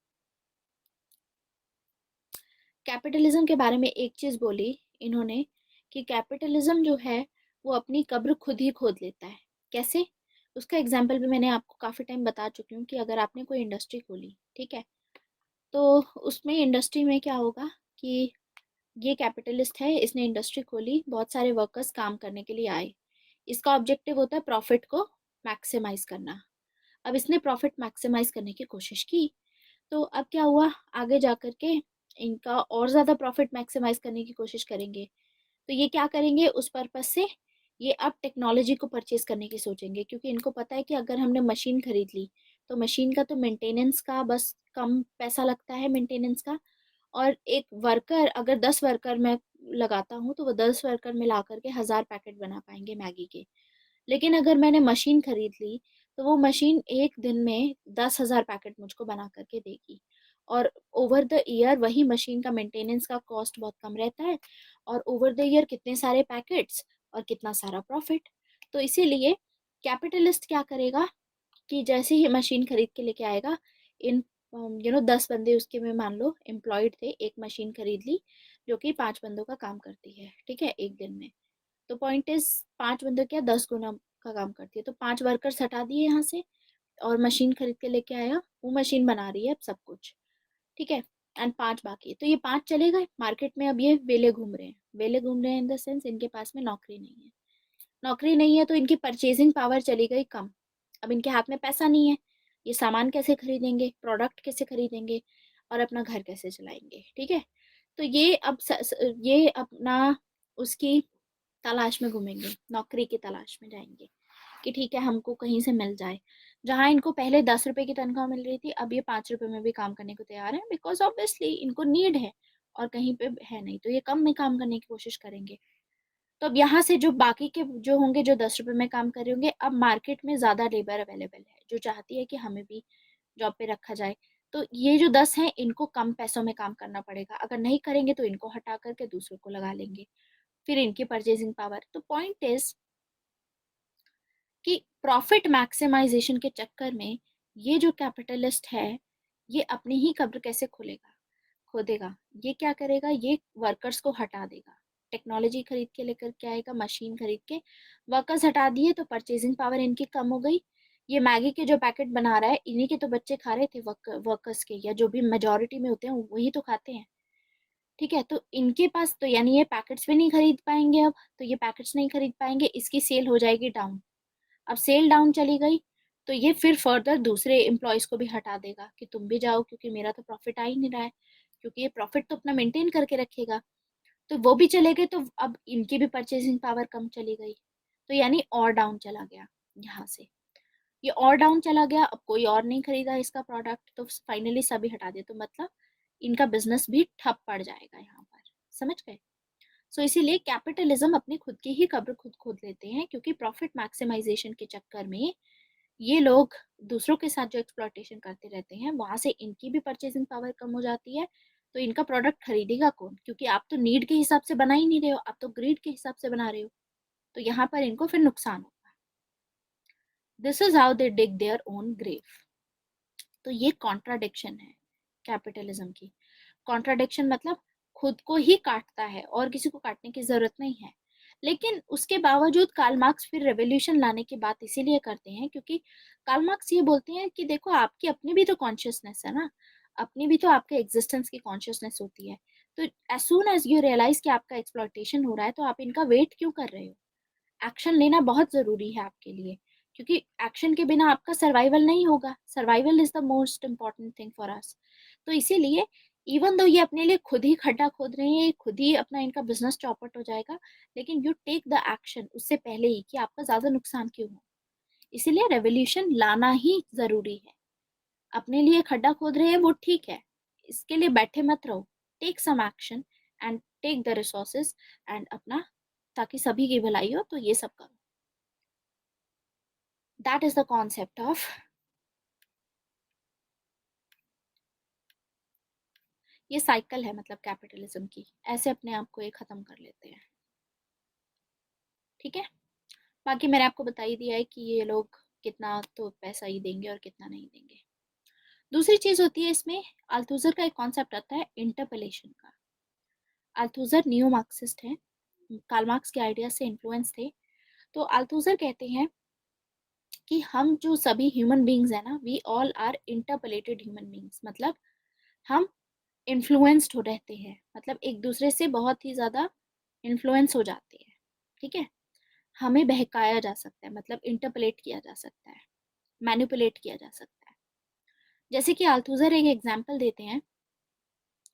capitalism के बारे में एक चीज बोली इन्होंने कि कैपिटलिज्म जो है वो अपनी कब्र खुद ही खोद लेता है। कैसे? उसका एग्जाम्पल भी मैंने आपको काफी टाइम बता चुकी हूँ कि अगर आपने कोई इंडस्ट्री खोली, ठीक है, तो उसमें इंडस्ट्री में क्या होगा कि ये कैपिटलिस्ट है, इसने इंडस्ट्री खोली, बहुत सारे वर्कर्स काम करने के लिए आए, इसका ऑब्जेक्टिव होता है प्रॉफिट को मैक्सिमाइज करना। अब इसने प्रॉफिट मैक्सिमाइज करने की कोशिश की, तो अब क्या हुआ, आगे जाकर के इनका और ज़्यादा प्रॉफिट मैक्सिमाइज करने की कोशिश करेंगे। तो ये क्या करेंगे उस पर्पज से, ये अब टेक्नोलॉजी को परचेज करने की सोचेंगे, क्योंकि इनको पता है कि अगर हमने मशीन खरीद ली तो मशीन का तो मेंटेनेंस का बस कम पैसा लगता है मेंटेनेंस का, और एक वर्कर अगर 10 वर्कर मैं लगाता हूँ तो वो 10 वर्कर मिला करके 1000 पैकेट बना पाएंगे मैगी के। लेकिन अगर मैंने मशीन खरीद ली तो वो मशीन एक दिन में 10,000 पैकेट मुझको बना करके देगी, और ओवर द ईयर वही मशीन का मेंटेनेंस का कॉस्ट बहुत कम रहता है, और ओवर द ईयर कितने सारे पैकेट्स और कितना सारा प्रॉफिट। तो इसीलिए कैपिटलिस्ट क्या करेगा कि जैसे ही मशीन खरीद के लेके आएगा, इन 10 बंदे उसके में मान लो एम्प्लॉयड थे, एक मशीन खरीद ली जो कि 5 बंदों का काम करती है, ठीक है, एक दिन में। तो पॉइंट इज 5 बंदों क्या 10 गुना का काम करती है, तो 5 वर्कर्स हटा दिए यहाँ से, और मशीन खरीद के लेके आया, वो मशीन बना रही है अब सब कुछ, ठीक है, एंड 5 बाकी है। तो ये 5 चले गए मार्केट में, अब ये वेले घूम रहे हैं, वेले घूम रहे हैं इन द सेंस इनके पास में नौकरी नहीं है। नौकरी नहीं है तो इनकी परचेजिंग पावर चली गई कम, अब इनके हाथ में पैसा नहीं है, ये सामान कैसे खरीदेंगे, प्रोडक्ट कैसे खरीदेंगे, और अपना घर कैसे चलाएंगे, ठीक है। तो ये अब ये अपना उसकी तलाश में घूमेंगे, नौकरी की तलाश में जाएंगे कि ठीक है हमको कहीं से मिल जाए। जहां इनको पहले 10 रुपए की तनख्वाह मिल रही थी, अब ये 5 रुपए में भी काम करने को तैयार है, बिकॉज ऑब्वियसली इनको नीड है और कहीं पे है नहीं, तो ये कम में काम करने की कोशिश करेंगे। तो अब यहाँ से जो बाकी के जो होंगे, जो 10 रुपए में काम कर रहे होंगे, अब मार्केट में ज्यादा लेबर अवेलेबल है जो चाहती है कि हमें भी जॉब पे रखा जाए, तो ये जो 10 हैं इनको कम पैसों में काम करना पड़ेगा, अगर नहीं करेंगे तो इनको हटा करके दूसरों को लगा लेंगे, फिर इनकी परचेजिंग पावर। तो पॉइंट इज कि प्रॉफिट मैक्सिमाइजेशन के चक्कर में ये जो कैपिटलिस्ट है ये अपनी ही कब्र कैसे खोदेगा। ये क्या करेगा, ये वर्कर्स को हटा देगा, टेक्नोलॉजी खरीद के लेकर के आएगा, मशीन खरीद के। वर्कर्स हटा दिए तो परचेजिंग पावर इनकी कम हो गई। ये मैगी के जो पैकेट बना रहा है इन्हीं के तो बच्चे खा रहे थे, वर्कर्स के, या जो भी मेजोरिटी में होते हैं वही तो खाते हैं। ठीक है, तो इनके पास तो यानी ये पैकेट्स भी नहीं खरीद पाएंगे। अब तो ये पैकेट्स नहीं खरीद पाएंगे, इसकी सेल हो जाएगी डाउन। अब सेल डाउन चली गई तो ये फिर फर्दर दूसरे एम्प्लॉयज को भी हटा देगा कि तुम भी जाओ, क्योंकि मेरा तो प्रॉफिट आ ही नहीं रहा है, क्योंकि ये प्रॉफिट तो अपना मेंटेन करके रखेगा। तो वो भी चले गए तो अब इनकी भी परचेसिंग पावर कम चली गई, तो यानी और डाउन चला गया। यहाँ से ये और डाउन चला गया, अब कोई और नहीं खरीदा इसका प्रोडक्ट, तो फाइनली सभी हटा दिए, तो मतलब इनका बिजनेस भी ठप पड़ जाएगा यहाँ पर। समझ गए। सो इसीलिए कैपिटलिज्म अपनी खुद की ही कब्र खुद खोद लेते हैं, क्योंकि प्रॉफिट मैक्सिमाइजेशन के चक्कर में ये लोग दूसरों के साथ जो एक्सप्लॉयटेशन करते रहते हैं वहां से इनकी भी परचेसिंग पावर कम हो जाती है। तो इनका प्रोडक्ट खरीदेगा कौन, क्योंकि आप तो नीड के हिसाब से बना ही नहीं रहे हो, आप तो ग्रीड के हिसाब से बना रहे हो। तो यहाँ पर इनको फिर नुकसान होगा। This is how they dig their own grave. तो ये कॉन्ट्राडिक्शन है कैपिटलिज्म की। कॉन्ट्राडिक्शन मतलब खुद को ही काटता है और किसी को काटने की जरूरत नहीं है। लेकिन उसके बावजूद कार्ल मार्क्स फिर रेवोल्यूशन लाने की बात इसीलिए करते हैं क्योंकि कार्ल मार्क्स ये बोलते हैं कि देखो आपकी अपनी भी तो कॉन्शियसनेस है ना, अपनी भी तो आपके एग्जिस्टेंस की कॉन्शियसनेस होती है। तो as soon as you realise कि आपका एक्सप्लॉयटेशन हो रहा है तो आप इनका वेट क्यों कर रहे हो। एक्शन लेना बहुत जरूरी है आपके लिए, क्योंकि एक्शन के बिना आपका सर्वाइवल नहीं होगा। Survival is the most important thing for us. तो इसीलिए इवन दो ये अपने लिए खुद ही खड्डा खोद रहे हैं, खुद ही अपना इनका बिजनेस चौपट हो जाएगा, लेकिन यू टेक द एक्शन उससे पहले ही कि आपका ज्यादा नुकसान क्यों हो। इसीलिए रेवोल्यूशन लाना ही जरूरी है। अपने लिए खड्डा खोद रहे हैं वो ठीक है, इसके लिए बैठे मत रहो। Take some action and take the resources and अपना, ताकि सभी की भलाई हो, तो ये सब करो। That is the concept of, ये साइकिल है मतलब कैपिटलिज्म की। ऐसे अपने आप को ये खत्म कर लेते हैं। ठीक है, बाकी मैंने आपको बता ही दिया है कि ये लोग कितना तो पैसा ही देंगे और कितना नहीं देंगे। दूसरी चीज होती है इसमें, अल्थुजर का एक कॉन्सेप्ट आता है इंटरपलेशन का। अल्थुजर न्यू मार्क्सिस्ट है, कार्ल मार्क्स के आइडियाज से इन्फ्लुएंस थे। तो अल्थुजर कहते हैं कि हम जो सभी ह्यूमन बींग्स है ना, we all are interpellated human beings, मतलब हम इन्फ्लुएंस्ड हो रहते हैं, मतलब एक दूसरे से बहुत ही ज्यादा इन्फ्लुएंस हो जाते हैं। ठीक है, हमें बहकाया जा सकता है, मतलब इंटरपलेट किया जा सकता है, मैनिपुलेट किया जा सकता है। जैसे कि अल्थुजर एक एग्जांपल देते हैं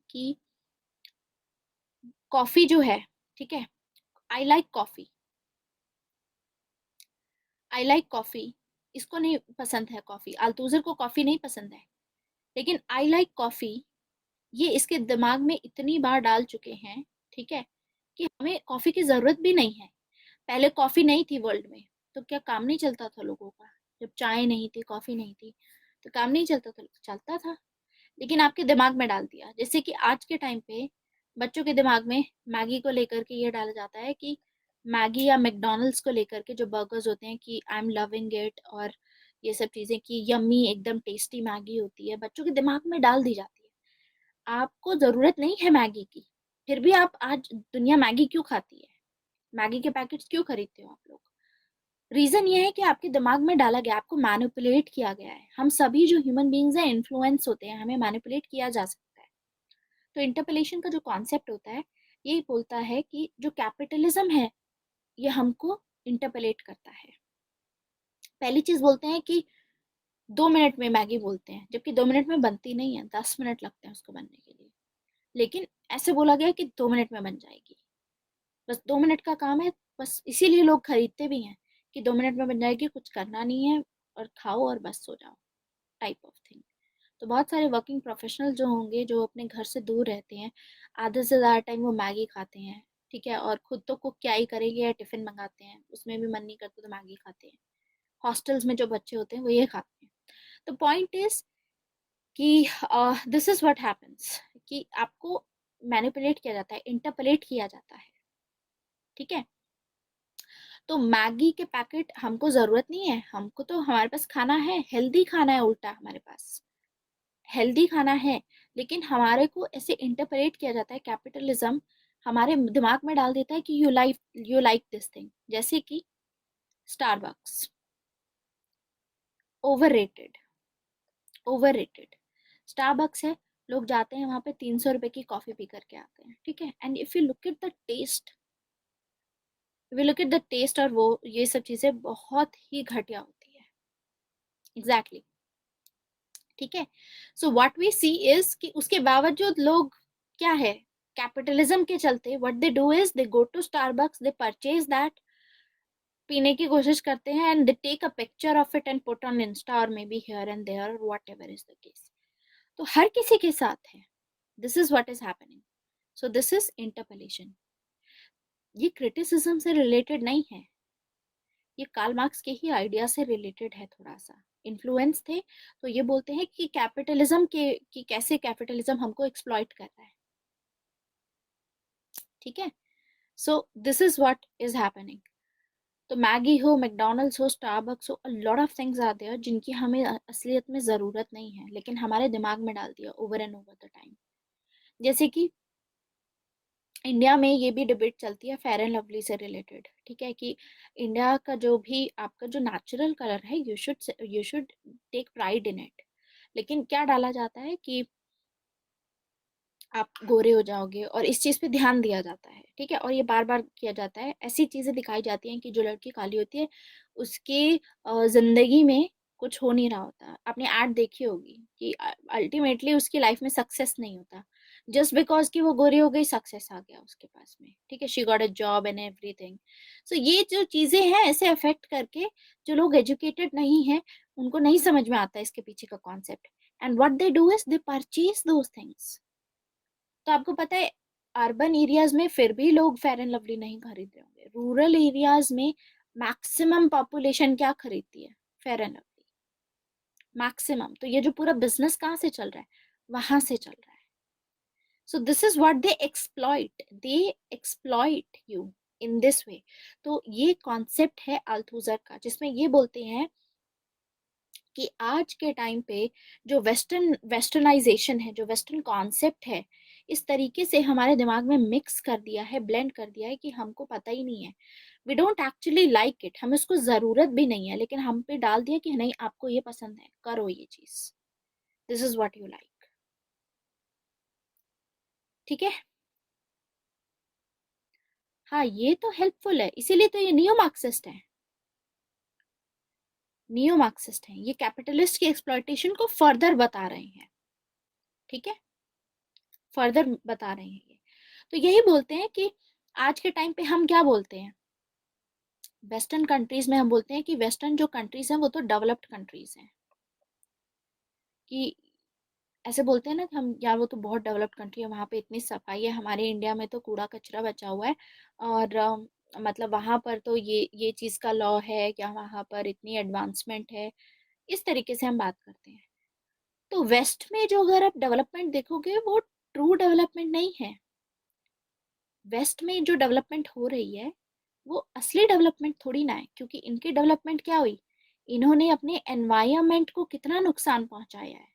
कि कॉफी जो है, ठीक है, I like coffee, I like coffee, इसको नहीं पसंद है कॉफी, अल्थुजर को कॉफी नहीं पसंद है, लेकिन आई लाइक कॉफी ये इसके दिमाग में इतनी बार डाल चुके हैं, ठीक है, कि हमें कॉफी की जरूरत भी नहीं है। पहले कॉफी नहीं थी वर्ल्ड में तो क्या काम नहीं चलता था लोगों का, जब चाय नहीं थी कॉफी नहीं थी तो काम नहीं चलता था, चलता था। लेकिन आपके दिमाग में डाल दिया, जैसे कि आज के टाइम पे बच्चों के दिमाग में मैगी को लेकर के ये डाला जाता है कि मैगी या मैकडोनल्ड्स को लेकर के जो बर्गर्स होते हैं कि आई एम लविंग इट, और ये सब चीजें कि यम्मी एकदम टेस्टी मैगी होती है, बच्चों के दिमाग में डाल दी जाती है। आपको जरूरत नहीं है मैगी की, फिर भी आप, आज दुनिया मैगी क्यों खाती है, मैगी के पैकेट्स क्यों खरीदते हो आप लोग। रीजन ये है कि आपके दिमाग में डाला गया, आपको मैनिपुलेट किया गया है। हम सभी जो ह्यूमन बींग्स हैं इन्फ्लुएंस होते हैं, हमें मैनिपुलेट किया जा सकता है। तो इंटरपलेशन का जो कॉन्सेप्ट होता है ये बोलता है कि जो कैपिटलिज्म है ये हमको इंटरपलेट करता है। पहली चीज बोलते हैं कि 2 मिनट में मैगी बोलते हैं, जबकि 2 मिनट में बनती नहीं है, 10 मिनट लगते हैं उसको बनने के लिए। लेकिन ऐसे बोला गया कि 2 मिनट में बन जाएगी, बस 2 मिनट का काम है, बस इसीलिए लोग खरीदते भी हैं कि 2 मिनट में बन जाएगी, कुछ करना नहीं है, और खाओ और बस सो जाओ, टाइप ऑफ थिंग। तो बहुत सारे वर्किंग प्रोफेशनल जो होंगे जो अपने घर से दूर रहते हैं, आधे से ज़्यादा टाइम वो मैगी खाते हैं, ठीक है, और खुद तो कुक क्या ही करेंगे, या टिफिन मंगाते हैं, उसमें भी मन नहीं करता तो मैगी खाते हैं। हॉस्टल्स में जो बच्चे होते हैं वो ये खाते हैं। तो पॉइंट इज कि दिस इज व्हाट हैपेंस, कि आपको मैनिपुलेट किया जाता है, इंटरपलेट किया जाता है। ठीक है, तो मैगी के पैकेट हमको जरूरत नहीं है, हमको तो हमारे पास खाना है, हेल्दी खाना है, उल्टा हमारे पास हेल्दी खाना है। लेकिन हमारे को ऐसे इंटरप्रेट किया जाता है, कैपिटलिज्म हमारे दिमाग में डाल देता है कि यू लाइक दिस थिंग, जैसे कि स्टारबक्स, ओवररेटेड, ओवररेटेड। स्टारबक्स है, लोग जाते हैं वहां पे 300 रुपए की कॉफी पी करके आते हैं, ठीक है। And if you look at the test, we look at the test, और वो ये सब चीजें बहुत ही घटिया होती है। Exactly exactly. ठीक है। So what we see is कि उसके बावजूद लोग क्या है, कैपिटलिज्म के चलते what they do is they go to Starbucks, they purchase that, पीने की कोशिश करते हैं, and they take a picture of it and put on Insta और maybe here and there, whatever is the case. तो हर किसी के साथ है, this is what is happening. So this is interpellation. ये क्रिटिसिज्म से related नहीं है, ये कार्ल मार्क्स के ही आइडिया से रिलेटेड है, थोड़ा सा इन्फ्लुएंस थे। तो ये बोलते हैं कि कैपिटलिज्म के कि कैसे कैपिटलिज्म हमको एक्सप्लॉइट कर रहा है, ठीक है। So this is what is happening. तो मैगी हो, मैकडोनल्ड्स हो, स्टारबक्स हो, a lot of things are there जिनकी हमें असलियत में ज़रूरत नहीं है, लेकिन हमारे दिमाग में डाल दिया over and over the time. जैसे कि इंडिया में ये भी डिबेट चलती है फेयर एंड लवली से रिलेटेड, ठीक है, कि इंडिया का जो भी आपका जो नेचुरल कलर है, you should take pride in it. लेकिन क्या डाला जाता है कि आप गोरे हो जाओगे, और इस चीज पे ध्यान दिया जाता है, ठीक है, और ये बार बार किया जाता है। ऐसी चीजें दिखाई जाती हैं कि जो लड़की काली होती है उसकी जिंदगी में कुछ हो नहीं रहा होता। आपने ऐड देखी होगी कि अल्टीमेटली उसकी लाइफ में सक्सेस नहीं होता, जस्ट बिकॉज कि वो गोरी हो गई सक्सेस आ गया उसके पास में, ठीक है, she got a job and everything. So ये जो चीजें हैं ऐसे अफेक्ट करके, जो लोग एजुकेटेड नहीं है उनको नहीं समझ में आता इसके पीछे का concept, and what they do is they purchase those things. तो आपको पता है अर्बन एरियाज में फिर भी लोग फेयर एंड लवली नहीं खरीद रहे होंगे, रूरल एरियाज में मैक्सिमम पॉपुलेशन क्या खरीदती है, फेयर एंड लवली, मैक्सिमम। तो ये जो पूरा बिजनेस कहाँ से चल रहा है, वहां से चल रहा है। So this is what they exploit you in this way. तो ये कॉन्सेप्ट है अल्थुजर का, जिसमें ये बोलते हैं कि आज के टाइम पे जो वेस्टर्नाइजेशन है, जो वेस्टर्न कॉन्सेप्ट है, इस तरीके से हमारे दिमाग में मिक्स कर दिया है, ब्लेंड कर दिया है कि हमको पता ही नहीं है, we don't actually like it, हमें उसको जरूरत भी नहीं है, लेकिन हम पे डाल दिया कि नहीं आपको ये पसंद है, करो ये चीज, this is what you like, ठीक है। हाँ ये तो हेल्पफुल है, इसीलिए तो ये नियो मार्क्सिस्ट है, नियो मार्क्सिस्ट है, ये कैपिटलिस्ट की एक्सप्लॉइटेशन को फर्दर बता रहे हैं, ठीक है, फर्दर बता रहे हैं ये। तो यही बोलते हैं कि आज के टाइम पे हम क्या बोलते हैं, वेस्टर्न कंट्रीज में हम बोलते हैं कि वेस्टर्न जो कंट्रीज हैं वो तो डेवलप्ड कंट्रीज हैं, कि ऐसे बोलते हैं ना कि हम यार वो तो बहुत डेवलप्ड कंट्री है, वहाँ पे इतनी सफाई है, हमारे इंडिया में तो कूड़ा कचरा बचा हुआ है, और मतलब वहाँ पर तो ये चीज़ का लॉ है, क्या वहाँ पर इतनी एडवांसमेंट है, इस तरीके से हम बात करते हैं। तो वेस्ट में जो अगर आप डेवलपमेंट देखोगे वो ट्रू डेवलपमेंट नहीं है। वेस्ट में जो डेवलपमेंट हो रही है वो असली डेवलपमेंट थोड़ी ना है, क्योंकि इनकी डेवलपमेंट क्या हुई, इन्होंने अपने एनवायरमेंट को कितना नुकसान पहुंचाया है,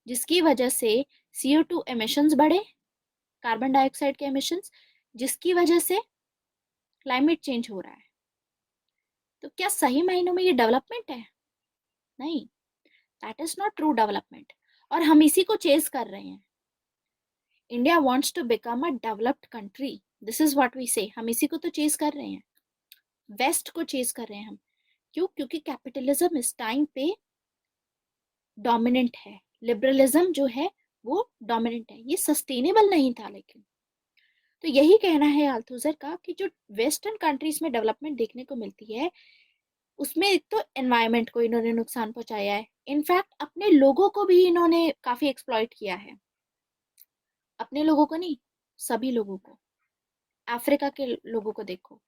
जिसकी वजह से CO2 एमिशंस बढ़े, कार्बन डाइऑक्साइड के एमिशंस, जिसकी वजह से क्लाइमेट चेंज हो रहा है। तो क्या सही मायनों में ये डेवलपमेंट है? नहीं, that is not true development, और हम इसी को चेज कर रहे हैं। India wants to become a developed country, this is what we say, हम इसी को तो चेज कर रहे हैं, वेस्ट को चेज कर रहे हैं हम। क्यों? क्योंकि कैपिटलिज्म इस टाइम पे डोमिनेंट है, लिबरलिज्म जो है वो डोमिनेंट है, ये सस्टेनेबल नहीं था। लेकिन तो यही कहना है अल्थुजर का कि जो वेस्टर्न कंट्रीज में डेवलपमेंट देखने को मिलती है उसमें एक तो एनवायरनमेंट को इन्होंने नुकसान पहुंचाया है, इनफैक्ट अपने लोगों को भी इन्होंने काफी एक्सप्लॉइट किया है, अपने लोगों को नहीं, सभी लोगों को। अफ्रीका के लोगों को देखो,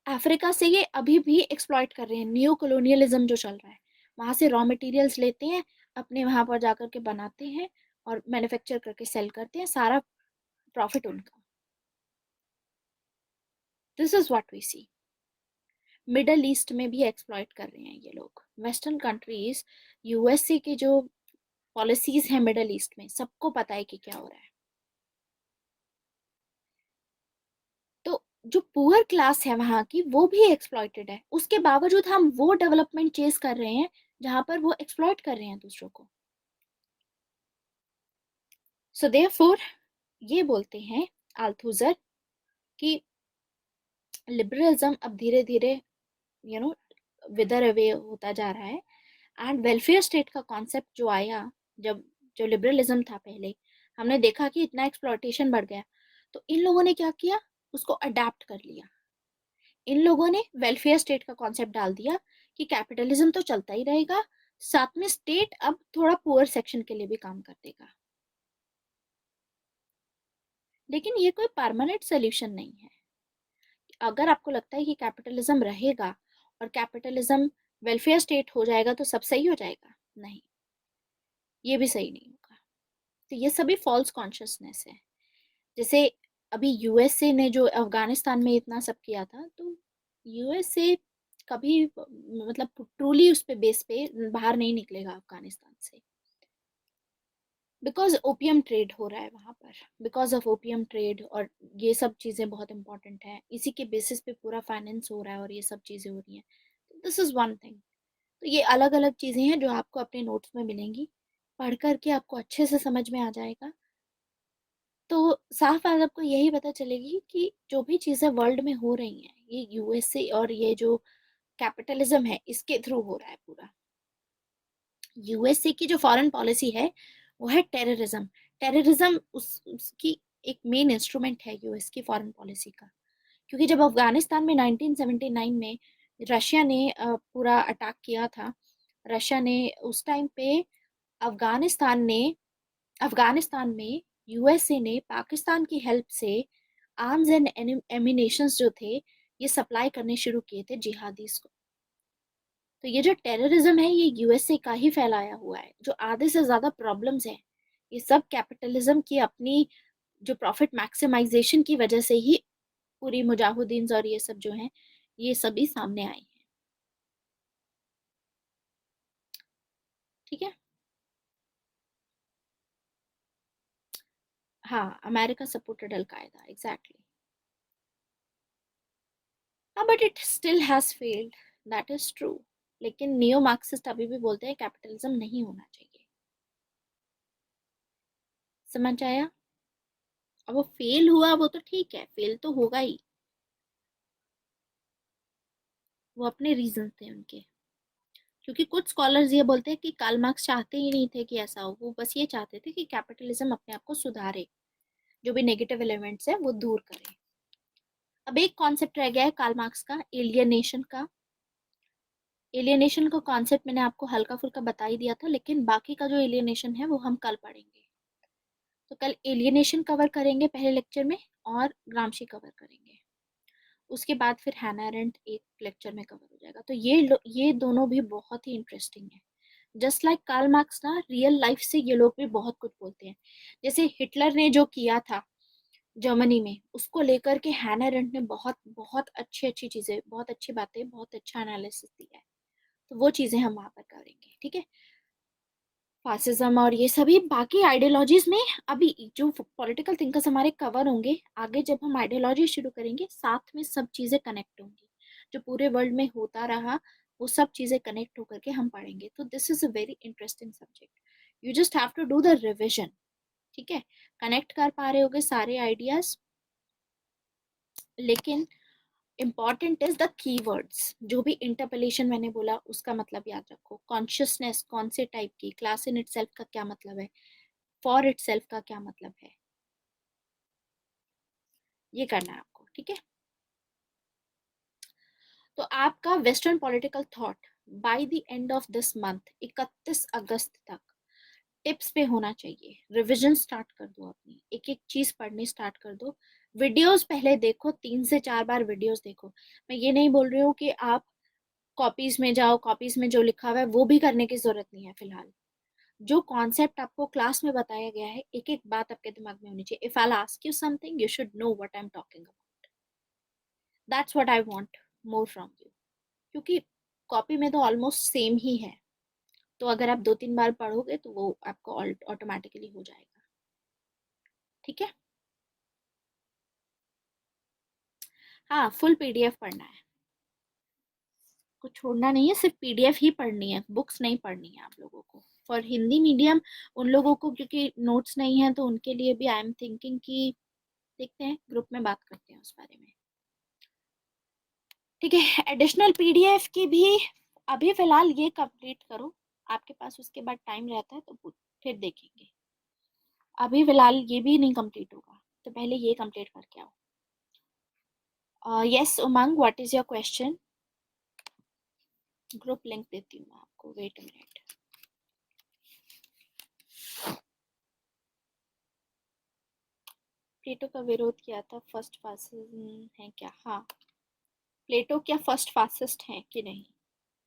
अफ्रीका से ये अभी भी एक्सप्लॉइट कर रहे हैं, न्यू कॉलोनियलिज्म जो चल रहा है, वहां से रॉ मटेरियल्स लेते हैं, अपने वहां पर जाकर के बनाते हैं और मैन्युफैक्चर करके सेल करते हैं, सारा प्रॉफिट उनका। This is what we see. Middle East में भी एक्सप्लॉइट कर रहे हैं ये लोग, वेस्टर्न कंट्रीज, यूएसए के जो पॉलिसीज हैं मिडल ईस्ट में, सबको पता है कि क्या हो रहा है। तो जो पुअर क्लास है वहां की, वो भी एक्सप्लॉइटेड है, उसके बावजूद हम वो डेवलपमेंट चेस कर रहे हैं जहां पर वो एक्सप्लॉइट कर रहे हैं दूसरों को। सो देयरफॉर ये बोलते हैं आल्थुजर कि लिबरलिज्म अब धीरे धीरे यू नो विदर अवे होता जा रहा है, एंड वेलफेयर स्टेट का कॉन्सेप्ट जो आया, जब जो लिबरलिज्म था पहले, हमने देखा कि इतना एक्सप्लॉयटेशन बढ़ गया, तो इन लोगों ने क्या किया, उसको अडेप्ट कर लिया। इन लोगों ने वेलफेयर स्टेट का कॉन्सेप्ट डाल दिया कि कैपिटलिज्म तो चलता ही रहेगा, साथ में स्टेट अब थोड़ा पुअर सेक्शन के लिए भी काम कर देगा। लेकिन ये कोई परमानेंट सोल्यूशन नहीं है। अगर आपको लगता है कि कैपिटलिज्म रहेगा और कैपिटलिज्म वेलफेयर स्टेट हो जाएगा तो सब सही हो जाएगा, नहीं, ये भी सही नहीं होगा। तो ये सभी फॉल्स कॉन्शियसनेस है। जैसे अभी यूएसए ने जो अफगानिस्तान में इतना सब किया था, तो यूएसए कभी मतलब ट्रूली उस पे बेस पे बाहर नहीं निकलेगा अफगानिस्तान से, बिकॉज ओपियम ट्रेड हो रहा है वहां पर, बिकॉज ऑफ ओपियम ट्रेड, और ये सब चीजें बहुत इंपॉर्टेंट है, इसी के बेसिस पे पूरा फाइनेंस हो रहा है और ये सब चीजें हो रही हैं। This is one thing. तो ये अलग अलग चीजें हैं जो आपको अपने नोट्स में मिलेंगी, पढ़ करके आपको अच्छे से समझ में आ जाएगा। तो साफ बात आपको यही पता चलेगी कि जो भी चीजें वर्ल्ड में हो रही हैं, ये यूएसए और ये जो कैपिटलिज्म है इसके थ्रू हो रहा है पूरा। यूएसए की जो फॉरेन पॉलिसी है वो है टेररिज्म। टेररिज्म उसकी एक मेन इंस्ट्रूमेंट है यूएस की फॉरेन पॉलिसी का। क्योंकि जब अफगानिस्तान में 1979 में रशिया ने पूरा अटैक किया था, रशिया ने उस टाइम पे अफगानिस्तान ने अफगानिस्तान में यूएसए ने पाकिस्तान की हेल्प से आर्म्स एंड एमिनेशंस जो थे ये सप्लाई करने शुरू किए थे जिहादीज को। तो ये जो टेररिज्म है ये यूएसए का ही फैलाया हुआ है, जो आधे से ज्यादा प्रॉब्लम्स हैं ये सब कैपिटलिज्म की अपनी जो प्रॉफिट मैक्सिमाइजेशन की वजह से ही पूरी मुजाहिदीन और ये सब जो हैं ये सभी सामने आई हैं। ठीक है। हाँ, अमेरिका सपोर्टेड अल कायदा, एग्जैक्टली। हाँ, but it still has failed, that is true. लेकिन नियो मार्क्सिस्ट अभी भी बोलते हैं कैपिटलिज्म नहीं होना चाहिए। समझ आया? अब वो फेल हुआ वो तो ठीक है, फेल तो होगा ही, वो अपने रीजन थे उनके। क्योंकि कुछ स्कॉलर्स ये बोलते हैं कि कार्ल मार्क्स चाहते ही नहीं थे कि ऐसा हो, वो बस ये चाहते थे कि कैपिटलिज्म अपने आप को सुधारे, जो भी नेगेटिव एलिमेंट्स है वो दूर करे। अब एक कॉन्सेप्ट रह गया है कार्ल मार्क्स का, एलियनेशन का। एलियनेशन का कॉन्सेप्ट मैंने आपको हल्का फुल्का बता ही दिया था, लेकिन बाकी का जो एलियनेशन है वो हम कल पढ़ेंगे। तो कल एलियनेशन कवर करेंगे पहले लेक्चर में, और ग्रामशी कवर करेंगे। उसके बाद फिर हैना अरेंट एक लेक्चर में कवर हो जाएगा। तो ये दोनों भी बहुत ही इंटरेस्टिंग है। जस्ट लाइक कार्ल मार्क्स ना, रियल लाइफ से ये लोग भी बहुत कुछ बोलते हैं। जैसे हिटलर ने जो किया था जर्मनी में, उसको लेकर के हैना अरेंट ने बहुत बहुत अच्छी अच्छी चीजें, बहुत अच्छी बातें, बहुत अच्छा एनालिसिस दिया है। तो वो चीजें हम वहां पर करेंगे, ठीक है। फासिज्म और ये सभी बाकी आइडियोलॉजीज में अभी जो पॉलिटिकल थिंकर्स हमारे कवर होंगे, आगे जब हम आइडियोलॉजी शुरू करेंगे साथ में सब चीजें कनेक्ट होंगी, जो पूरे वर्ल्ड में होता रहा वो सब चीजें कनेक्ट होकर के हम पढ़ेंगे। तो this is a very interesting subject, you just have to do the revision. ठीक है, कनेक्ट कर पा रहे होगे सारे आइडियाज, लेकिन इम्पॉर्टेंट इज द कीवर्ड्स। जो भी इंटरपलेशन मैंने बोला उसका मतलब याद रखो। कॉन्शियसनेस कौन से टाइप की, क्लास इन इटसेल्फ का क्या मतलब है, फॉर इटसेल्फ का क्या मतलब है, ये करना है आपको, ठीक है। तो आपका western political thought by the end of this month 31 अगस्त तक टिप्स पे होना चाहिए। रिवीजन स्टार्ट कर दो, अपनी एक एक चीज पढ़नी स्टार्ट कर दो। वीडियोस पहले देखो, 3 से 4 बार वीडियोस देखो। मैं ये नहीं बोल रही हूँ कि आप कॉपीज में जाओ, कॉपीज में जो लिखा हुआ है वो भी करने की जरूरत नहीं है फिलहाल। जो कॉन्सेप्ट आपको क्लास में बताया गया है, एक एक बात आपके दिमाग में होनी चाहिए। If I ask you something you should know what I am talking about. That's what I want more from you, क्योंकि कॉपी में तो ऑलमोस्ट सेम ही है, तो अगर आप 2-3 बार पढ़ोगे तो वो आपको ऑटोमेटिकली हो जाएगा। ठीक है। हाँ, फुल पीडीएफ पढ़ना है, कुछ छोड़ना नहीं है, सिर्फ पीडीएफ ही पढ़नी है, बुक्स नहीं पढ़नी है आप लोगों को। फॉर हिंदी मीडियम उन लोगों को, क्योंकि नोट्स नहीं है, तो उनके लिए भी आई एम थिंकिंग कि देखते हैं, ग्रुप में बात करते हैं उस बारे में। ठीक है, एडिशनल पीडीएफ की भी अभी फिलहाल ये कंप्लीट करो, आपके पास उसके बाद टाइम रहता है तो फिर देखेंगे। अभी फिलहाल ये भी नहीं कंप्लीट होगा, तो पहले ये कंप्लीट करके आओ। Yes Umang, what is your question? Group link देती हूँ मैं आपको, वेट अ मिनट। प्लेटो का विरोध किया था, फर्स्ट फासिज्म है क्या? हाँ, प्लेटो क्या फर्स्ट फासिस्ट है कि नहीं,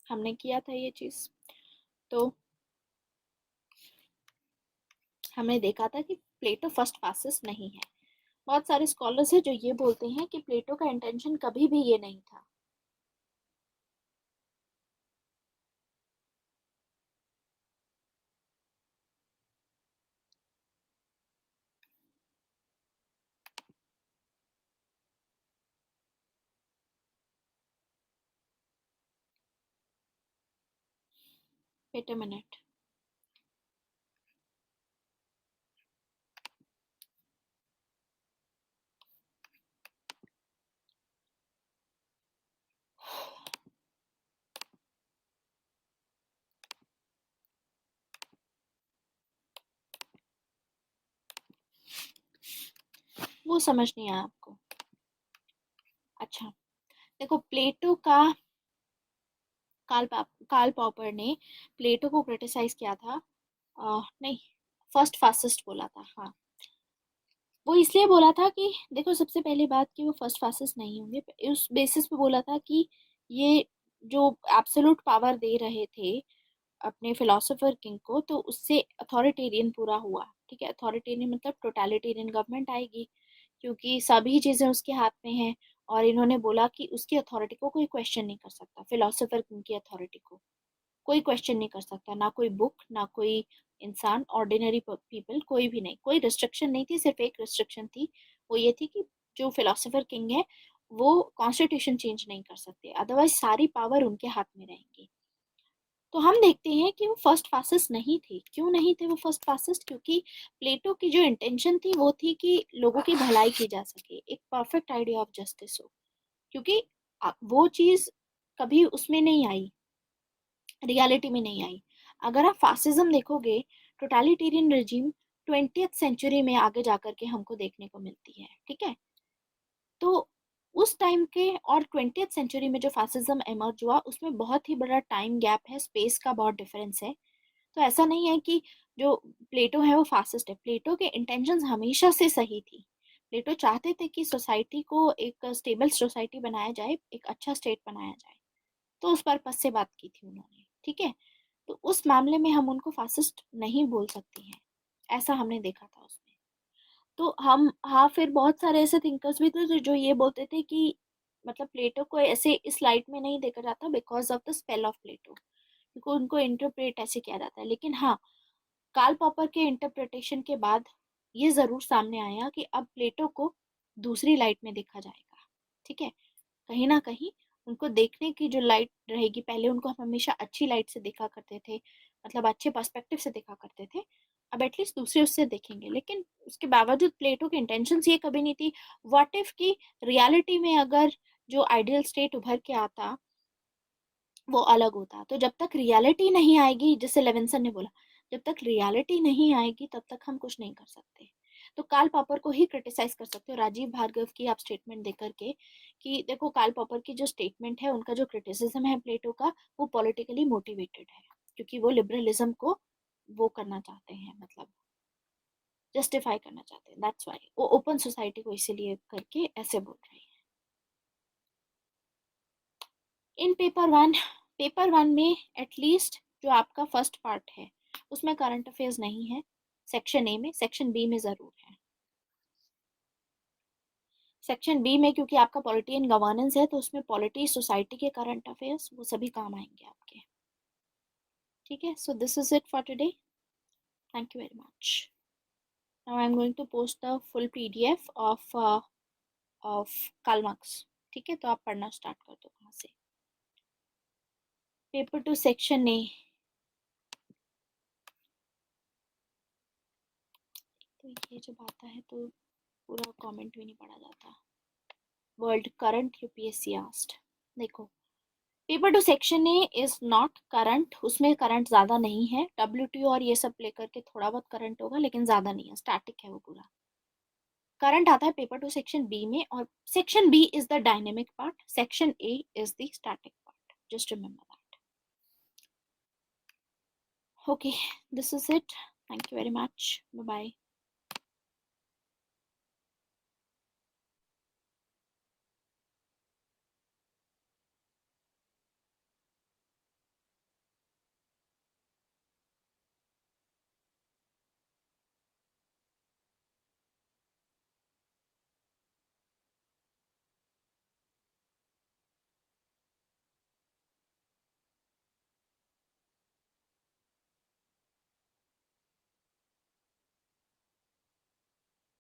हमने किया था ये चीज। तो हमने देखा था कि प्लेटो फर्स्ट फासिस्ट नहीं है। बहुत सारे स्कॉलर्स हैं जो ये बोलते हैं कि प्लेटो का इंटेंशन कभी भी ये नहीं था। Wait a minute. वो समझ नहीं आया आपको? अच्छा, देखो प्लेटो का, कार्ल पॉपर ने प्लेटो को क्रिटिसाइज किया था। नहीं, फर्स्ट फासिस्ट बोला था, हाँ। वो इसलिए बोला था कि देखो, सबसे पहली बात कि वो फर्स्ट फासिस्ट नहीं होंगे, उस बेसिस पे बोला था कि ये जो एब्सोल्यूट पावर दे रहे थे अपने फिलोसोफर किंग को, तो उससे अथॉरिटेरियन पूरा हुआ। ठीक है, अथॉरिटेरियन मतलब टोटलिटेरियन गवर्नमेंट आएगी, क्योंकि सभी चीजें उसके हाथ में हैं। और इन्होंने बोला कि उसकी अथॉरिटी को कोई क्वेश्चन नहीं कर सकता, फिलोसोफर किंग की अथॉरिटी को कोई क्वेश्चन नहीं कर सकता, ना कोई बुक, ना कोई इंसान, ऑर्डिनरी पीपल, कोई भी नहीं। कोई रिस्ट्रिक्शन नहीं थी, सिर्फ एक रिस्ट्रिक्शन थी, वो ये थी कि जो फिलोसोफर किंग है वो कॉन्स्टिट्यूशन चेंज नहीं कर सकते, अदरवाइज सारी पावर उनके हाथ में रहेंगी। तो हम देखते हैं कि वो फर्स्ट फासिस्ट नहीं थे। क्यों नहीं थे वो फर्स्ट फासिस्ट? क्योंकि प्लेटो की जो इंटेंशन थी वो थी कि लोगों की भलाई की जा सके, एक परफेक्ट आइडिया ऑफ जस्टिस हो। क्योंकि वो चीज कभी उसमें नहीं आई, रियलिटी में नहीं आई। अगर आप फासिज्म देखोगे, टोटलिटेरियन रेजिम 20th सेंचुरी में आगे जाकर के हमको देखने को मिलती है। ठीक है, तो उस टाइम के और 20th सेंचुरी में जो फासिज्म एमर्ज हुआ, उसमें बहुत ही बड़ा टाइम गैप है, स्पेस का बहुत डिफरेंस है। तो ऐसा नहीं है कि जो प्लेटो है वो फासिस्ट है, प्लेटो के इंटेंशंस हमेशा से सही थी। प्लेटो चाहते थे कि सोसाइटी को एक स्टेबल सोसाइटी बनाया जाए, एक अच्छा स्टेट बनाया जाए, तो उस पर्पस से बात की थी उन्होंने। ठीक है, तो उस मामले में हम उनको फासिस्ट नहीं बोल सकते हैं, ऐसा हमने देखा था उसमें। तो हम, हाँ, फिर बहुत सारे ऐसे थिंकर्स भी थे जो ये बोलते थे कि मतलब प्लेटो को ऐसे इस लाइट में नहीं देखा जाता because of the spell of Plato, क्योंकि उनको इंटरप्रेट ऐसे किया जाता है। लेकिन हाँ, कार्ल पॉपर के इंटरप्रिटेशन के बाद ये जरूर सामने आया कि अब प्लेटो को दूसरी लाइट में देखा जाएगा। ठीक है, कहीं ना कहीं उनको देखने की जो लाइट रहेगी, पहले उनको हम हमेशा अच्छी लाइट से देखा करते थे, मतलब अच्छे पर्सपेक्टिव से देखा करते थे, अब एटलीस्ट दूसरे उससे देखेंगे। लेकिन उसके बावजूद प्लेटो की इंटेंशंस ये कभी नहीं थी। व्हाट इफ की रियलिटी में अगर जो आइडियल स्टेट उभर के आता वो अलग होता, तो जब तक रियलिटी नहीं आएगी, जैसे लेविंसन ने बोला, जब तक रियलिटी नहीं आएगी तब तक हम कुछ नहीं कर सकते। तो कार्ल पॉपर को ही क्रिटिसाइज कर सकते हो, राजीव भार्गव की आप स्टेटमेंट देकर के, कि देखो कार्ल पॉपर की जो स्टेटमेंट है, उनका जो क्रिटिसिज्म है प्लेटो का, वो पॉलिटिकली मोटिवेटेड है, क्योंकि वो लिबरलिज्म को वो करना चाहते हैं, मतलब जस्टिफाई करना चाहते हैं। दैट्स वाई वो ओपन सोसाइटी को इसीलिए करके ऐसे बोल रहे हैं। इन पेपर वन में एटलीस्ट जो आपका फर्स्ट पार्ट है उसमें करंट अफेयर्स नहीं है, सेक्शन ए में, सेक्शन बी में जरूर है। सेक्शन बी में क्योंकि आपका पॉलिटी एंड गवर्नेंस है, तो उसमें पॉलिटी, सोसाइटी के करंट अफेयर्स, वो सभी काम आएंगे आपके। ठीक है, so this is it for today. Thank you very much. Now I am going to post the full PDF of Karl Marx. ठीक है, तो आप पढ़ना स्टार्ट कर दो वहाँ से। पेपर टू सेक्शन ए, तो ये जब आता है तो पूरा कमेंट भी नहीं पढ़ा जाता। वर्ल्ड करंट यूपीएससी आस्ट, देखो paper two section A is not current, उसमें करंट ज़्यादा नहीं है। डब्ल्यूटीओ और ये सब लेकर के थोड़ा बहुत करंट होगा, लेकिन ज़्यादा नहीं है, स्टैटिक है वो पूरा। करंट आता है पेपर टू सेक्शन बी में, और section B is the dynamic part, section A is the static part, just remember that. Okay, this is it, thank you very much, bye bye.